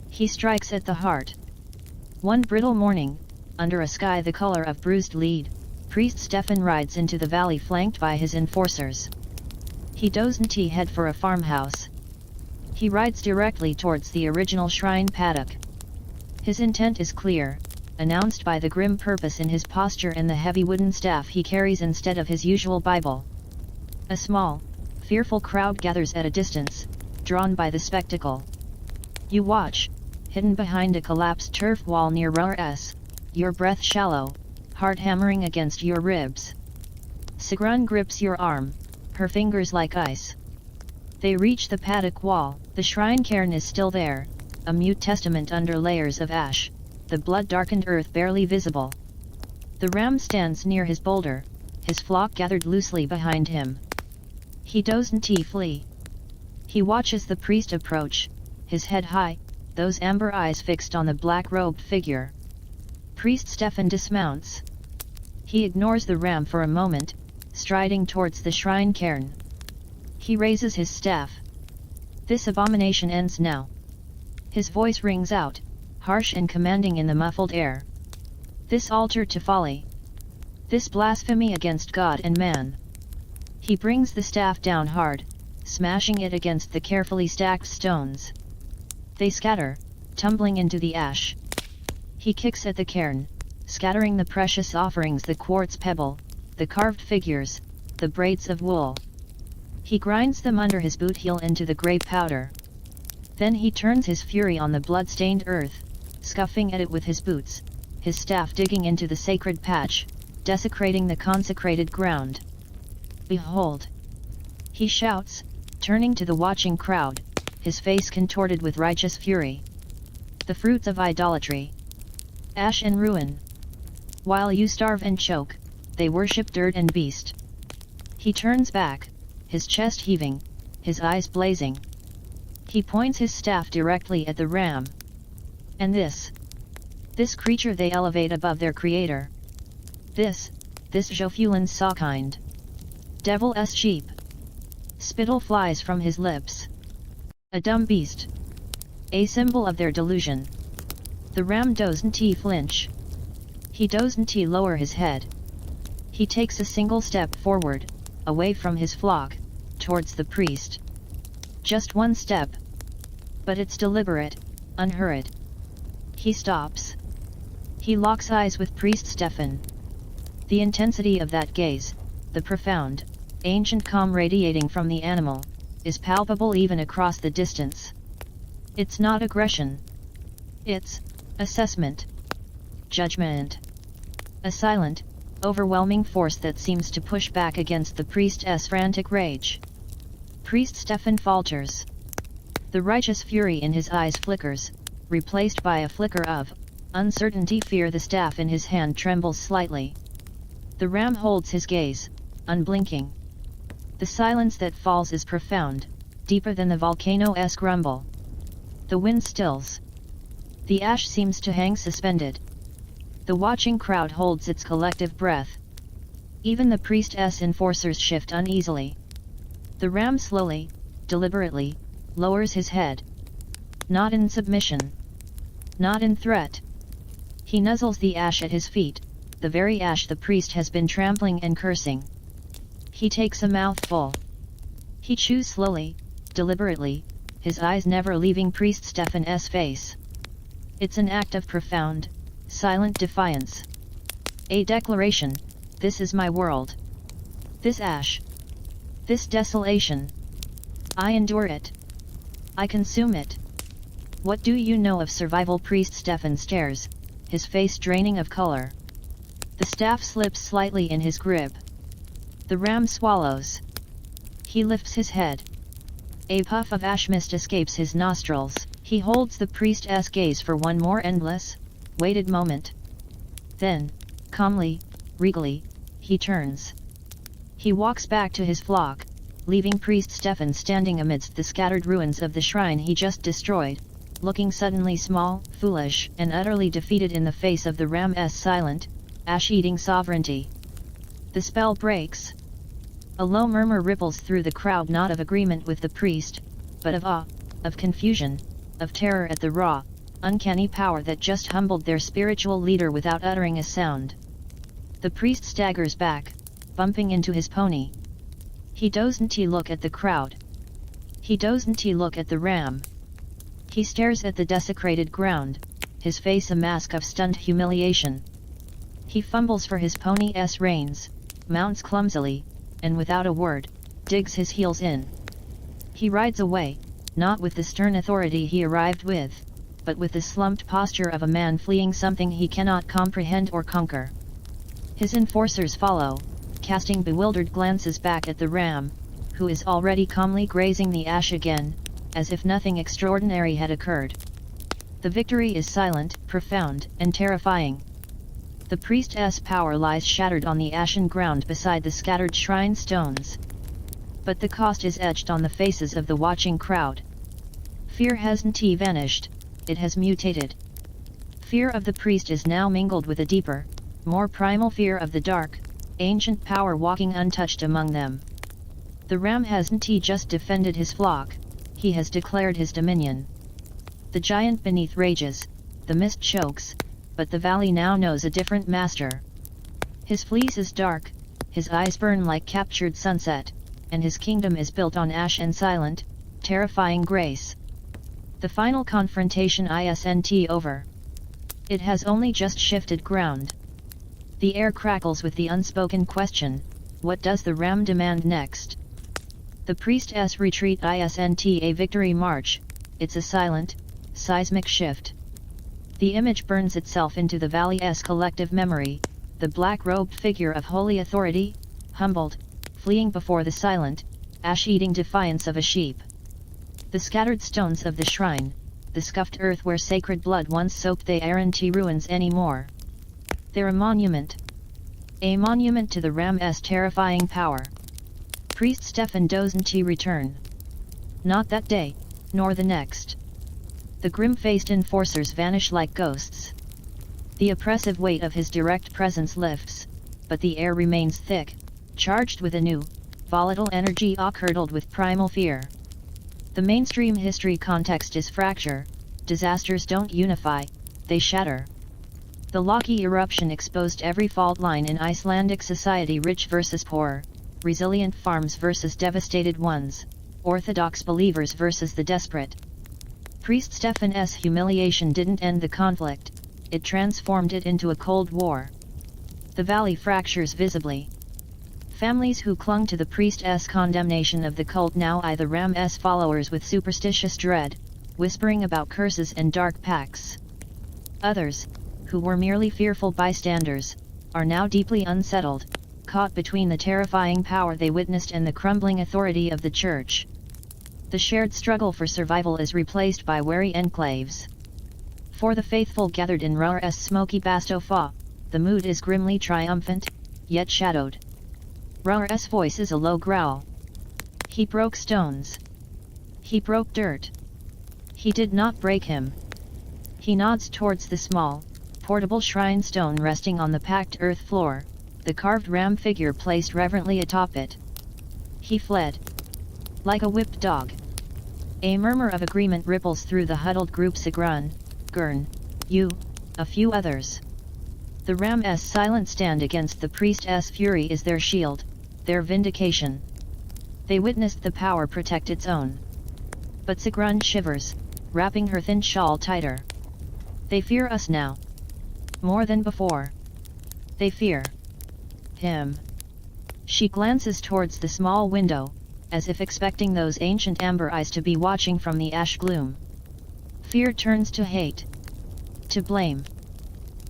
He strikes at the heart. One brittle morning, under a sky the color of bruised lead, Priest Stefan rides into the valley flanked by his enforcers. He doesn't head for a farmhouse. He rides directly towards the original shrine paddock. His intent is clear, announced by the grim purpose in his posture and the heavy wooden staff he carries instead of his usual Bible. A small, fearful crowd gathers at a distance, drawn by the spectacle. You watch, hidden behind a collapsed turf wall near R's, your breath shallow, heart hammering against your ribs. Sigrun grips your arm, her fingers like ice. They reach the paddock wall. The shrine cairn is still there, a mute testament under layers of ash, the blood-darkened earth barely visible. The ram stands near his boulder, his flock gathered loosely behind him. He doesn't flee. He watches the priest approach, his head high, those amber eyes fixed on the black-robed figure. Priest Stefan dismounts. He ignores the ram for a moment, striding towards the shrine cairn. He raises his staff. This abomination ends now. His voice rings out, harsh and commanding in the muffled air. This altar to folly. This blasphemy against God and man. He brings the staff down hard, smashing it against the carefully stacked stones. They scatter, tumbling into the ash. He kicks at the cairn, scattering the precious offerings, the quartz pebble, the carved figures, the braids of wool. He grinds them under his boot heel into the grey powder. Then he turns his fury on the blood-stained earth, scuffing at it with his boots, his staff digging into the sacred patch, desecrating the consecrated ground. Behold! He shouts, turning to the watching crowd, his face contorted with righteous fury. The fruits of idolatry. Ash and ruin. While you starve and choke, they worship dirt and beast. He turns back, his chest heaving, his eyes blazing. He points his staff directly at the ram. And this creature they elevate above their creator. This Jofulan Sawkind. Devil's sheep. Spittle flies from his lips. A dumb beast. A symbol of their delusion. The ram doesn't flinch. He doesn't lower his head. He takes a single step forward, away from his flock, towards the priest. Just one step. But it's deliberate, unhurried. He stops. He locks eyes with Priest Stefan. The intensity of that gaze, the profound, ancient calm radiating from the animal, is palpable even across the distance. It's not aggression. It's assessment. Judgment. A silent, overwhelming force that seems to push back against the priest's frantic rage. Priest Stefan falters. The righteous fury in his eyes flickers, replaced by a flicker of uncertainty. Fear. The staff in his hand trembles slightly. The ram holds his gaze, unblinking. The silence that falls is profound, deeper than the volcano-esque rumble. The wind stills. The ash seems to hang suspended. The watching crowd holds its collective breath. Even the priest's enforcers shift uneasily. The ram slowly, deliberately, lowers his head. Not in submission. Not in threat. He nuzzles the ash at his feet, the very ash the priest has been trampling and cursing. He takes a mouthful. He chews slowly, deliberately, his eyes never leaving Priest Stefan's face. It's an act of profound, silent defiance. A declaration: this is my world. This ash. This desolation. I endure it. I consume it. What do you know of survival? Priest Stefan stares, his face draining of color. The staff slips slightly in his grip. The ram swallows. He lifts his head. A puff of ash mist escapes his nostrils. He holds the priest's gaze for one more endless, waited moment. Then, calmly, regally, he turns. He walks back to his flock, leaving Priest Stefan standing amidst the scattered ruins of the shrine he just destroyed, looking suddenly small, foolish, and utterly defeated in the face of the ram's silent, ash-eating sovereignty. The spell breaks. A low murmur ripples through the crowd, not of agreement with the priest, but of awe, of confusion, of terror at the raw, uncanny power that just humbled their spiritual leader without uttering a sound. The priest staggers back, bumping into his pony. He doesn't look at the crowd. He doesn't look at the ram. He stares at the desecrated ground, his face a mask of stunned humiliation. He fumbles for his pony's reins, mounts clumsily, and without a word, digs his heels in. He rides away, not with the stern authority he arrived with, but with the slumped posture of a man fleeing something he cannot comprehend or conquer. His enforcers follow, casting bewildered glances back at the ram, who is already calmly grazing the ash again, as if nothing extraordinary had occurred. The victory is silent, profound, and terrifying. The priest's power lies shattered on the ashen ground beside the scattered shrine stones. But the cost is etched on the faces of the watching crowd. Fear hasn't vanished, it has mutated. Fear of the priest is now mingled with a deeper, more primal fear of the dark, ancient power walking untouched among them. The ram hasn't just defended his flock, he has declared his dominion. The giant beneath rages, the mist chokes, but the valley now knows a different master. His fleece is dark, his eyes burn like captured sunset, and his kingdom is built on ash and silent, terrifying grace. The final confrontation isn't over. It has only just shifted ground. The air crackles with the unspoken question: what does the ram demand next? The priest's retreat isn't a victory march, it's a silent, seismic shift. The image burns itself into the valley's collective memory, the black-robed figure of holy authority, humbled, fleeing before the silent, ash-eating defiance of a sheep. The scattered stones of the shrine, the scuffed earth where sacred blood once soaked, they aren't ruins anymore. They're a monument. A monument to the Ram's terrifying power. Priest Stefan doesn't return. Not that day, nor the next. The grim-faced enforcers vanish like ghosts. The oppressive weight of his direct presence lifts, but the air remains thick, charged with a new, volatile energy curdled with primal fear. The mainstream history context is fracture. Disasters don't unify, they shatter. The Laki eruption exposed every fault line in Icelandic society: rich versus poor, resilient farms versus devastated ones, orthodox believers versus the desperate. Priest Stefan's humiliation didn't end the conflict, it transformed it into a cold war. The valley fractures visibly. Families who clung to the priest's condemnation of the cult now eye the Ram's followers with superstitious dread, whispering about curses and dark pacts. Others, who were merely fearful bystanders, are now deeply unsettled, caught between the terrifying power they witnessed and the crumbling authority of the Church. The shared struggle for survival is replaced by wary enclaves. For the faithful gathered in R's smoky Bastofa, the mood is grimly triumphant, yet shadowed. R's voice is a low growl. He broke stones. He broke dirt. He did not break him. He nods towards the small, portable shrine stone resting on the packed earth floor, the carved ram figure placed reverently atop it. He fled. Like a whipped dog. A murmur of agreement ripples through the huddled group. Sigrun, Gurn, you, a few others. The Ram's silent stand against the priest's fury is their shield, their vindication. They witnessed the power protect its own. But Sigrun shivers, wrapping her thin shawl tighter. They fear us now. More than before. They fear him. She glances towards the small window, as if expecting those ancient amber eyes to be watching from the ash gloom. Fear turns to hate. To blame.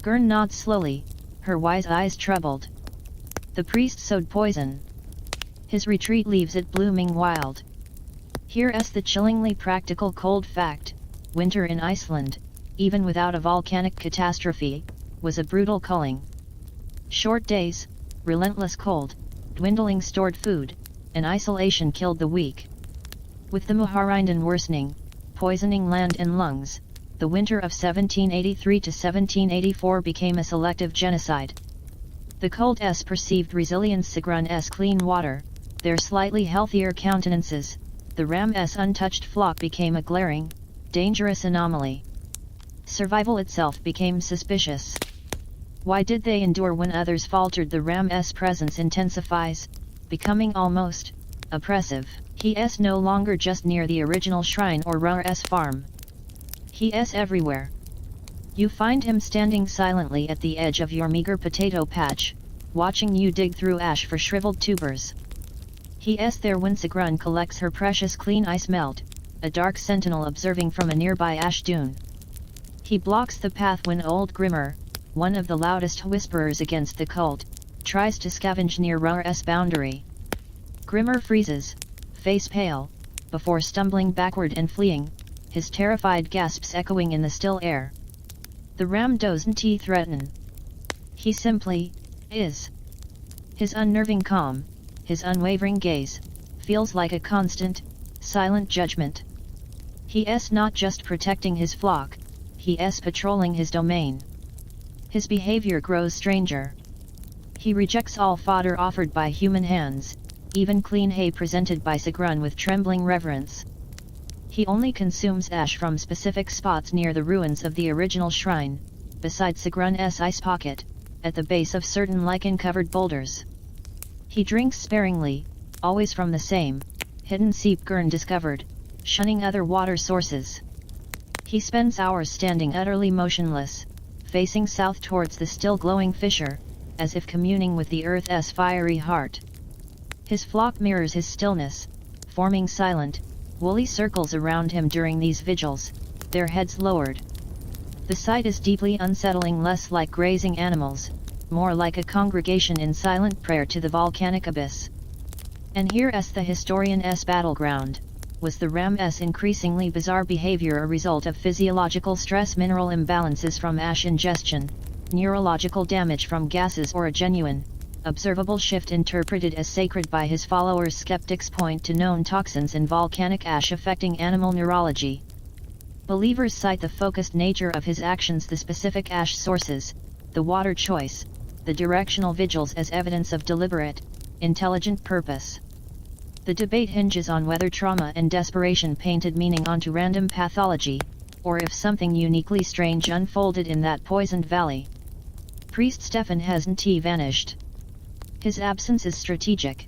Gurn nods slowly, her wise eyes troubled. The priest sowed poison. His retreat leaves it blooming wild. Here's the chillingly practical cold fact: winter in Iceland, even without a volcanic catastrophe, was a brutal culling. Short days, relentless cold, dwindling stored food, and isolation killed the weak. With the Muharinden worsening, poisoning land and lungs, the winter of 1783 to 1784 became a selective genocide. The cold's perceived resilience, Sigrun's clean water, their slightly healthier countenances, the Ram's untouched flock became a glaring, dangerous anomaly. Survival itself became suspicious. Why did they endure when others faltered? The Ram's presence intensifies, becoming almost oppressive. He's no longer just near the original shrine or R's farm. He's everywhere. You find him standing silently at the edge of your meager potato patch, watching you dig through ash for shriveled tubers. He's there when Sigrun collects her precious clean ice melt, a dark sentinel observing from a nearby ash dune. He blocks the path when old Grimmer, one of the loudest whisperers against the cult, tries to scavenge near R's boundary. Grimmer freezes, face pale, before stumbling backward and fleeing, his terrified gasps echoing in the still air. The Ram doesn't threaten. He simply is. His unnerving calm, his unwavering gaze, feels like a constant, silent judgment. He's not just protecting his flock, he's patrolling his domain. His behavior grows stranger. He rejects all fodder offered by human hands, even clean hay presented by Sigrun with trembling reverence. He only consumes ash from specific spots near the ruins of the original shrine, beside Sigrun's ice pocket, at the base of certain lichen-covered boulders. He drinks sparingly, always from the same, hidden seep Gurn discovered, shunning other water sources. He spends hours standing utterly motionless, facing south towards the still glowing fissure, as if communing with the earth's fiery heart. His flock mirrors his stillness, forming silent, woolly circles around him during these vigils, their heads lowered. The sight is deeply unsettling, less like grazing animals, more like a congregation in silent prayer to the volcanic abyss. And here's the historian's battleground. Was the Ram's increasingly bizarre behavior a result of physiological stress, mineral imbalances from ash ingestion, neurological damage from gases or a genuine, observable shift interpreted as sacred by his followers. Skeptics point to known toxins in volcanic ash affecting animal neurology. Believers cite the focused nature of his actions, the specific ash sources, the water choice, the directional vigils as evidence of deliberate, intelligent purpose. The debate hinges on whether trauma and desperation painted meaning onto random pathology, or if something uniquely strange unfolded in that poisoned valley. Priest Stefan hasn't vanished. His absence is strategic.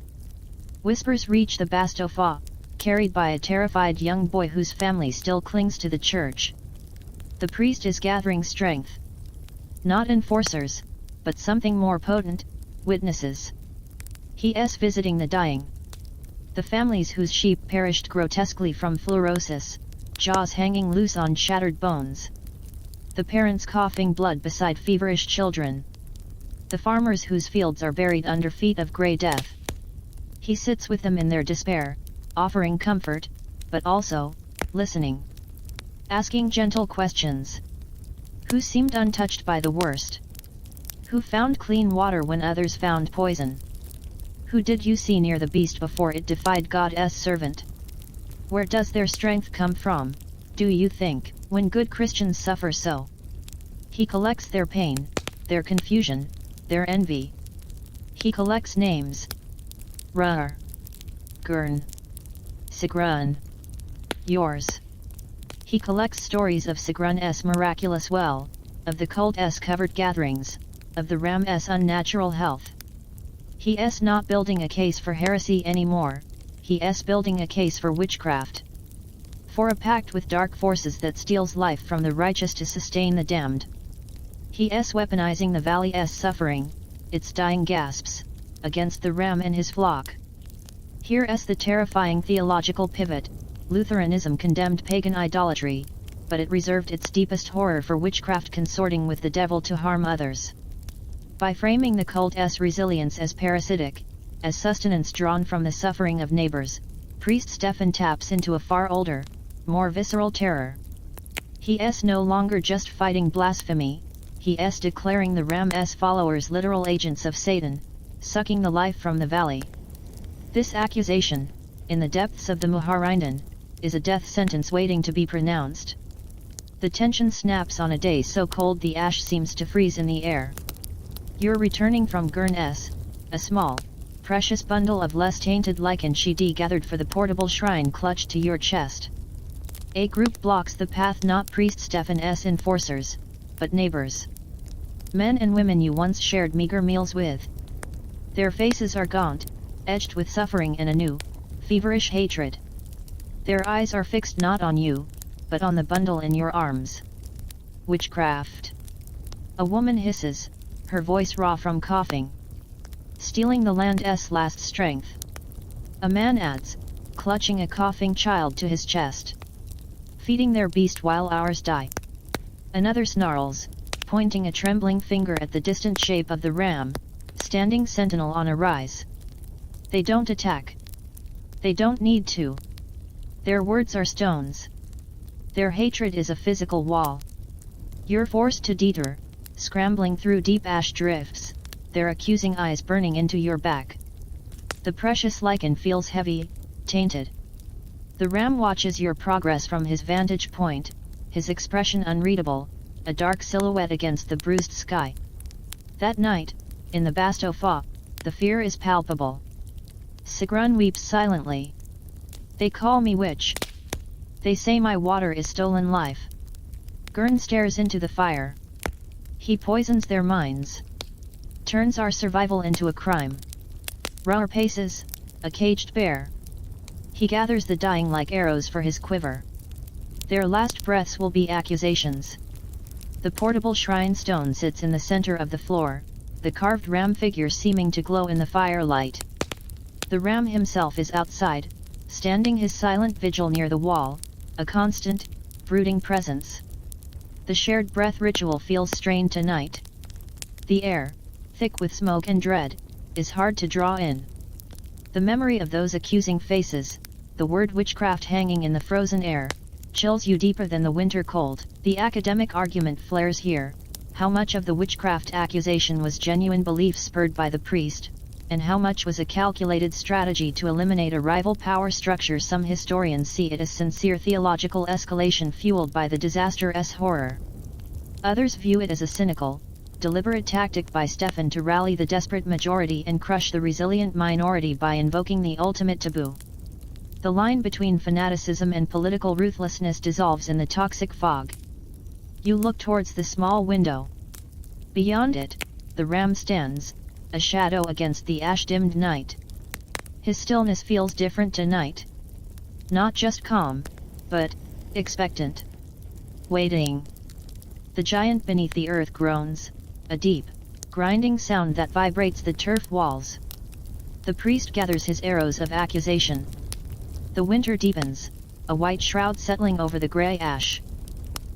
Whispers reach the Bastofa, carried by a terrified young boy whose family still clings to the church. The priest is gathering strength. Not enforcers, but something more potent, witnesses. He is visiting the dying. The families whose sheep perished grotesquely from fluorosis, jaws hanging loose on shattered bones. The parents coughing blood beside feverish children. The farmers whose fields are buried under feet of grey death. He sits with them in their despair, offering comfort, but also, listening. Asking gentle questions. Who seemed untouched by the worst? Who found clean water when others found poison? Who did you see near the beast before it defied God's servant? Where does their strength come from, do you think, when good Christians suffer so? He collects their pain, their confusion, their envy. He collects names. Rar. Gurn. Sigrun. Yours. He collects stories of Sigrun's miraculous well, of the cult's covered gatherings, of the ram's unnatural health. He's not building a case for heresy anymore, he's building a case for witchcraft. For a pact with dark forces that steals life from the righteous to sustain the damned. He's weaponizing the valley's suffering, its dying gasps, against the ram and his flock. Here's the terrifying theological pivot. Lutheranism condemned pagan idolatry, but it reserved its deepest horror for witchcraft consorting with the devil to harm others. By framing the cult's resilience as parasitic, as sustenance drawn from the suffering of neighbors, Priest Stefan taps into a far older, more visceral terror. He's no longer just fighting blasphemy, he's declaring the ram's followers literal agents of Satan, sucking the life from the valley. This accusation, in the depths of the Muharinden, is a death sentence waiting to be pronounced. The tension snaps on a day so cold the ash seems to freeze in the air. You're returning from Gurnes, a small, precious bundle of less tainted lichen Shidi gathered for the portable shrine clutched to your chest. A group blocks the path, not Priest Stefan's enforcers, but neighbors. Men and women you once shared meager meals with. Their faces are gaunt, edged with suffering and a new, feverish hatred. Their eyes are fixed not on you, but on the bundle in your arms. Witchcraft. A woman hisses, her voice raw from coughing. Stealing the land's last strength. A man adds, clutching a coughing child to his chest. Feeding their beast while ours die. Another snarls, pointing a trembling finger at the distant shape of the ram, standing sentinel on a rise. They don't attack. They don't need to. Their words are stones. Their hatred is a physical wall. You're forced to deter, scrambling through deep ash drifts, their accusing eyes burning into your back. The precious lichen feels heavy, tainted. The ram watches your progress from his vantage point, his expression unreadable, a dark silhouette against the bruised sky. That night, in the Bastofa, the fear is palpable. Sigrun weeps silently. They call me witch. They say my water is stolen life. Gurn stares into the fire. He poisons their minds. Turns our survival into a crime. Rar paces, a caged bear. He gathers the dying like arrows for his quiver. Their last breaths will be accusations. The portable shrine stone sits in the center of the floor, the carved ram figure seeming to glow in the firelight. The ram himself is outside, standing his silent vigil near the wall, a constant, brooding presence. The shared breath ritual feels strained tonight. The air, thick with smoke and dread, is hard to draw in. The memory of those accusing faces, the word witchcraft hanging in the frozen air, chills you deeper than the winter cold. The academic argument flares here, How much of the witchcraft accusation was genuine belief spurred by the priest, and how much was a calculated strategy to eliminate a rival power structure? Some historians see it as sincere theological escalation fueled by the disaster's horror. Others view it as a cynical, deliberate tactic by Stefan to rally the desperate majority and crush the resilient minority by invoking the ultimate taboo. The line between fanaticism and political ruthlessness dissolves in the toxic fog. You look towards the small window. Beyond it, the ram stands, a shadow against the ash-dimmed night. His stillness feels different tonight. Not just calm, but expectant. Waiting. The giant beneath the earth groans, a deep, grinding sound that vibrates the turf walls. The priest gathers his arrows of accusation. The winter deepens, a white shroud settling over the grey ash.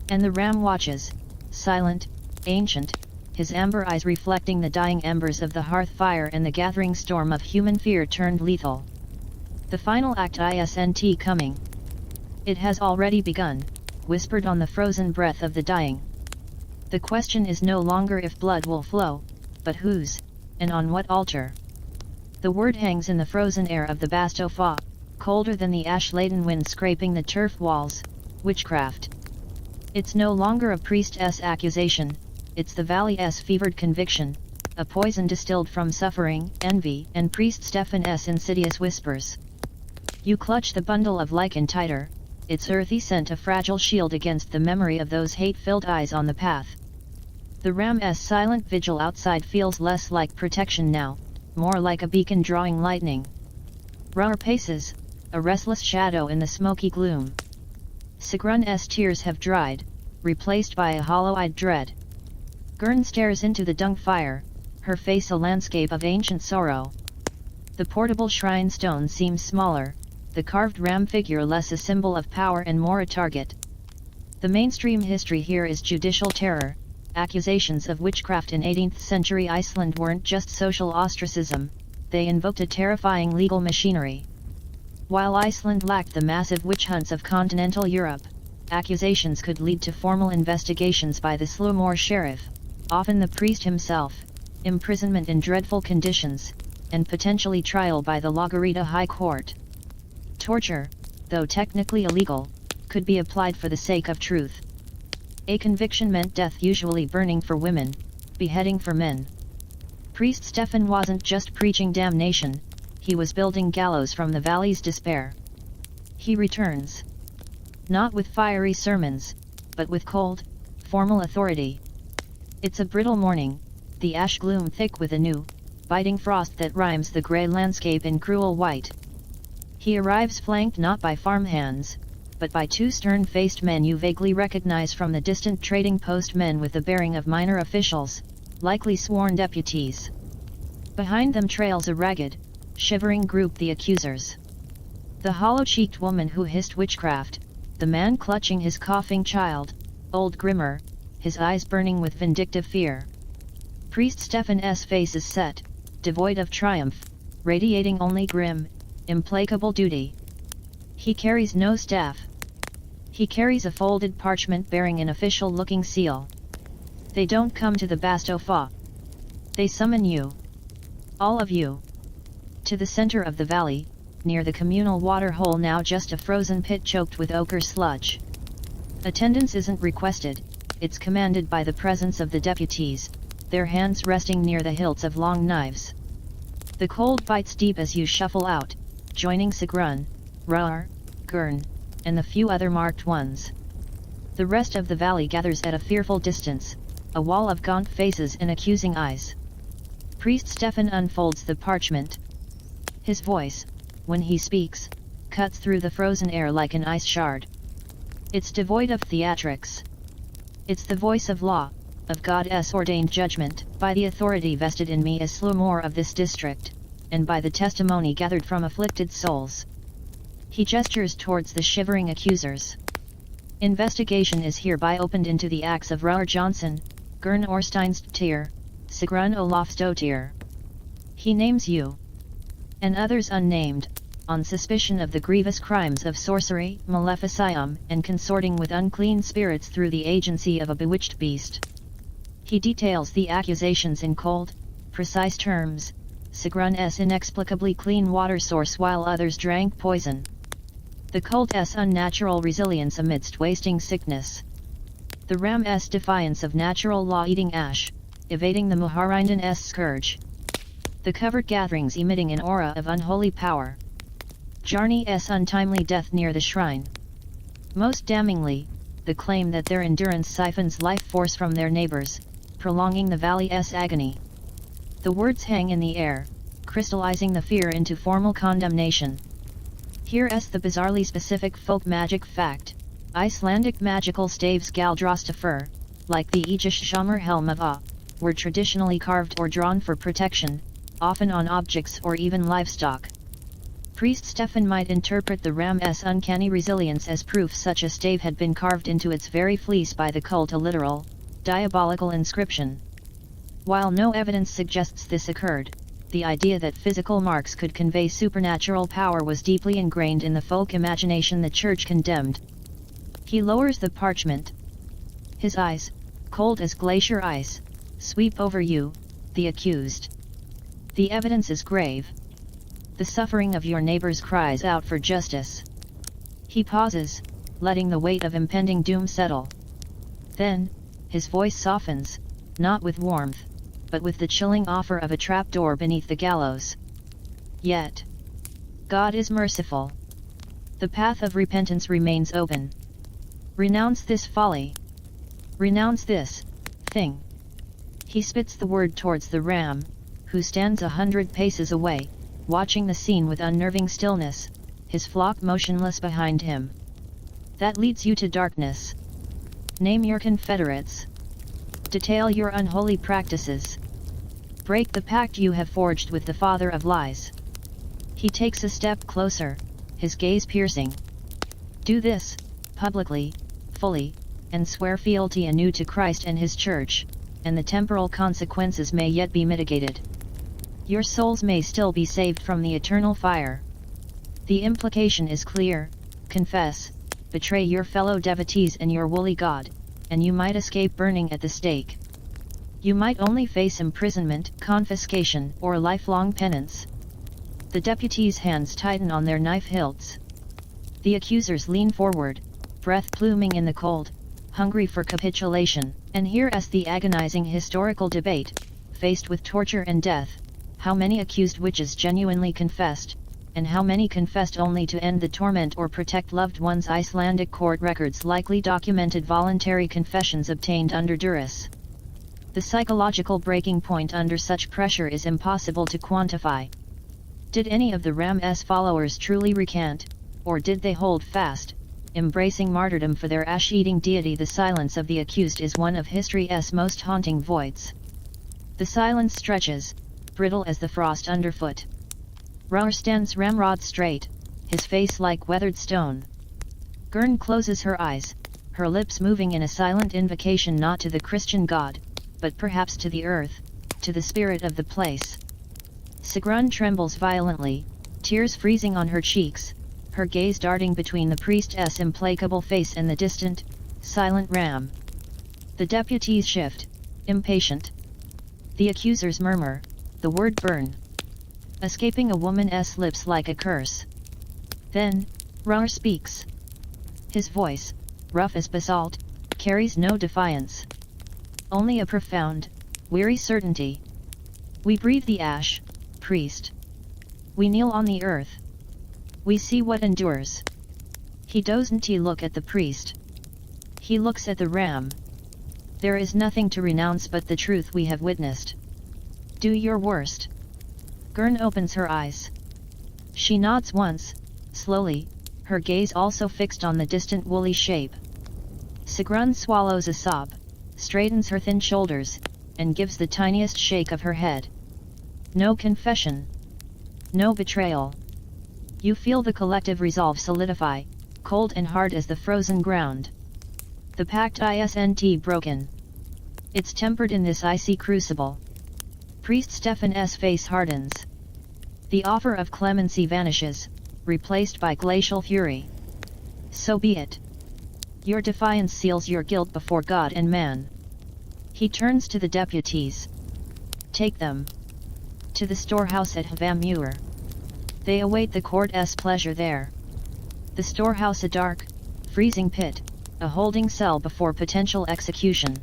And the ram watches, silent, ancient, his amber eyes reflecting the dying embers of the hearth fire and the gathering storm of human fear turned lethal. The final act isn't coming. It has already begun, whispered on the frozen breath of the dying. The question is no longer if blood will flow, but whose, and on what altar. The word hangs in the frozen air of the Bastofa, colder than the ash-laden wind scraping the turf walls, witchcraft. It's no longer a priest's accusation, it's the valley's fevered conviction, a poison distilled from suffering, envy, and priest Stefan's insidious whispers. You clutch the bundle of lichen tighter, its earthy scent a fragile shield against the memory of those hate-filled eyes on the path. The ram's silent vigil outside feels less like protection now, more like a beacon drawing lightning. Rar paces, a restless shadow in the smoky gloom. Sigrun's tears have dried, replaced by a hollow-eyed dread. Gurn stares into the dung fire, her face a landscape of ancient sorrow. The portable shrine stone seems smaller, the carved ram figure less a symbol of power and more a target. The mainstream history here is judicial terror. Accusations of witchcraft in 18th century Iceland weren't just social ostracism, they invoked a terrifying legal machinery. While Iceland lacked the massive witch hunts of continental Europe, accusations could lead to formal investigations by the Slumor sheriff, often the priest himself, imprisonment in dreadful conditions, and potentially trial by the Lagarita High Court. Torture, though technically illegal, could be applied for the sake of truth. A conviction meant death, usually burning for women, beheading for men. Priest Stefan wasn't just preaching damnation, he was building gallows from the valley's despair. He returns. Not with fiery sermons, but with cold, formal authority. It's a brittle morning, the ash gloom thick with a new, biting frost that rhymes the grey landscape in cruel white. He arrives flanked not by farmhands, but by two stern-faced men you vaguely recognize from the distant trading post, men with the bearing of minor officials, likely sworn deputies. Behind them trails a ragged, shivering group, the accusers. The hollow-cheeked woman who hissed witchcraft, the man clutching his coughing child, old Grimmer, his eyes burning with vindictive fear. Priest Stefan's face is set, devoid of triumph, radiating only grim, implacable duty. He carries no staff. He carries a folded parchment bearing an official-looking seal. They don't come to the Bastofa. They summon you. All of you. To the center of the valley, near the communal water hole, now just a frozen pit choked with ochre sludge. Attendance isn't requested, it's commanded by the presence of the deputies, their hands resting near the hilts of long knives. The cold bites deep as you shuffle out, joining Sigrun, Rar, Gurn, and the few other marked ones. The rest of the valley gathers at a fearful distance, a wall of gaunt faces and accusing eyes. Priest Stefan unfolds the parchment. His voice, when he speaks, cuts through the frozen air like an ice shard. It's devoid of theatrics. It's the voice of law, of God's ordained judgment, by the authority vested in me as Slumor of this district, and by the testimony gathered from afflicted souls. He gestures towards the shivering accusers. Investigation is hereby opened into the acts of Rar Johnson, Gurn Orsteinsttir, Sigrun Olafsdottir. He names you, and others unnamed, on suspicion of the grievous crimes of sorcery, maleficium, and consorting with unclean spirits through the agency of a bewitched beast. He details the accusations in cold, precise terms. Sigrun's inexplicably clean water source while others drank poison. The cult's unnatural resilience amidst wasting sickness. The ram's defiance of natural law eating ash, evading the Muharindan's scourge. The covered gatherings emitting an aura of unholy power. Jarni's untimely death near the shrine. Most damningly, the claim that their endurance siphons life force from their neighbors, prolonging the valley's agony. The words hang in the air, crystallizing the fear into formal condemnation. Here's the bizarrely specific folk magic fact. Icelandic magical staves Galdrostafur, like the Aegis-Shamar helm of A, were traditionally carved or drawn for protection, often on objects or even livestock. Priest Stefan might interpret the ram's uncanny resilience as proof such a stave had been carved into its very fleece by the cult, a literal, diabolical inscription. While no evidence suggests this occurred, the idea that physical marks could convey supernatural power was deeply ingrained in the folk imagination the Church condemned. He lowers the parchment. His eyes, cold as glacier ice, sweep over you, the accused. The evidence is grave. The suffering of your neighbors cries out for justice. He pauses, letting the weight of impending doom settle. Then, his voice softens, not with warmth, but with the chilling offer of a trapdoor beneath the gallows. Yet, God is merciful. The path of repentance remains open. Renounce this folly. Renounce this thing. He spits the word towards the ram, who stands 100 paces away, watching the scene with unnerving stillness, his flock motionless behind him. That leads you to darkness. Name your confederates. Detail your unholy practices. Break the pact you have forged with the father of lies. He takes a step closer, his gaze piercing. Do this, publicly, fully, and swear fealty anew to Christ and his Church, and the temporal consequences may yet be mitigated. Your souls may still be saved from the eternal fire. The implication is clear: confess, betray your fellow devotees and your woolly god, and you might escape burning at the stake. You might only face imprisonment, confiscation, or lifelong penance. The deputies' hands tighten on their knife hilts. The accusers lean forward, breath pluming in the cold, hungry for capitulation. And here's the agonizing historical debate: faced with torture and death, how many accused witches genuinely confessed, and how many confessed only to end the torment or protect loved ones? Icelandic court records likely documented voluntary confessions obtained under duress. The psychological breaking point under such pressure is impossible to quantify. Did any of the ram's followers truly recant, or did they hold fast, embracing martyrdom for their ash-eating deity? The silence of the accused is one of history's most haunting voids. The silence stretches, brittle as the frost underfoot. Rar stands ramrod straight, his face like weathered stone. Gurn closes her eyes, her lips moving in a silent invocation not to the Christian God, but perhaps to the earth, to the spirit of the place. Sigrun trembles violently, tears freezing on her cheeks, her gaze darting between the priest's implacable face and the distant, silent ram. The deputies shift, impatient. The accusers murmur, the word burn, escaping a woman's lips like a curse. Then, Rar speaks. His voice, rough as basalt, carries no defiance. Only a profound, weary certainty. We breathe the ash, priest. We kneel on the earth. We see what endures. He doesn't look at the priest. He looks at the ram. There is nothing to renounce but the truth we have witnessed. Do your worst. Gurn opens her eyes. She nods once, slowly, her gaze also fixed on the distant woolly shape. Sigrun swallows a sob, straightens her thin shoulders, and gives the tiniest shake of her head. No confession. No betrayal. You feel the collective resolve solidify, cold and hard as the frozen ground. The pact isn't broken. It's tempered in this icy crucible. Priest Stefan's face hardens. The offer of clemency vanishes, replaced by glacial fury. So be it. Your defiance seals your guilt before God and man. He turns to the deputies. Take them to the storehouse at Havamur. They await the court's pleasure there. The storehouse, a dark, freezing pit, a holding cell before potential execution.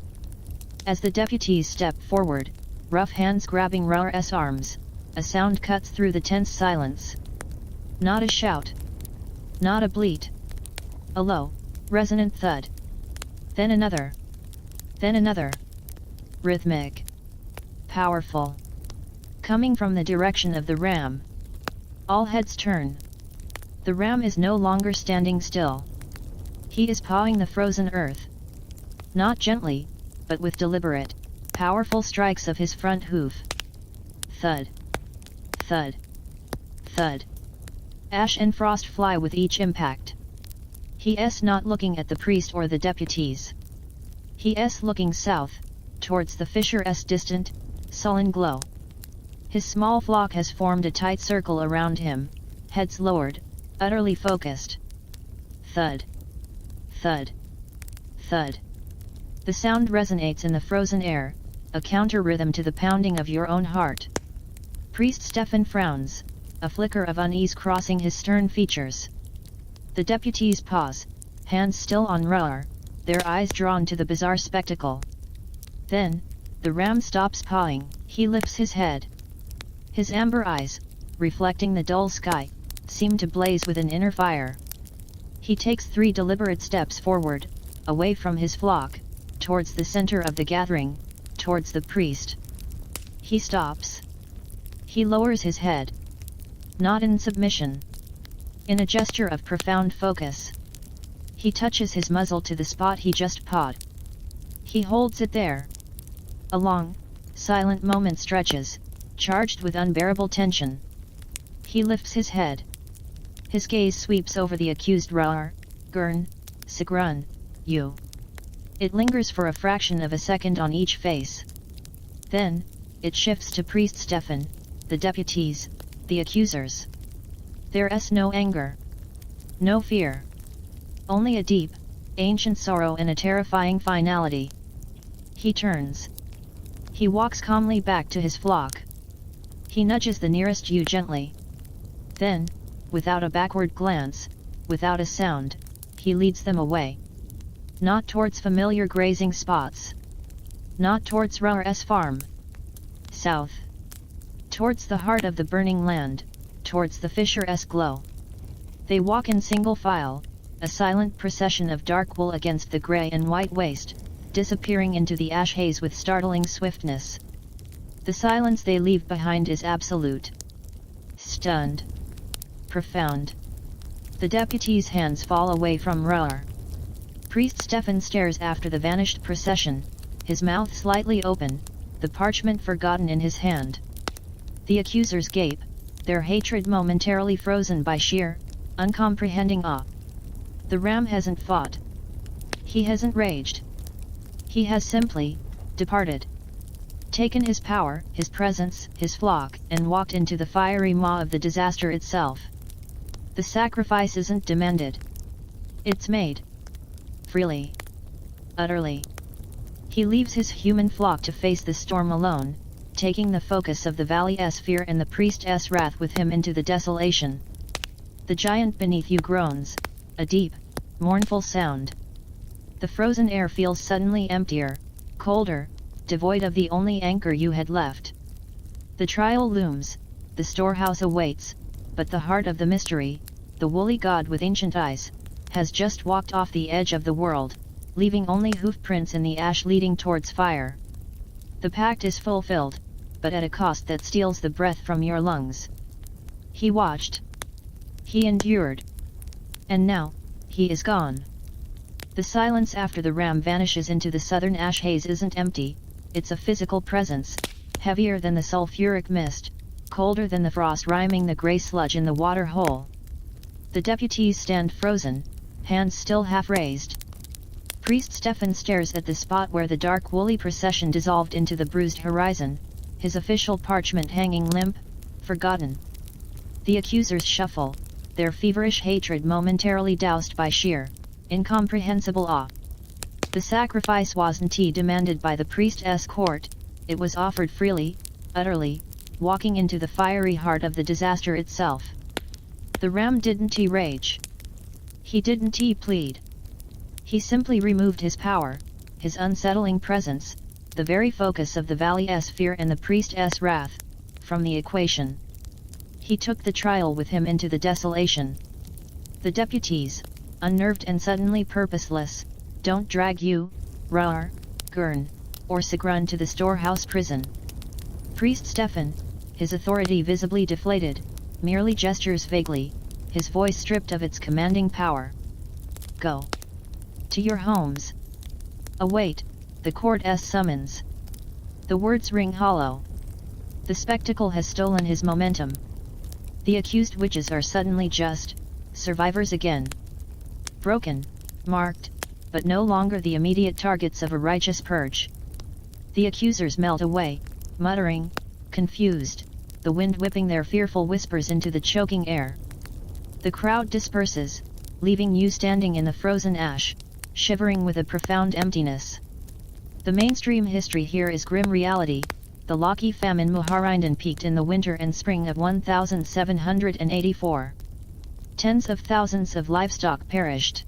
As the deputies step forward, rough hands grabbing Rar's arms, a sound cuts through the tense silence. Not a shout. Not a bleat. A low, resonant thud. Then another. Then another. Rhythmic. Powerful. Coming from the direction of the ram. All heads turn. The ram is no longer standing still. He is pawing the frozen earth. Not gently, but with deliberate, powerful strikes of his front hoof. Thud. Thud. Thud. Ash and frost fly with each impact. He's not looking at the priest or the deputies. He's looking south, towards the fisher's distant, sullen glow. His small flock has formed a tight circle around him, heads lowered, utterly focused. Thud. Thud. Thud. The sound resonates in the frozen air, a counter-rhythm to the pounding of your own heart. Priest Stefan frowns, a flicker of unease crossing his stern features. The deputies pause, hands still on Rar, their eyes drawn to the bizarre spectacle. Then, the ram stops pawing. He lifts his head. His amber eyes, reflecting the dull sky, seem to blaze with an inner fire. He takes 3 deliberate steps forward, away from his flock, towards the center of the gathering, towards the priest. He stops. He lowers his head. Not in submission. In a gesture of profound focus. He touches his muzzle to the spot he just pawed. He holds it there. A long, silent moment stretches, charged with unbearable tension. He lifts his head. His gaze sweeps over the accused Rar, Gurn, Sigrun, you. It lingers for a fraction of a second on each face. Then, it shifts to Priest Stefan, the deputies, the accusers. There's no anger. No fear. Only a deep, ancient sorrow and a terrifying finality. He turns. He walks calmly back to his flock. He nudges the nearest ewe gently. Then, without a backward glance, without a sound, he leads them away. Not towards familiar grazing spots. Not towards Rar's farm. South. Towards the heart of the burning land, towards the fisher's glow. They walk in single file, a silent procession of dark wool against the grey and white waste, disappearing into the ash haze with startling swiftness. The silence they leave behind is absolute. Stunned. Profound. The deputy's hands fall away from Rar. Priest Stefan stares after the vanished procession, his mouth slightly open, the parchment forgotten in his hand. The accusers gape, their hatred momentarily frozen by sheer, uncomprehending awe. The ram hasn't fought. He hasn't raged. He has simply departed. Taken his power, his presence, his flock, and walked into the fiery maw of the disaster itself. The sacrifice isn't demanded. It's made. Freely. Utterly. He leaves his human flock to face the storm alone, taking the focus of the valley's fear and the priest's wrath with him into the desolation. The giant beneath you groans, a deep, mournful sound. The frozen air feels suddenly emptier, colder, devoid of the only anchor you had left. The trial looms, the storehouse awaits, but the heart of the mystery, the woolly god with ancient eyes, has just walked off the edge of the world, leaving only hoof prints in the ash leading towards fire. The pact is fulfilled, but at a cost that steals the breath from your lungs. He watched. He endured. And now, he is gone. The silence after the ram vanishes into the southern ash haze isn't empty, it's a physical presence, heavier than the sulfuric mist, colder than the frost rhyming the grey sludge in the water hole. The deputies stand frozen, hands still half raised. Priest Stefan stares at the spot where the dark woolly procession dissolved into the bruised horizon, his official parchment hanging limp, forgotten. The accusers shuffle, their feverish hatred momentarily doused by sheer, incomprehensible awe. The sacrifice wasn't demanded by the priest's court, it was offered freely, utterly, walking into the fiery heart of the disaster itself. The ram didn't rage. He didn't plead. He simply removed his power, his unsettling presence, the very focus of the valley's fear and the priest's wrath, from the equation. He took the trial with him into the desolation. The deputies, unnerved and suddenly purposeless, don't drag you, Rar, Gurn, or Sigrun to the storehouse prison. Priest Stefan, his authority visibly deflated, merely gestures vaguely, his voice stripped of its commanding power. Go to your homes. Await the court's summons. The words ring hollow. The spectacle has stolen his momentum. The accused witches are suddenly just survivors again. Broken, marked, but no longer the immediate targets of a righteous purge. The accusers melt away, muttering, confused, the wind whipping their fearful whispers into the choking air. The crowd disperses, leaving you standing in the frozen ash, shivering with a profound emptiness. The mainstream history here is grim reality. The Laki famine Muharrinden peaked in the winter and spring of 1784. Tens of thousands of livestock perished.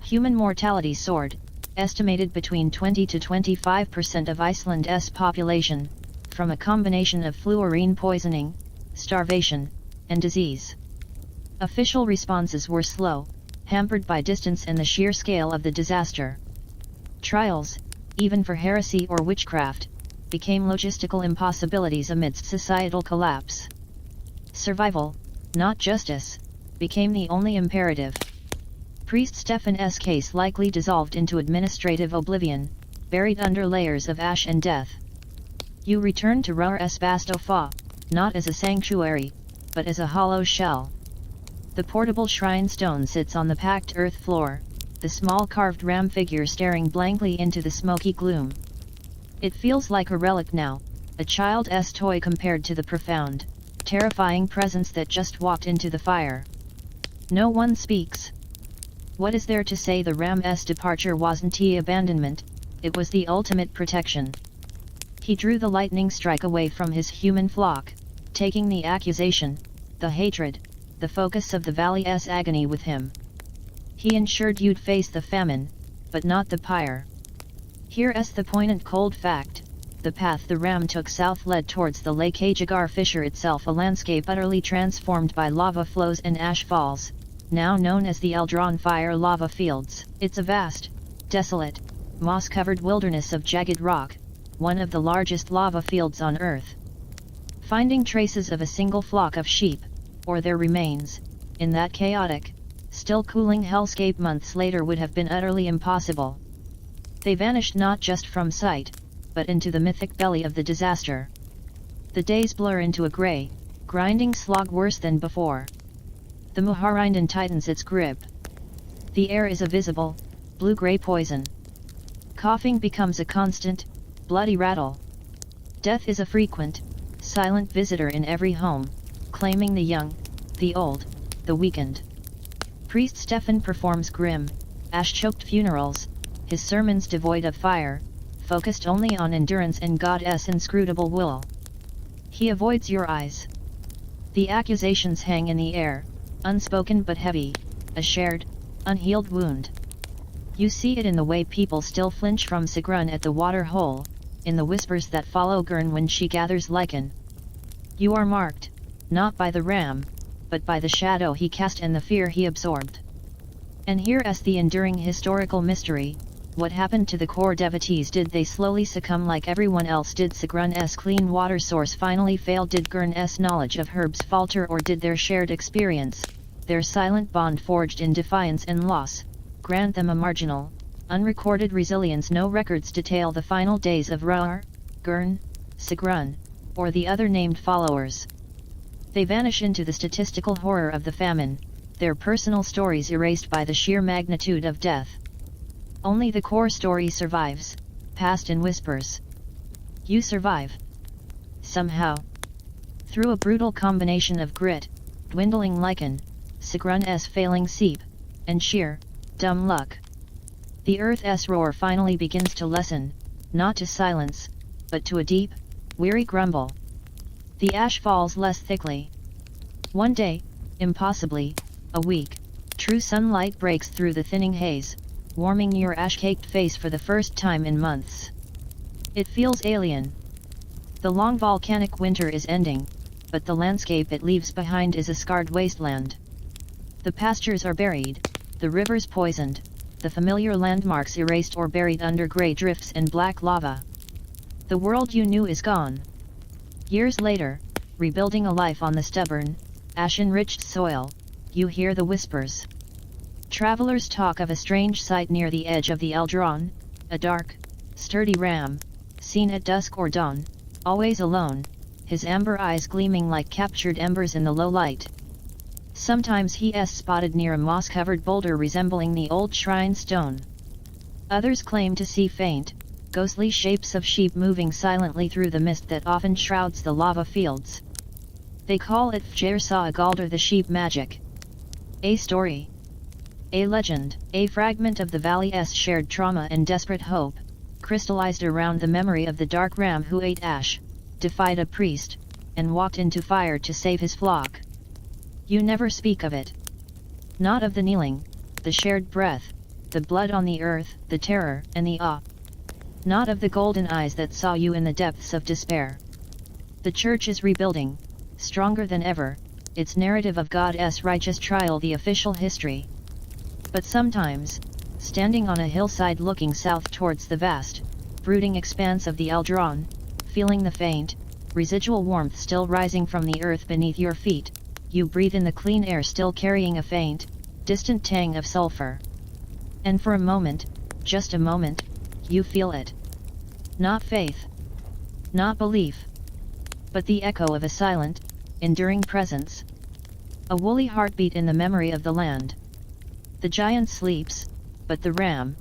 Human mortality soared, estimated between 20 to 25% of Iceland's population, from a combination of fluorine poisoning, starvation, and disease. Official responses were slow, hampered by distance and the sheer scale of the disaster. Trials, even for heresy or witchcraft, became logistical impossibilities amidst societal collapse. Survival, not justice, became the only imperative. Priest Stefan's case likely dissolved into administrative oblivion, buried under layers of ash and death. You return to Rar's Bastofa, not as a sanctuary, but as a hollow shell. The portable shrine stone sits on the packed earth floor, the small carved ram figure staring blankly into the smoky gloom. It feels like a relic now, a child's toy compared to the profound, terrifying presence that just walked into the fire. No one speaks. What is there to say? The ram's departure wasn't abandonment, it was the ultimate protection. He drew the lightning strike away from his human flock, taking the accusation, the hatred, the focus of the valley's agony with him. He ensured you'd face the famine, but not the pyre. Here's the poignant cold fact: the path the ram took south led towards the Lake Ajagar fissure itself, a landscape utterly transformed by lava flows and ash falls, now known as the Eldron Fire Lava Fields. It's a vast, desolate, moss-covered wilderness of jagged rock, one of the largest lava fields on Earth. Finding traces of a single flock of sheep, or their remains, in that chaotic, still cooling hellscape months later would have been utterly impossible. They vanished not just from sight, but into the mythic belly of the disaster. The days blur into a grey, grinding slog worse than before. The Muharrinden tightens its grip. The air is a visible, blue-grey poison. Coughing becomes a constant, bloody rattle. Death is a frequent, silent visitor in every home, claiming the young, the old, the weakened. Priest Stefan performs grim, ash-choked funerals, his sermons devoid of fire, focused only on endurance and God's inscrutable will. He avoids your eyes. The accusations hang in the air, unspoken but heavy, a shared, unhealed wound. You see it in the way people still flinch from Sigrun at the water hole, in the whispers that follow Gurn when she gathers lichen. You are marked, not by the ram, but by the shadow he cast and the fear he absorbed. And here's the enduring historical mystery: what happened to the core devotees? Did they slowly succumb like everyone else? Did Sigrun's clean water source finally fail? Did Gurn's knowledge of herbs falter? Or did their shared experience, their silent bond forged in defiance and loss, grant them a marginal, unrecorded resilience? No records detail the final days of Rar, Gurn, Sigrun, or the other named followers. They vanish into the statistical horror of the famine, their personal stories erased by the sheer magnitude of death. Only the core story survives, passed in whispers. You survive. Somehow. Through a brutal combination of grit, dwindling lichen, Sigrun's failing seep, and sheer, dumb luck. The earth's roar finally begins to lessen, not to silence, but to a deep, weary grumble. The ash falls less thickly. One day, impossibly, a weak, true sunlight breaks through the thinning haze, warming your ash-caked face for the first time in months. It feels alien. The long volcanic winter is ending, but the landscape it leaves behind is a scarred wasteland. The pastures are buried, the rivers poisoned, the familiar landmarks erased or buried under grey drifts and black lava. The world you knew is gone. Years later, rebuilding a life on the stubborn, ash-enriched soil, you hear the whispers. Travelers talk of a strange sight near the edge of the Eldron, a dark, sturdy ram, seen at dusk or dawn, always alone, his amber eyes gleaming like captured embers in the low light. Sometimes he is spotted near a moss-covered boulder resembling the old shrine stone. Others claim to see faint, ghostly shapes of sheep moving silently through the mist that often shrouds the lava fields. They call it Fjersa Galder, the sheep magic. A story. A legend, a fragment of the valley's shared trauma and desperate hope, crystallized around the memory of the dark ram who ate ash, defied a priest, and walked into fire to save his flock. You never speak of it. Not of the kneeling, the shared breath, the blood on the earth, the terror and the awe. Not of the golden eyes that saw you in the depths of despair. The church is rebuilding, stronger than ever, its narrative of God's righteous trial the official history. But sometimes, standing on a hillside looking south towards the vast, brooding expanse of the Eldron, feeling the faint, residual warmth still rising from the earth beneath your feet, you breathe in the clean air still carrying a faint, distant tang of sulfur. And for a moment, just a moment, you feel it. Not faith. Not belief. But the echo of a silent, enduring presence. A woolly heartbeat in the memory of the land. The giant sleeps, but the ram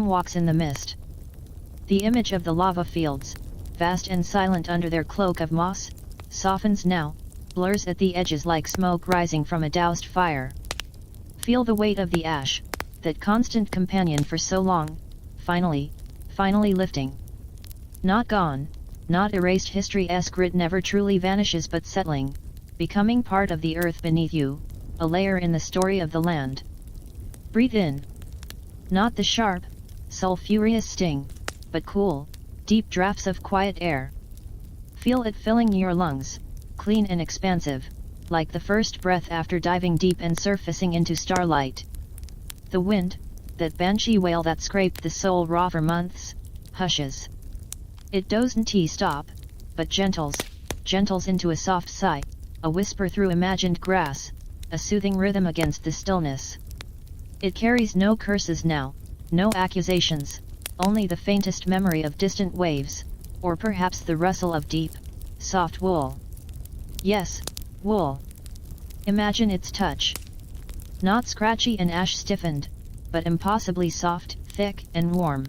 walks in the mist. The image of the lava fields, vast and silent under their cloak of moss, softens now, blurs at the edges like smoke rising from a doused fire. Feel the weight of the ash, that constant companion for so long, finally lifting. Not gone, not erased, history's grit never truly vanishes but settling, becoming part of the earth beneath you, a layer in the story of the land. Breathe in. Not the sharp, sulfurous sting, but cool, deep draughts of quiet air. Feel it filling your lungs, clean and expansive, like the first breath after diving deep and surfacing into starlight. The wind, that banshee wail that scraped the soul raw for months, hushes. It doesn't stop, but gentles into a soft sigh, a whisper through imagined grass, a soothing rhythm against the stillness. It carries no curses now, no accusations, only the faintest memory of distant waves, or perhaps the rustle of deep, soft wool. Yes, wool. Imagine its touch. Not scratchy and ash stiffened, but impossibly soft, thick and warm.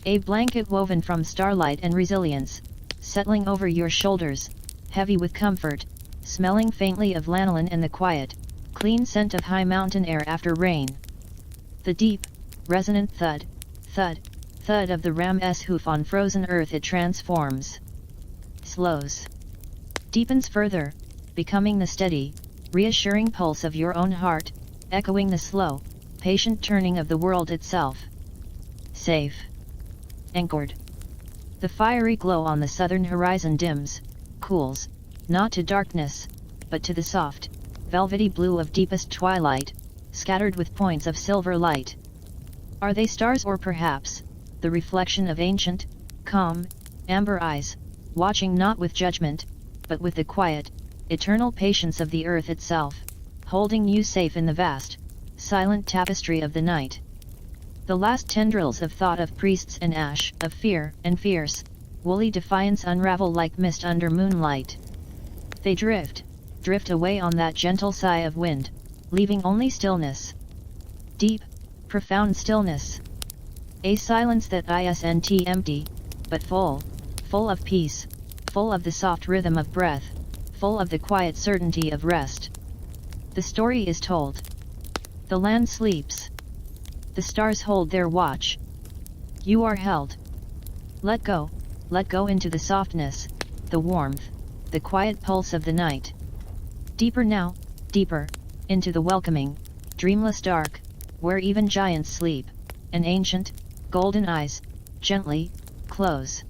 A blanket woven from starlight and resilience, settling over your shoulders, heavy with comfort, smelling faintly of lanolin and the quiet, clean scent of high mountain air after rain. The deep, resonant thud, thud, thud of the ram's hoof on frozen earth it transforms. Slows. Deepens further, becoming the steady, reassuring pulse of your own heart, echoing the slow, patient turning of the world itself. Safe. Anchored. The fiery glow on the southern horizon dims, cools, not to darkness, but to the soft, velvety blue of deepest twilight, scattered with points of silver light. Are they stars or perhaps, the reflection of ancient, calm, amber eyes, watching not with judgment, but with the quiet, eternal patience of the earth itself, holding you safe in the vast, silent tapestry of the night. The last tendrils of thought of priests and ash, of fear and fierce, woolly defiance unravel like mist under moonlight. They drift away on that gentle sigh of wind, leaving only stillness. Deep, profound stillness. A silence that isn't empty, but full of peace, full of the soft rhythm of breath, full of the quiet certainty of rest. The story is told. The land sleeps. The stars hold their watch. You are held. Let go into the softness, the warmth, the quiet pulse of the night. Deeper now, deeper, into the welcoming, dreamless dark, where even giants sleep, and ancient, golden eyes, gently, close.